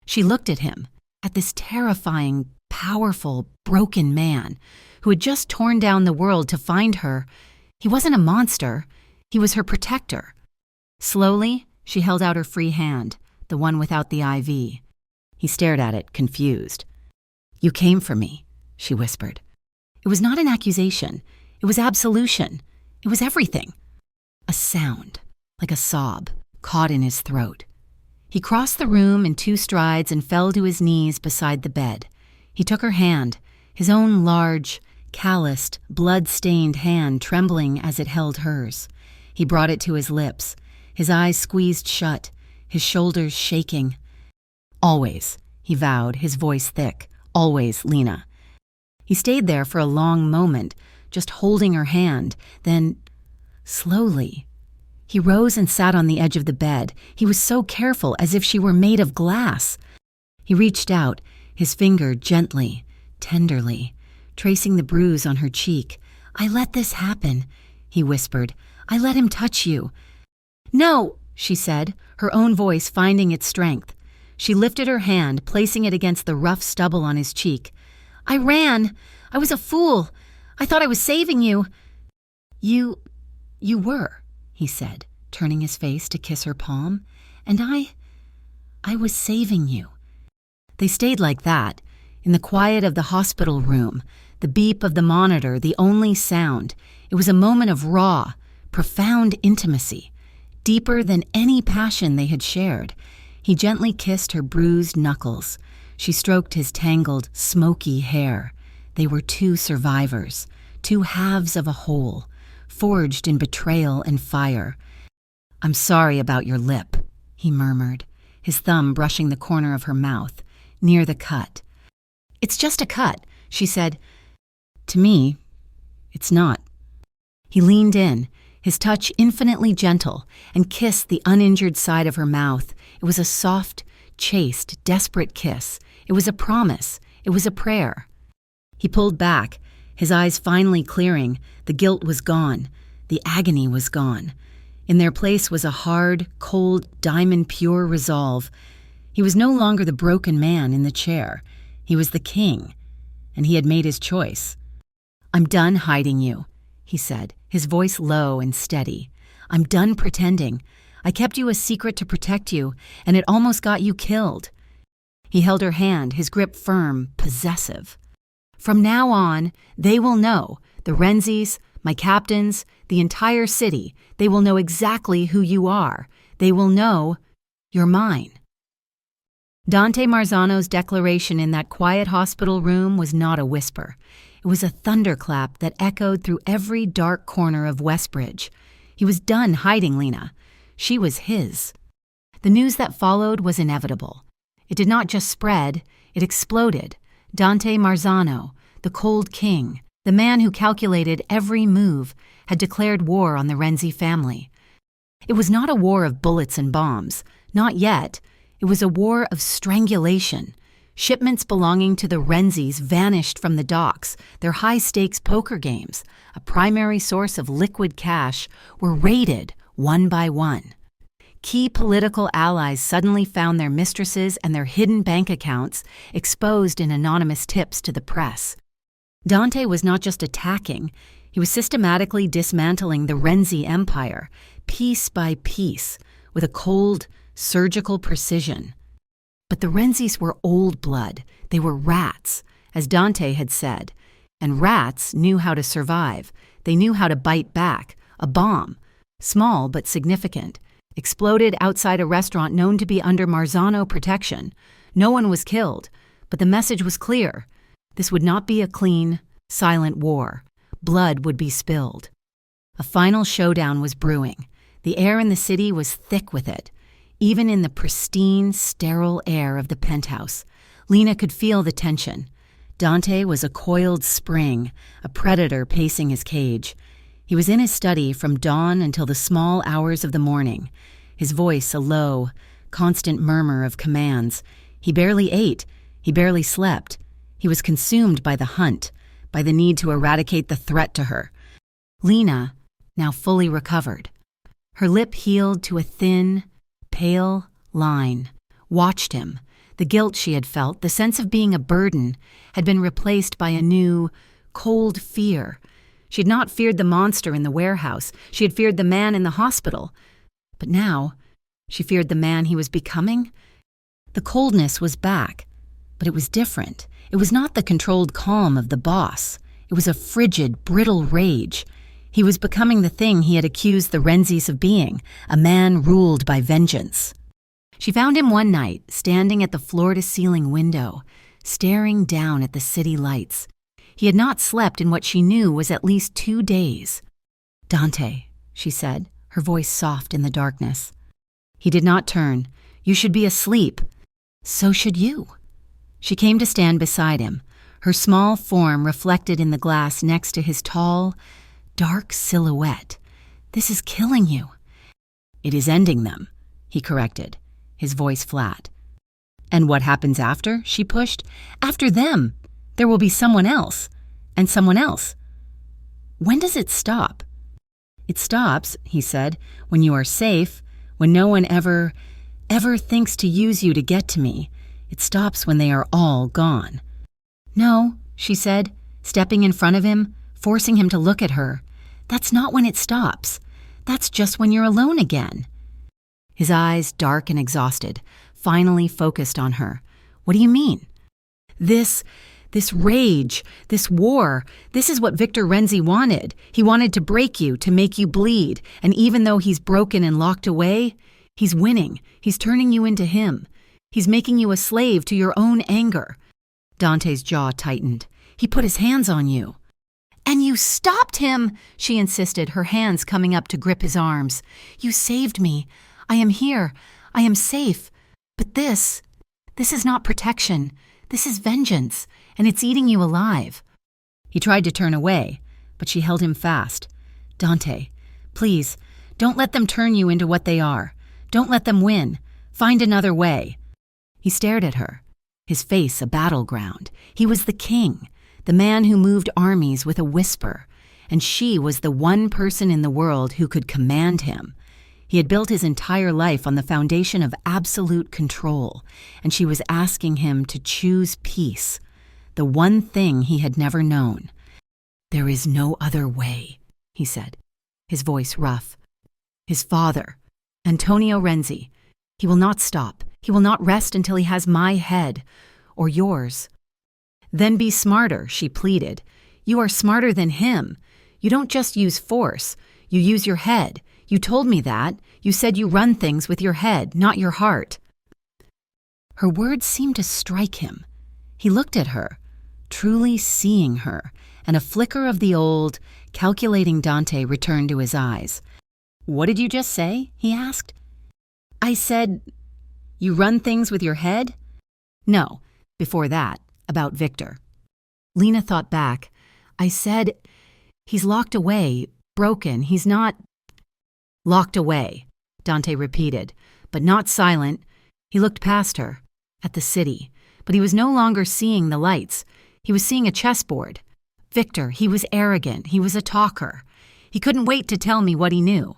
She looked at him, at this terrifying, powerful, broken man who had just torn down the world to find her. He wasn't a monster. He was her protector. Slowly, she held out her free hand, the one without the IV. He stared at it, confused. "You came for me," she whispered. It was not an accusation. It was absolution. It was everything. A sound, like a sob, caught in his throat. He crossed the room in 2 strides and fell to his knees beside the bed. He took her hand, his own large, calloused, blood-stained hand trembling as it held hers. He brought it to his lips, his eyes squeezed shut, his shoulders shaking. "Always," he vowed, his voice thick. "Always, Lena." He stayed there for a long moment, just holding her hand. Then, slowly, he rose and sat on the edge of the bed. He was so careful, as if she were made of glass. He reached out, his finger gently, tenderly, tracing the bruise on her cheek. "I let this happen," he whispered. "I let him touch you." "No," she said, her own voice finding its strength. She lifted her hand, placing it against the rough stubble on his cheek. "I ran. I was a fool. I thought I was saving you." You were," he said, turning his face to kiss her palm. "And I was saving you." They stayed like that, in the quiet of the hospital room, the beep of the monitor, the only sound. It was a moment of raw, profound intimacy, deeper than any passion they had shared. He gently kissed her bruised knuckles. She stroked his tangled, smoky hair. They were 2 survivors, 2 halves of a whole, forged in betrayal and fire. "I'm sorry about your lip," he murmured, his thumb brushing the corner of her mouth, near the cut. "It's just a cut," she said. "To me, it's not." He leaned in, his touch infinitely gentle, and kissed the uninjured side of her mouth. It was a soft, chaste, desperate kiss. It was a promise. It was a prayer. He pulled back, His eyes finally clearing, the guilt was gone, the agony was gone. In their place was a hard, cold, diamond-pure resolve. He was no longer the broken man in the chair. He was the king, and he had made his choice. "I'm done hiding you," he said, his voice low and steady. "I'm done pretending. I kept you a secret to protect you, and it almost got you killed." He held her hand, his grip firm, possessive. "From now on, they will know, the Renzis, my captains, the entire city, they will know exactly who you are. They will know you're mine." Dante Marzano's declaration in that quiet hospital room was not a whisper. It was a thunderclap that echoed through every dark corner of Westbridge. He was done hiding Lena. She was his. The news that followed was inevitable. It did not just spread, it exploded. Dante Marzano, the cold king, the man who calculated every move, had declared war on the Renzi family. It was not a war of bullets and bombs, not yet. It was a war of strangulation. Shipments belonging to the Renzis vanished from the docks. Their high-stakes poker games, a primary source of liquid cash, were raided one by one. Key political allies suddenly found their mistresses and their hidden bank accounts exposed in anonymous tips to the press. Dante was not just attacking, he was systematically dismantling the Renzi empire, piece by piece, with a cold, surgical precision. But the Renzis were old blood. They were rats, as Dante had said. And rats knew how to survive. They knew how to bite back. A bomb, small but significant, exploded outside a restaurant known to be under Marzano protection. No one was killed, but the message was clear. This would not be a clean, silent war. Blood would be spilled. A final showdown was brewing. The air in the city was thick with it. Even in the pristine, sterile air of the penthouse, Lena could feel the tension. Dante was a coiled spring, a predator pacing his cage. He was in his study from dawn until the small hours of the morning, his voice a low, constant murmur of commands. He barely ate, he barely slept. He was consumed by the hunt, by the need to eradicate the threat to her. Lena, now fully recovered, her lip healed to a thin, pale line, watched him. The guilt she had felt, the sense of being a burden, had been replaced by a new, cold fear. She had not feared the monster in the warehouse. She had feared the man in the hospital. But now, she feared the man he was becoming. The coldness was back, but it was different. It was not the controlled calm of the boss. It was a frigid, brittle rage. He was becoming the thing he had accused the Renzis of being, a man ruled by vengeance. She found him one night, standing at the floor-to-ceiling window, staring down at the city lights. He had not slept in what she knew was at least 2 days. "Dante," she said, her voice soft in the darkness. He did not turn. "You should be asleep." "So should you." She came to stand beside him, her small form reflected in the glass next to his tall, dark silhouette. "This is killing you." "It is ending them," he corrected, his voice flat. "And what happens after?" she pushed. "After them, there will be someone else, and someone else." "When does it stop?" "It stops," he said, "when you are safe, when no one ever thinks to use you to get to me. It stops when they are all gone." "No," she said, stepping in front of him, forcing him to look at her. "That's not when it stops. That's just when you're alone again." His eyes, dark and exhausted, finally focused on her. "What do you mean?" This rage, this war, this is what Victor Renzi wanted. He wanted to break you, to make you bleed. And even though he's broken and locked away, he's winning. He's turning you into him. He's making you a slave to your own anger. Dante's jaw tightened. "He put his hands on you." "And you stopped him," she insisted, her hands coming up to grip his arms. "You saved me. I am here. I am safe. But this is not protection. This is vengeance, and it's eating you alive." He tried to turn away, but she held him fast. "Dante, please, don't let them turn you into what they are. Don't let them win. Find another way." He stared at her, his face a battleground. He was the king. the man who moved armies with a whisper, and she was the one person in the world who could command him. He had built his entire life on the foundation of absolute control, and she was asking him to choose peace, the one thing he had never known. "There is no other way," he said, his voice rough. "His father, Antonio Renzi, he will not stop. He will not rest until he has my head, or yours." "Then be smarter," she pleaded. "You are smarter than him. You don't just use force. You use your head. You told me that. You said you run things with your head, not your heart." Her words seemed to strike him. He looked at her, truly seeing her, and a flicker of the old, calculating Dante returned to his eyes. "What did you just say?" he asked. "I said, you run things with your head?" "No, before that, about Victor." Lena thought back. "I said, he's locked away, broken, he's not—" "Locked away," Dante repeated, but not silent. He looked past her, at the city, but he was no longer seeing the lights. He was seeing a chessboard. Victor, he was arrogant, he was a talker. He couldn't wait to tell me what he knew.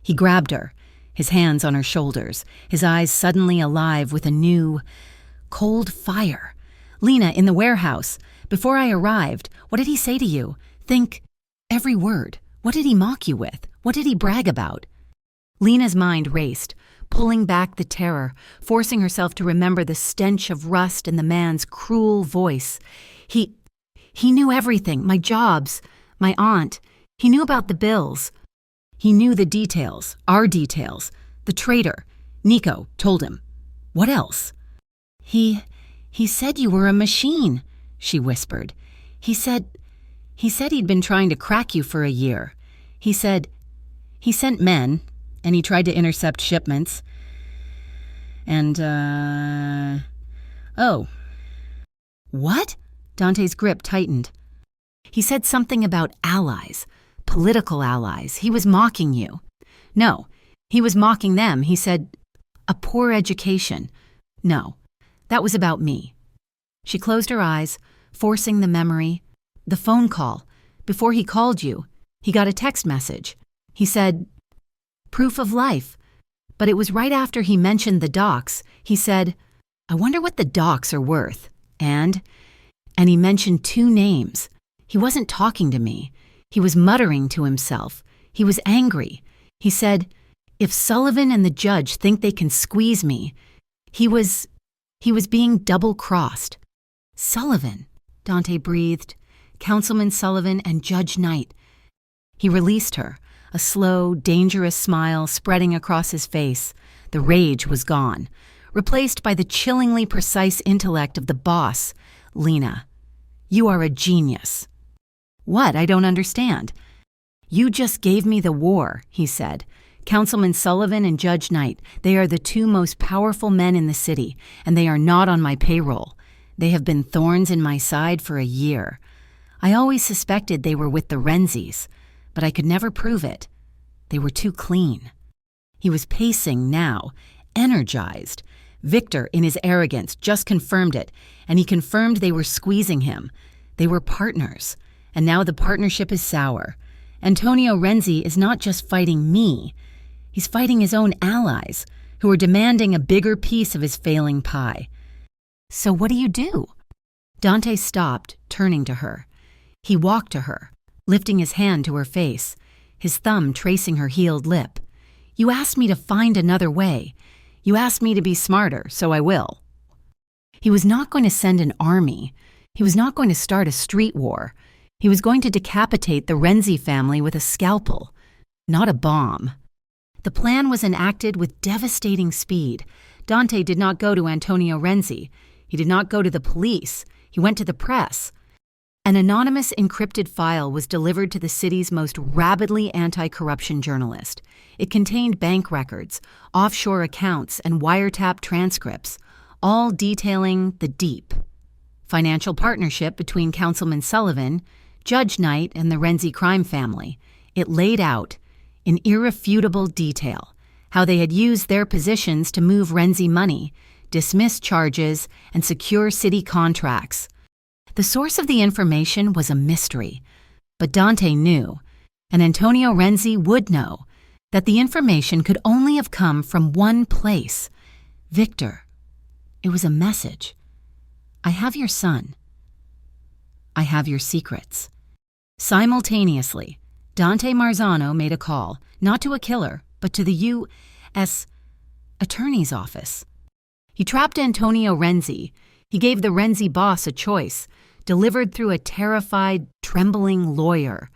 He grabbed her, his hands on her shoulders, his eyes suddenly alive with a new, cold fire. "Lena, in the warehouse, before I arrived, what did he say to you? Think every word. What did he mock you with? What did he brag about?" Lena's mind raced, pulling back the terror, forcing herself to remember the stench of rust and the man's cruel voice. He knew everything, my jobs, my aunt. He knew about the bills. He knew the details, our details. The traitor, Nico, told him. What else? He said you were a machine," she whispered. He said he'd been trying to crack you for a year. He said he sent men, and he tried to intercept shipments. And, oh. What? Dante's grip tightened. He said something about allies, political allies. He was mocking you. No, he was mocking them. He said, a poor education. No, that was about me. She closed her eyes, forcing the memory. The phone call. Before he called you, he got a text message. He said, proof of life. But it was right after he mentioned the docs. He said, I wonder what the docs are worth. And he mentioned 2 names. He wasn't talking to me. He was muttering to himself. He was angry. He said, if Sullivan and the judge think they can squeeze me, he was being double-crossed. Sullivan, Dante breathed. Councilman Sullivan and Judge Knight. He released her, a slow, dangerous smile spreading across his face. The rage was gone, replaced by the chillingly precise intellect of the boss. Lena, you are a genius. What? I don't understand. You just gave me the war, he said. Councilman Sullivan and Judge Knight, they are the 2 most powerful men in the city, and they are not on my payroll. They have been thorns in my side for a year. I always suspected they were with the Renzis, but I could never prove it. They were too clean. He was pacing now, energized. Victor, in his arrogance, just confirmed it, and he confirmed they were squeezing him. They were partners, and now the partnership is sour. Antonio Renzi is not just fighting me. He's fighting his own allies, who are demanding a bigger piece of his failing pie. So what do you do? Dante stopped, turning to her. He walked to her, lifting his hand to her face, his thumb tracing her healed lip. You asked me to find another way. You asked me to be smarter, so I will. He was not going to send an army. He was not going to start a street war. He was going to decapitate the Renzi family with a scalpel, not a bomb. The plan was enacted with devastating speed. Dante did not go to Antonio Renzi. He did not go to the police. He went to the press. An anonymous encrypted file was delivered to the city's most rabidly anti-corruption journalist. It contained bank records, offshore accounts, and wiretap transcripts, all detailing the deep financial partnership between Councilman Sullivan, Judge Knight, and the Renzi crime family. It laid out, in irrefutable detail, how they had used their positions to move Renzi money, dismiss charges, and secure city contracts. The source of the information was a mystery, but Dante knew, and Antonio Renzi would know, that the information could only have come from one place. Victor. It was a message. I have your son. I have your secrets. Simultaneously, Dante Marzano made a call, not to a killer, but to the U.S. Attorney's Office. He trapped Antonio Renzi. He gave the Renzi boss a choice, delivered through a terrified, trembling lawyer.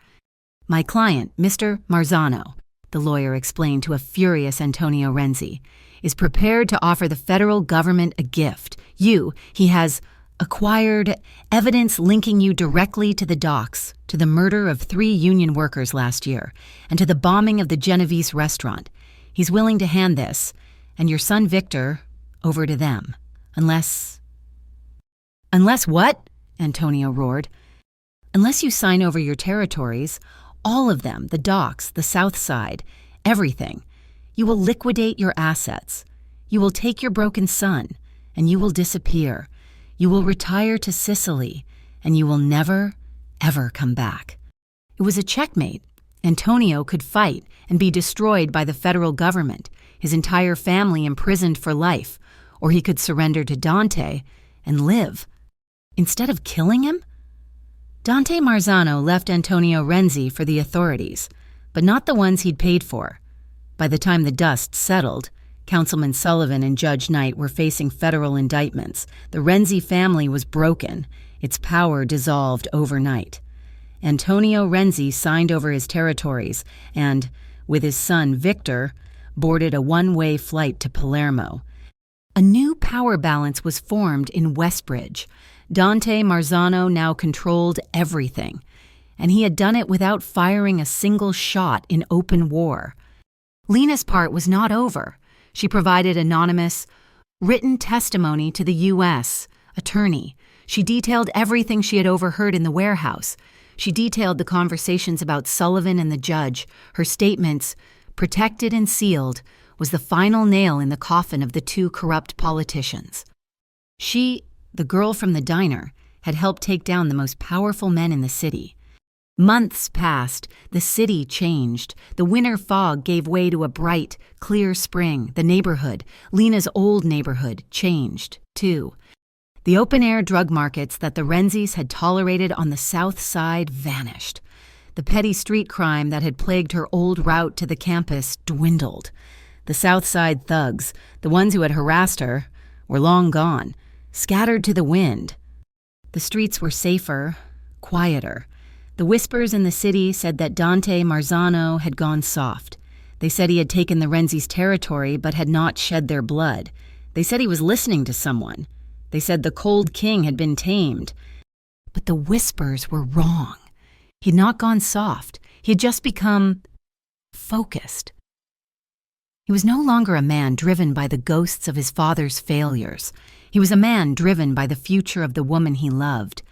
My client, Mr. Marzano, the lawyer explained to a furious Antonio Renzi, is prepared to offer the federal government a gift. He has acquired evidence linking you directly to the docks, to the murder of 3 union workers last year, and to the bombing of the Genovese restaurant. He's willing to hand this, and your son Victor, over to them. Unless what? Antonio roared. Unless you sign over your territories, all of them, the docks, the South Side, everything. You will liquidate your assets. You will take your broken son, and you will disappear. You will retire to Sicily, and you will never, ever come back. It was a checkmate. Antonio could fight and be destroyed by the federal government, his entire family imprisoned for life, or he could surrender to Dante and live. Instead of killing him? Dante Marzano left Antonio Renzi for the authorities, but not the ones he'd paid for. By the time the dust settled, Councilman Sullivan and Judge Knight were facing federal indictments. The Renzi family was broken, its power dissolved overnight. Antonio Renzi signed over his territories and, with his son Victor, boarded a one-way flight to Palermo. A new power balance was formed in Westbridge. Dante Marzano now controlled everything, and he had done it without firing a single shot in open war. Lena's part was not over. She provided anonymous, written testimony to the U.S. attorney. She detailed everything she had overheard in the warehouse. She detailed the conversations about Sullivan and the judge. Her statements, protected and sealed, was the final nail in the coffin of the 2 corrupt politicians. She, the girl from the diner, had helped take down the most powerful men in the city. Months passed. The city changed. The winter fog gave way to a bright, clear spring. The neighborhood, Lena's old neighborhood, changed, too. The open-air drug markets that the Renzis had tolerated on the South Side vanished. The petty street crime that had plagued her old route to the campus dwindled. The South Side thugs, the ones who had harassed her, were long gone, scattered to the wind. The streets were safer, quieter. The whispers in the city said that Dante Marzano had gone soft. They said he had taken the Renzi's territory but had not shed their blood. They said he was listening to someone. They said the cold king had been tamed. But the whispers were wrong. He had not gone soft. He had just become focused. He was no longer a man driven by the ghosts of his father's failures. He was a man driven by the future of the woman he loved.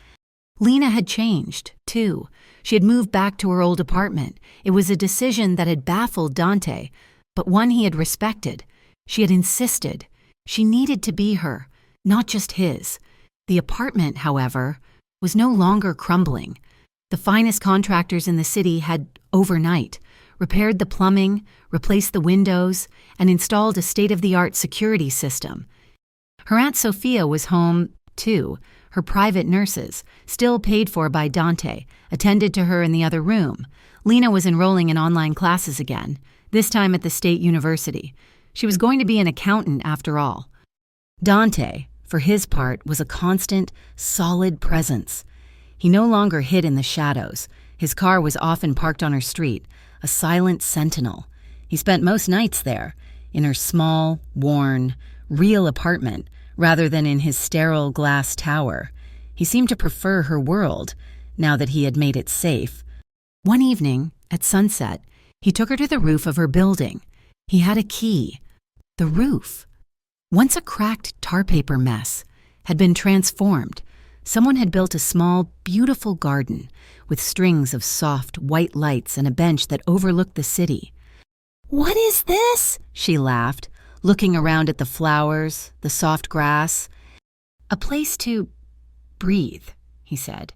Lena had changed, too. She had moved back to her old apartment. It was a decision that had baffled Dante, but one he had respected. She had insisted. She needed to be her, not just his. The apartment, however, was no longer crumbling. The finest contractors in the city had, overnight, repaired the plumbing, replaced the windows, and installed a state-of-the-art security system. Her Aunt Sophia was home, too. Her private nurses, still paid for by Dante, attended to her in the other room. Lena was enrolling in online classes again, this time at the state university. She was going to be an accountant after all. Dante, for his part, was a constant, solid presence. He no longer hid in the shadows. His car was often parked on her street, a silent sentinel. He spent most nights there, in her small, worn, real apartment, rather than in his sterile glass tower. He seemed to prefer her world, now that he had made it safe. One evening, at sunset, he took her to the roof of her building. He had a key. The roof, once a cracked tar paper mess, had been transformed. Someone had built a small, beautiful garden with strings of soft, white lights and a bench that overlooked the city. "What is this?" she laughed, looking around at the flowers, the soft grass. "A place to breathe," he said.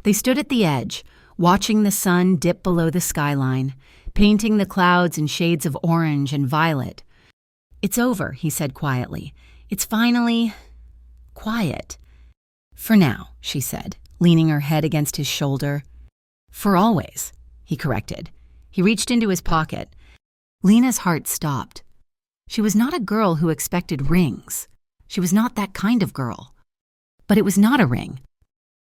They stood at the edge, watching the sun dip below the skyline, painting the clouds in shades of orange and violet. "It's over," he said quietly. "It's finally quiet." "For now," she said, leaning her head against his shoulder. "For always," he corrected. He reached into his pocket. Lena's heart stopped. She was not a girl who expected rings. She was not that kind of girl. But it was not a ring.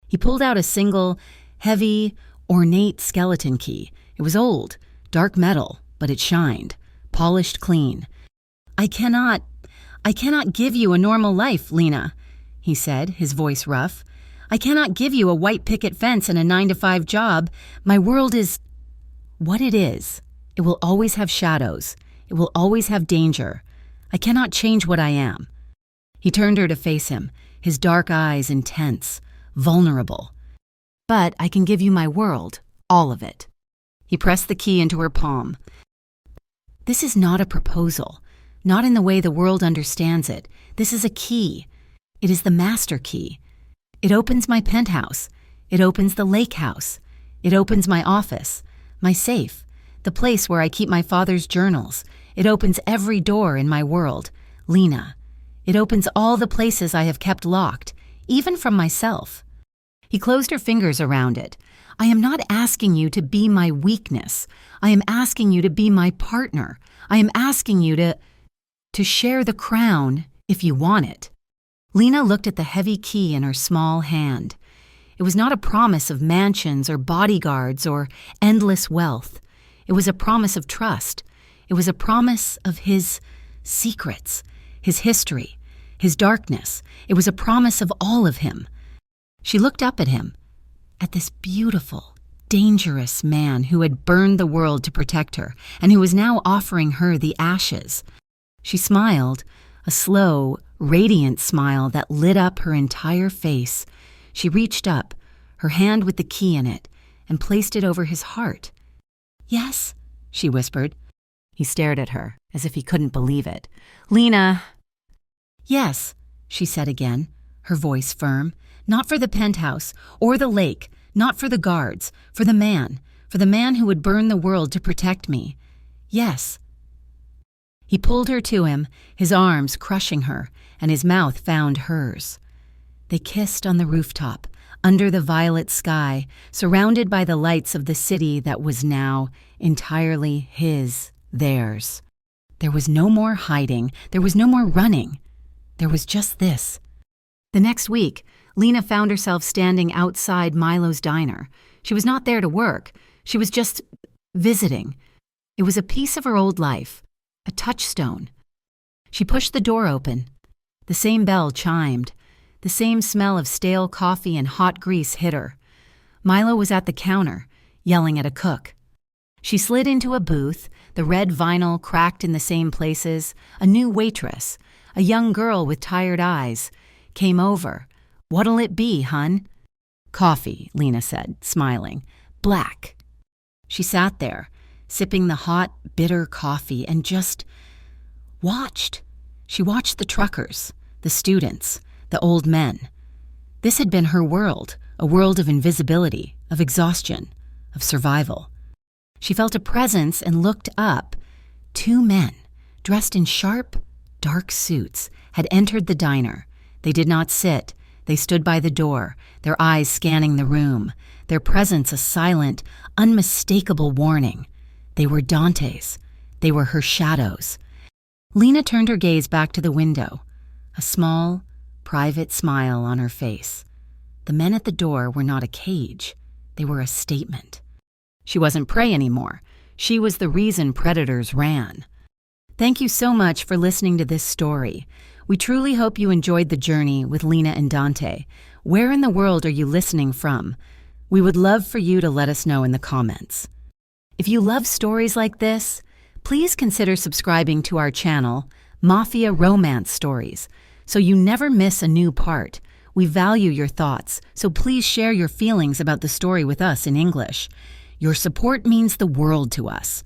He pulled out a single, heavy, ornate skeleton key. It was old, dark metal, but it shined, polished clean. I cannot give you a normal life, Lena," he said, his voice rough. "I cannot give you a white picket fence and a 9-to-5 job. My world is what it is. It will always have shadows. It will always have danger. I cannot change what I am." He turned her to face him, his dark eyes intense, vulnerable. "But I can give you my world, all of it." He pressed the key into her palm. "This is not a proposal, not in the way the world understands it. This is a key. It is the master key. It opens my penthouse. It opens the lake house. It opens my office, my safe, the place where I keep my father's journals. It opens every door in my world, Lena. It opens all the places I have kept locked, even from myself." He closed her fingers around it. "I am not asking you to be my weakness. I am asking you to be my partner. I am asking you to share the crown if you want it." Lena looked at the heavy key in her small hand. It was not a promise of mansions or bodyguards or endless wealth. It was a promise of trust. It was a promise of his secrets, his history, his darkness. It was a promise of all of him. She looked up at him, at this beautiful, dangerous man who had burned the world to protect her and who was now offering her the ashes. She smiled, a slow, radiant smile that lit up her entire face. She reached up, her hand with the key in it, and placed it over his heart. "Yes," she whispered. He stared at her, as if he couldn't believe it. "Lena." "Yes," she said again, her voice firm. "Not for the penthouse, or the lake, not for the guards, for the man who would burn the world to protect me. Yes." He pulled her to him, his arms crushing her, and his mouth found hers. They kissed on the rooftop, under the violet sky, surrounded by the lights of the city that was now entirely his, theirs. There was no more hiding, there was no more running. There was just this. The next week, Lena found herself standing outside Milo's diner. She was not there to work. She was just visiting. It was a piece of her old life, a touchstone. She pushed the door open. The same bell chimed. The same smell of stale coffee and hot grease hit her. Milo was at the counter, yelling at a cook. She slid into a booth, the red vinyl cracked in the same places. A new waitress, a young girl with tired eyes, came over. "What'll it be, hun?" "Coffee," Lena said, smiling. "Black." She sat there, sipping the hot, bitter coffee, and just watched. She watched the truckers, the students, the old men. This had been her world, a world of invisibility, of exhaustion, of survival. She felt a presence and looked up. 2 men, dressed in sharp, dark suits, had entered the diner. They did not sit. They stood by the door, their eyes scanning the room, their presence a silent, unmistakable warning. They were Dante's. They were her shadows. Lena turned her gaze back to the window, a small, private smile on her face. The men at the door were not a cage. They were a statement. She wasn't prey anymore. She was the reason predators ran. Thank you so much for listening to this story. We truly hope you enjoyed the journey with Lena and Dante. Where in the world are you listening from? We would love for you to let us know in the comments. If you love stories like this, please consider subscribing to our channel, Mafia Romance Stories, so you never miss a new part. We value your thoughts, so please share your feelings about the story with us in English. Your support means the world to us.